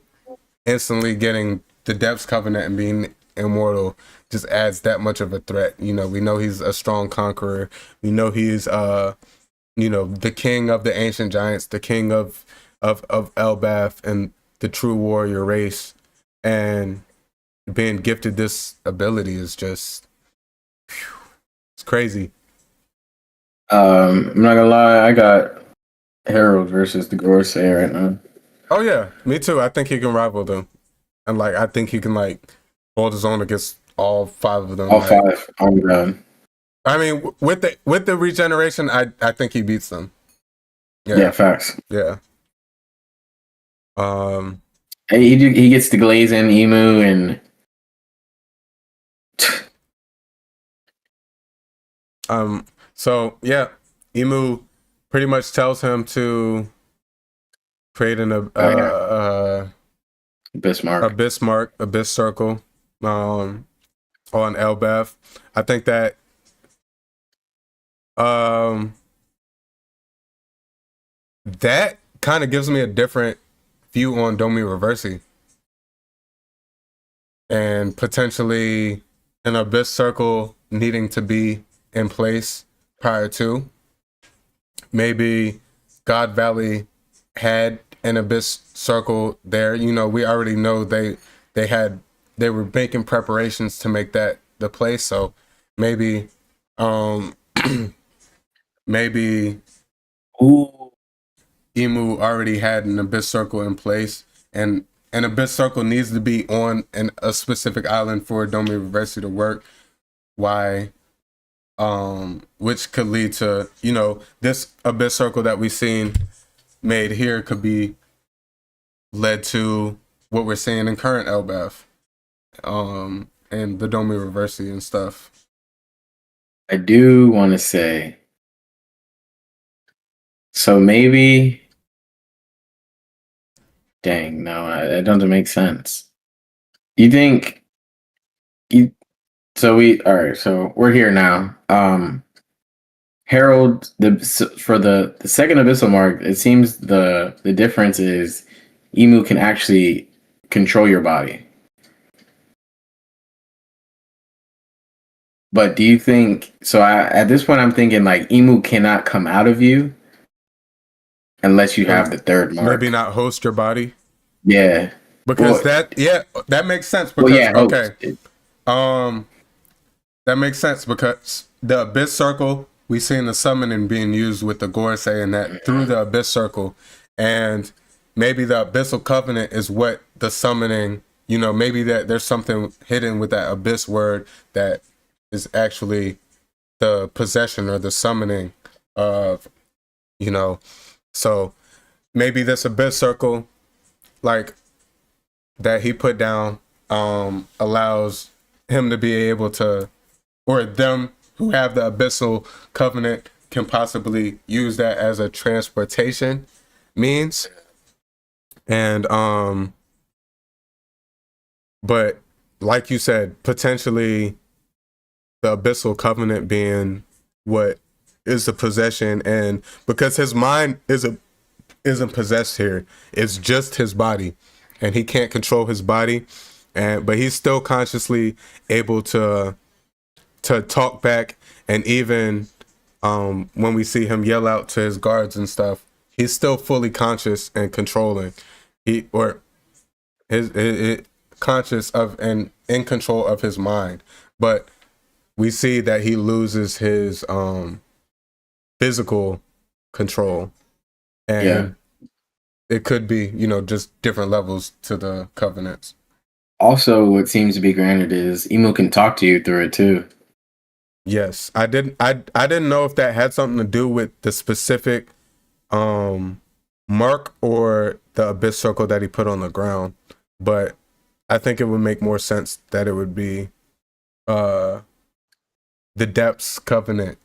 instantly getting the Depths Covenant and being immortal just adds that much of a threat. You know, we know he's a strong conqueror. We know he's you know, the king of the ancient giants, the king of Elbath and the true warrior race. And being gifted this ability is just, it's crazy. I'm not gonna lie, I got Harold versus the Gorosei right now. Oh yeah, me too. I think he can rival them, and like I think he can like hold his own against all five of them. All five on the ground. I mean, with the regeneration, I think he beats them. Yeah, facts. Yeah. He gets to glaze in Emu and so yeah, Emu pretty much tells him to create an abyss circle on Elbath. I think that that kind of gives me a different view on Domi Reversi, and potentially an abyss circle needing to be in place prior to. Maybe God Valley had an abyss circle there. You know, we already know they were making preparations to make that the place. So maybe maybe Ooh. Emu already had an abyss circle in place, and an abyss circle needs to be on a specific island for Domi Reversi to work. Why? Which could lead to, this abyss circle that we've seen made here could be led to what we're seeing in current Elbaf, and the Domi Reversi and stuff. I do want to say, so maybe, dang, no, it doesn't make sense. You think all right, so we're here now. Harold, for the second abyssal mark, it seems the difference is Emu can actually control your body. But do you think so? At this point, I'm thinking like Emu cannot come out of you unless you have the third mark. Maybe not host your body. Yeah, because that makes sense. Because that makes sense because the abyss circle, we seen the summoning being used with the Gorosei and that through the abyss circle, and maybe the abyssal covenant is what the summoning. Maybe that there's something hidden with that abyss word that is actually the possession or the summoning of, so maybe this abyss circle, like that he put down, allows him to be able to, or them who have the abyssal covenant can possibly use that as a transportation means. And but like you said, potentially the abyssal covenant being what is the possession, and because his mind isn't possessed here, it's just his body, and he can't control his body, but he's still consciously able to talk back, and even when we see him yell out to his guards and stuff, he's still fully conscious and controlling. His conscious of and in control of his mind, but we see that he loses his physical control, and it could be just different levels to the covenants. Also, what seems to be granted is Emu can talk to you through it too. Yes, I didn't know if that had something to do with the specific mark or the abyss circle that he put on the ground, but I think it would make more sense that it would be the depths covenant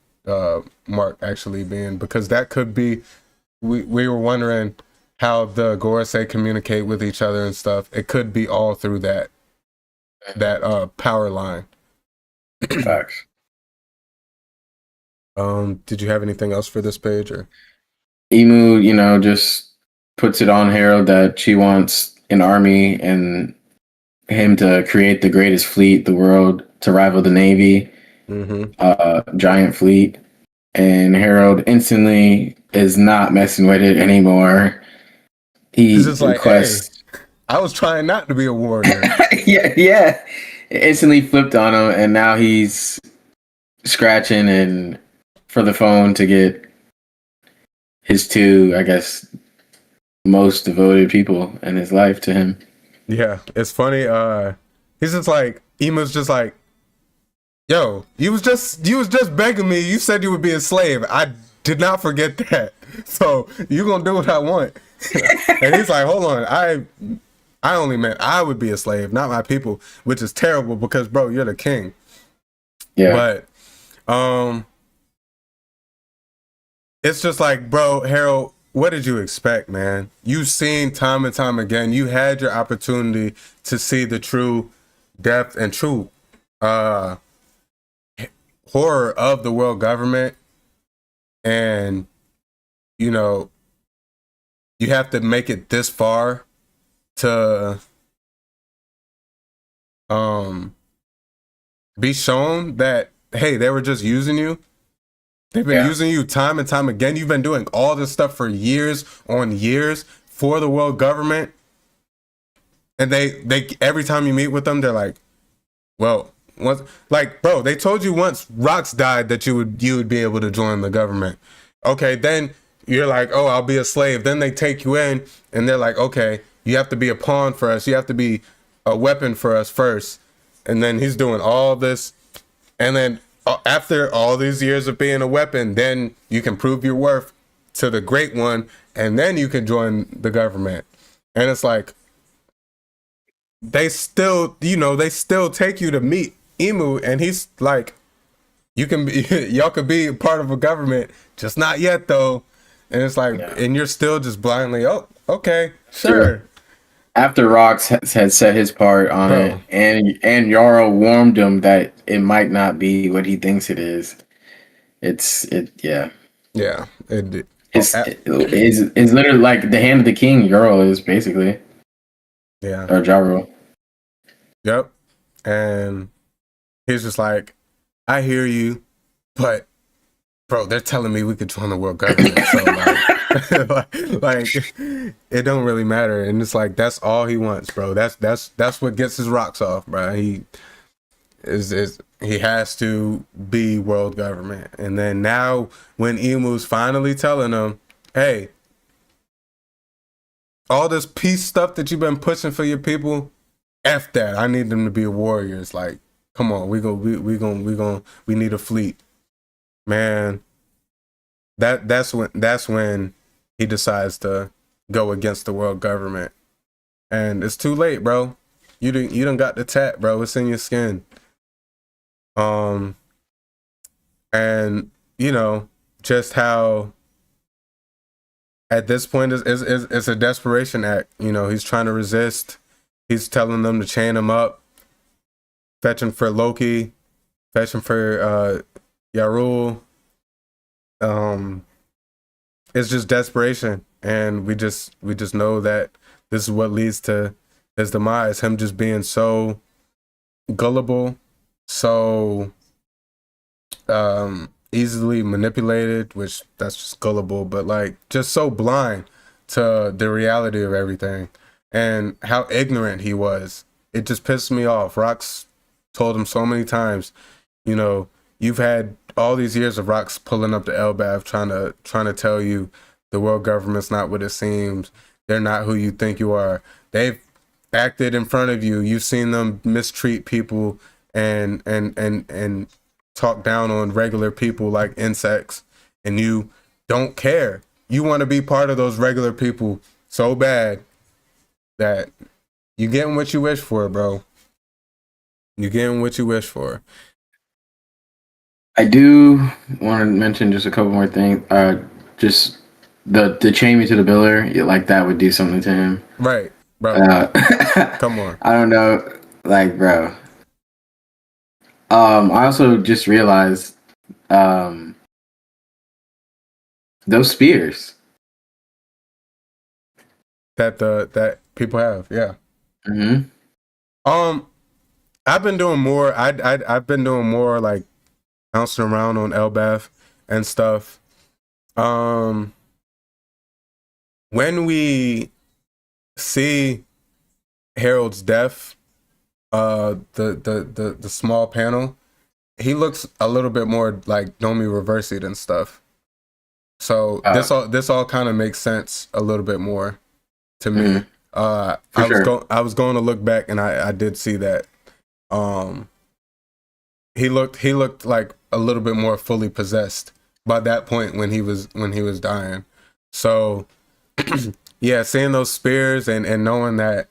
mark actually being, because that could be, we were wondering how the Gorosei communicate with each other and stuff. It could be all through that power line. Facts. Did you have anything else for this page, or? Emu, just puts it on Harold that she wants an army and him to create the greatest fleet the world to rival the Navy, giant fleet. And Harold instantly is not messing with it anymore. He's just requests, like, hey, I was trying not to be a warrior. yeah. It instantly flipped on him, and now he's scratching and for the phone to get his two, I guess, most devoted people in his life to him. Yeah, it's funny. He's just like, Emu's just like, yo, you was just begging me. You said you would be a slave. I did not forget that. So you gonna do what I want. And he's like, hold on, I only meant I would be a slave, not my people, which is terrible because, bro, you're the king. Yeah. But it's just like, bro, Harold, what did you expect, man? You've seen time and time again. You had your opportunity to see the true depth and true horror of the world government, and you have to make it this far to be shown that, hey, they were just using you. They've been using you time and time again. You've been doing all this stuff for years on years for the world government, and they every time you meet with them, they're like, well, once, like, bro, they told you once Rocks died that you would be able to join the government. Okay, then you're like, oh, I'll be a slave. Then they take you in, and they're like, okay, you have to be a pawn for us. You have to be a weapon for us first. And then he's doing all this, and then after all these years of being a weapon, then you can prove your worth to the Great One, and then you can join the government. And it's like, they still, they still take you to meet Emu, and he's like, you can be, y'all could be part of a government, just not yet though. And it's like, and you're still just blindly, oh, okay, sure. After Rox had set his part on it, and Yarrow warned him that it might not be what he thinks it is. It's literally like the hand of the king. Yarrow is basically, or Jarro. Yep, and he's just like, I hear you, but bro, they're telling me we could join the world government, so like it don't really matter. And it's like, that's all he wants, bro. That's what gets his rocks off, bro. He has to be world government. And then now when Emu's finally telling him, hey, all this peace stuff that you've been pushing for your people, F that. I need them to be warriors. Like, come on, we need a fleet. Man, that's when he decides to go against the world government. And it's too late, bro. You done got the tat, bro. It's in your skin. And just how at this point it's a desperation act. He's trying to resist. He's telling them to chain him up, fetching for Loki, fetching for Yarul. It's just desperation, and we just know that this is what leads to his demise. Him just being so gullible, so easily manipulated, which that's just gullible, but like just so blind to the reality of everything and how ignorant he was. It just pissed me off. Rox told him so many times, you've had all these years of Rox pulling up to Elbaf trying to tell you the world government's not what it seems. They're not who you think you are. They've acted in front of you. You've seen them mistreat people and talk down on regular people like insects, and you don't care. You want to be part of those regular people so bad that you're getting what you wish for, bro. You're getting what you wish for. I do want to mention just a couple more things. Just the chain me to the pillar, like that would do something to him. Right, bro. Come on. I don't know, like, bro. I also just realized those spears that people have, yeah. Mm-hmm. I've been doing more. I've been doing more like bouncing around on Elbaf and stuff. When we see Harold's death, the small panel, he looks a little bit more like Domi Reversied and stuff. So this all kind of makes sense a little bit more to me. Mm-hmm. I was going to look back, and I did see that. He looked like a little bit more fully possessed by that point when he was dying. So yeah, seeing those spears and knowing that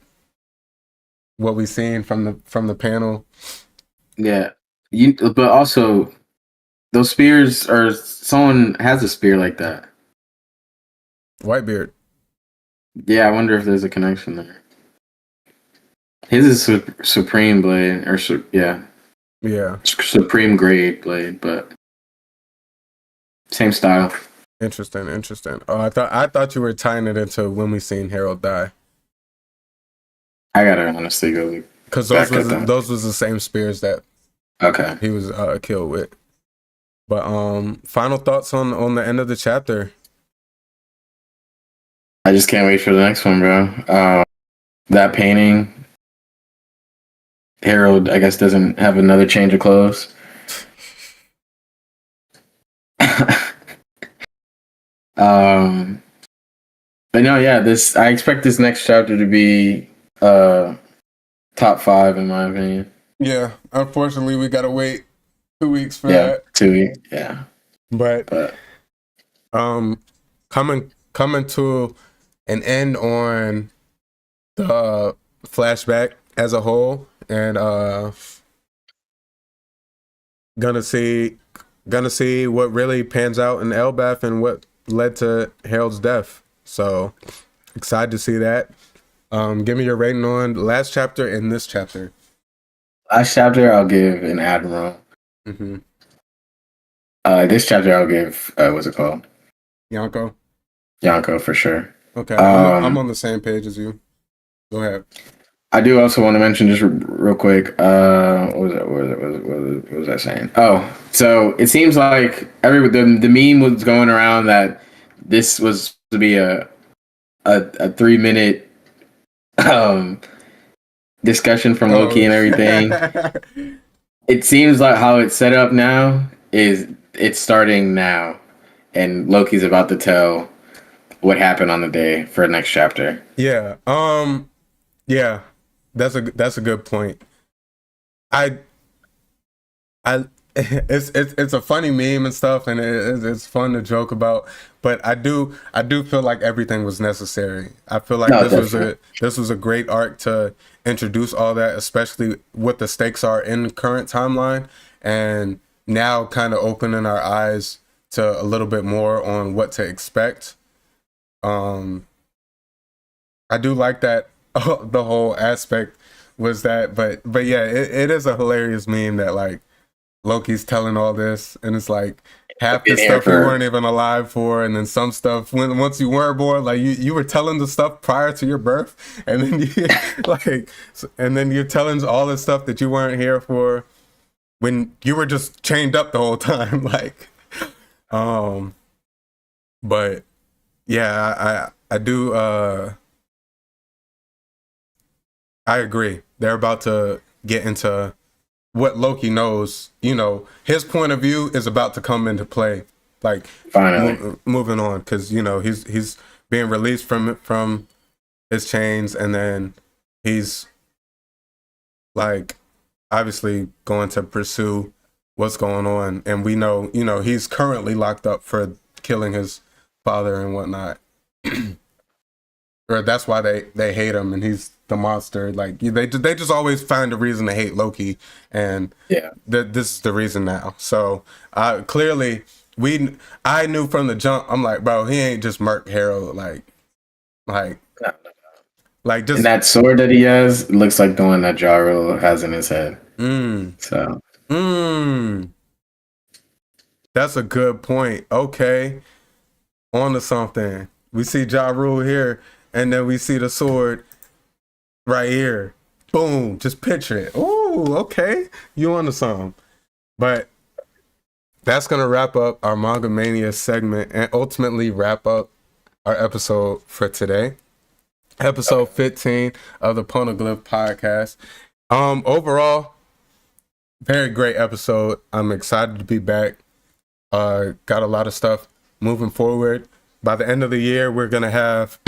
what we seen from the panel. Yeah. But also those spears, or someone has a spear like that. Whitebeard. Yeah, I wonder if there's a connection there. His is Supreme Blade, or yeah, Supreme Grade Blade, but same style. Interesting. Oh, I thought you were tying it into when we seen Harold die. I gotta honestly go because those was the same spears that he was killed with. But final thoughts on the end of the chapter. I just can't wait for the next one, bro. That painting, Harold, I guess, doesn't have another change of clothes. um, but no, yeah, I expect this next chapter to be top 5 in my opinion. Yeah, unfortunately, we gotta wait 2 weeks for Yeah, that. 2 weeks. Yeah, But but coming to an end on the flashback as a whole, and gonna see what really pans out in Elbath and what led to Harold's death. So excited to see that. Give me your rating on the last chapter and this chapter. last chapter I'll give an Admiral. Mm-hmm. This chapter I'll give what's it called? Yonko. Yonko for sure. Okay, I'm on the same page as you. Go ahead. I do also want to mention just real quick. What was I saying? Oh, so it seems like the meme was going around that this was to be a 3-minute discussion from Loki and everything. It seems like how it's set up now is it's starting now, and Loki's about to tell what happened on the day for the next chapter. Yeah. Yeah. That's a good point. It's a funny meme and stuff, and it's fun to joke about. But I do feel like everything was necessary. I feel like this was a great arc to introduce all that, especially what the stakes are in the current timeline, and now kind of opening our eyes to a little bit more on what to expect. I do like that. The whole aspect was that, but yeah, it is a hilarious meme that like Loki's telling all this, and it's like half the stuff you weren't even alive for, and then some stuff once you were born, like you were telling the stuff prior to your birth, and then you and then you're telling all the stuff that you weren't here for when you were just chained up the whole time, like, but yeah, I do. I agree. They're about to get into what Loki knows. You know, his point of view is about to come into play. Like, finally moving on, because you know he's being released from his chains, and then he's like obviously going to pursue what's going on, and we know, you know, he's currently locked up for killing his father and whatnot. Or that's why they hate him, and he's the monster. Like they just always find a reason to hate Loki, and yeah, this is the reason now. So clearly, I knew from the jump. I'm like, bro, he ain't just Merc Harold. Like just, and that sword that he has looks like the one that Jaro has in his head. So that's a good point. Okay, on to something. We see Ja Rule here, and then we see the sword right here. Boom. Just picture it. Ooh, okay. You on to something. But that's going to wrap up our Manga Mania segment and ultimately wrap up our episode for today. Episode 15 of the Poneglyph podcast. Overall, very great episode. I'm excited to be back. Got a lot of stuff moving forward. By the end of the year, we're going to have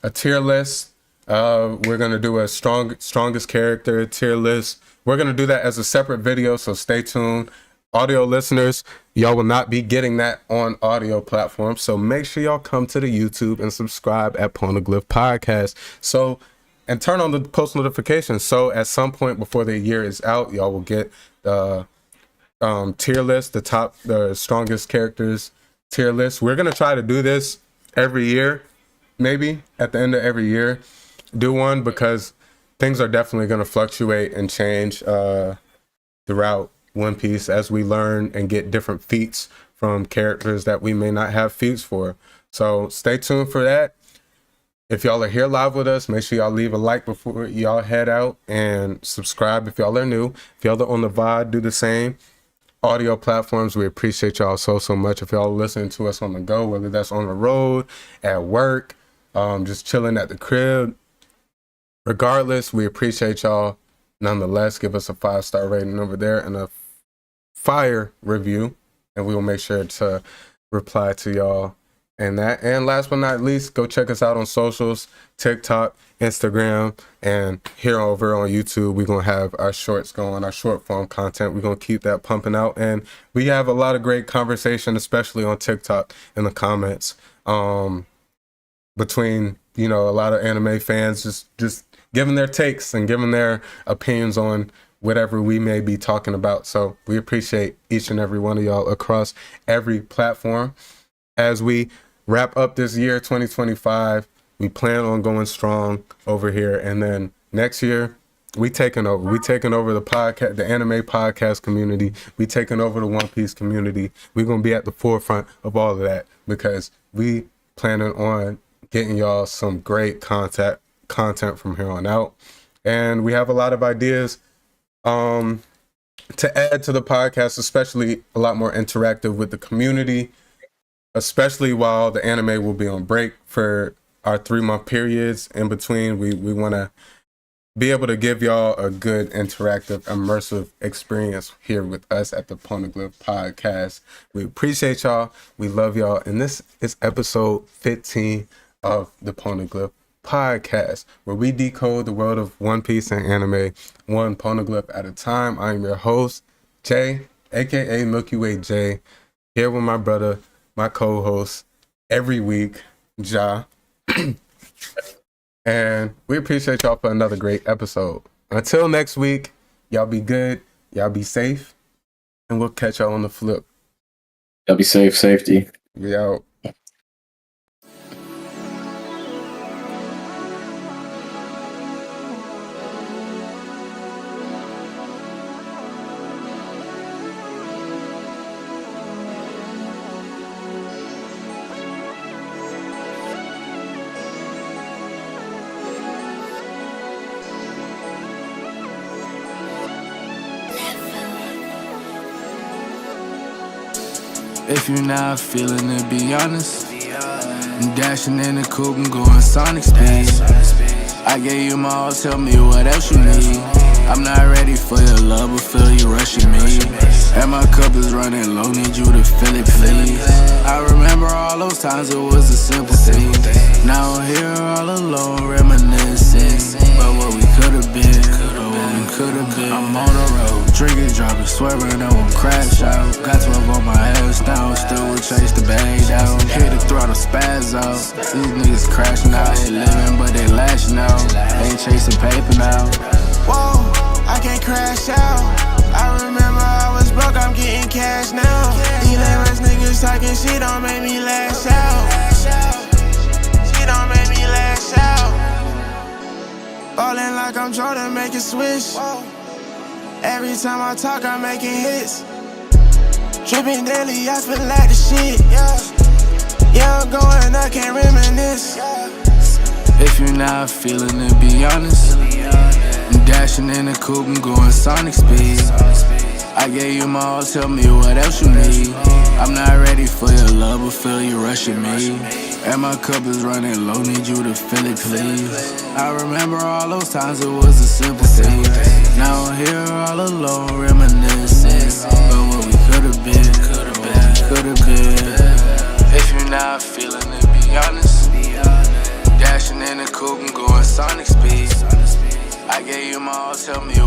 a tier list. We're going to do a strongest character tier list. We're going to do that as a separate video, so stay tuned. Audio listeners, y'all will not be getting that on audio platforms, so make sure y'all come to the YouTube and subscribe at Poneglyph Podcast. So, and turn on the post notifications. So at some point before the year is out, y'all will get the tier list, the strongest characters tier list. We're going to try to do this every year, maybe at the end of every year. Do one, because things are definitely going to fluctuate and change throughout One Piece as we learn and get different feats from characters that we may not have feats for. So stay tuned for that. If y'all are here live with us, make sure y'all leave a like before y'all head out, and subscribe if y'all are new. If y'all are on the VOD, do the same. Audio platforms, we appreciate y'all so much. If y'all are listening to us on the go, whether that's on the road, at work, just chilling at the crib, regardless, we appreciate y'all nonetheless, give us a 5-star rating over there and a fire review, and we will make sure to reply to y'all and that. And last but not least, go check us out on socials, TikTok, Instagram, and here over on YouTube. We're going to have our shorts going, our short form content. We're going to keep that pumping out. And we have a lot of great conversation, especially on TikTok in the comments, between, you know, a lot of anime fans just giving their takes and giving their opinions on whatever we may be talking about. So we appreciate each and every one of y'all across every platform. As we wrap up this year, 2025, we plan on going strong over here. And then next year, we taking over. We taking over the podcast, the anime podcast community. We taking over the One Piece community. We're going to be at the forefront of all of that because we planning on getting y'all some great content from here on out. And we have a lot of ideas to add to the podcast, especially a lot more interactive with the community, especially while the anime will be on break for our 3-month periods in between. We want to be able to give y'all a good, interactive, immersive experience here with us at the Poneglyph podcast. We appreciate y'all. We love y'all. And this is episode 15 of the Poneglyph podcast, where we decode the world of One Piece and anime one poneglyph at a time. I'm your host, Jay, aka Milky Way Jay, here with my brother, my co-host every week, Ja. And we appreciate y'all for another great episode. Until next week, y'all be good, y'all be safe, and we'll catch y'all on the flip. Y'all be safe, safety. We out. If you're not feeling it, be honest. I'm dashing in the coupe, I'm going Sonic speed. I gave you my all, tell me what else you need. I'm not ready for your love, but feel you rushing me. And my cup is running low, need you to fill it, please. I remember all those times it was a simple thing. Now I'm here all alone, reminiscing about what we could've been, I'm on the road, drinking, dropping, swerving, I won't crash out. Got 12 on my ass down, still will chase the bag down. Hit the throttle, spaz out. These niggas crashing out, they living but they lashing out. Ain't chasing paper now. Whoa, I can't crash out. I remember I was broke, I'm getting cash now. These lame-ass niggas talking shit don't make me lash out. Shit don't make me lash out. Ballin' like I'm Jordan, make it switch. Every time I talk, I'm making hits. Tripping daily, I feel like the shit. Yeah, I'm going, I can't reminisce. If you're not feeling it, be honest. I'm dashing in the coupe, I'm going Sonic speed. I gave you my all, tell me what else you need. I'm not ready for your love, but feel you rushing me. And my cup is running low, need you to fill it, please. I remember all those times it was a simple thing. Now I'm here all alone, reminiscing about what we could've been. If you're not feeling it, be honest. Dashing in the coupe, I'm going Sonic speed. I gave you my all, tell me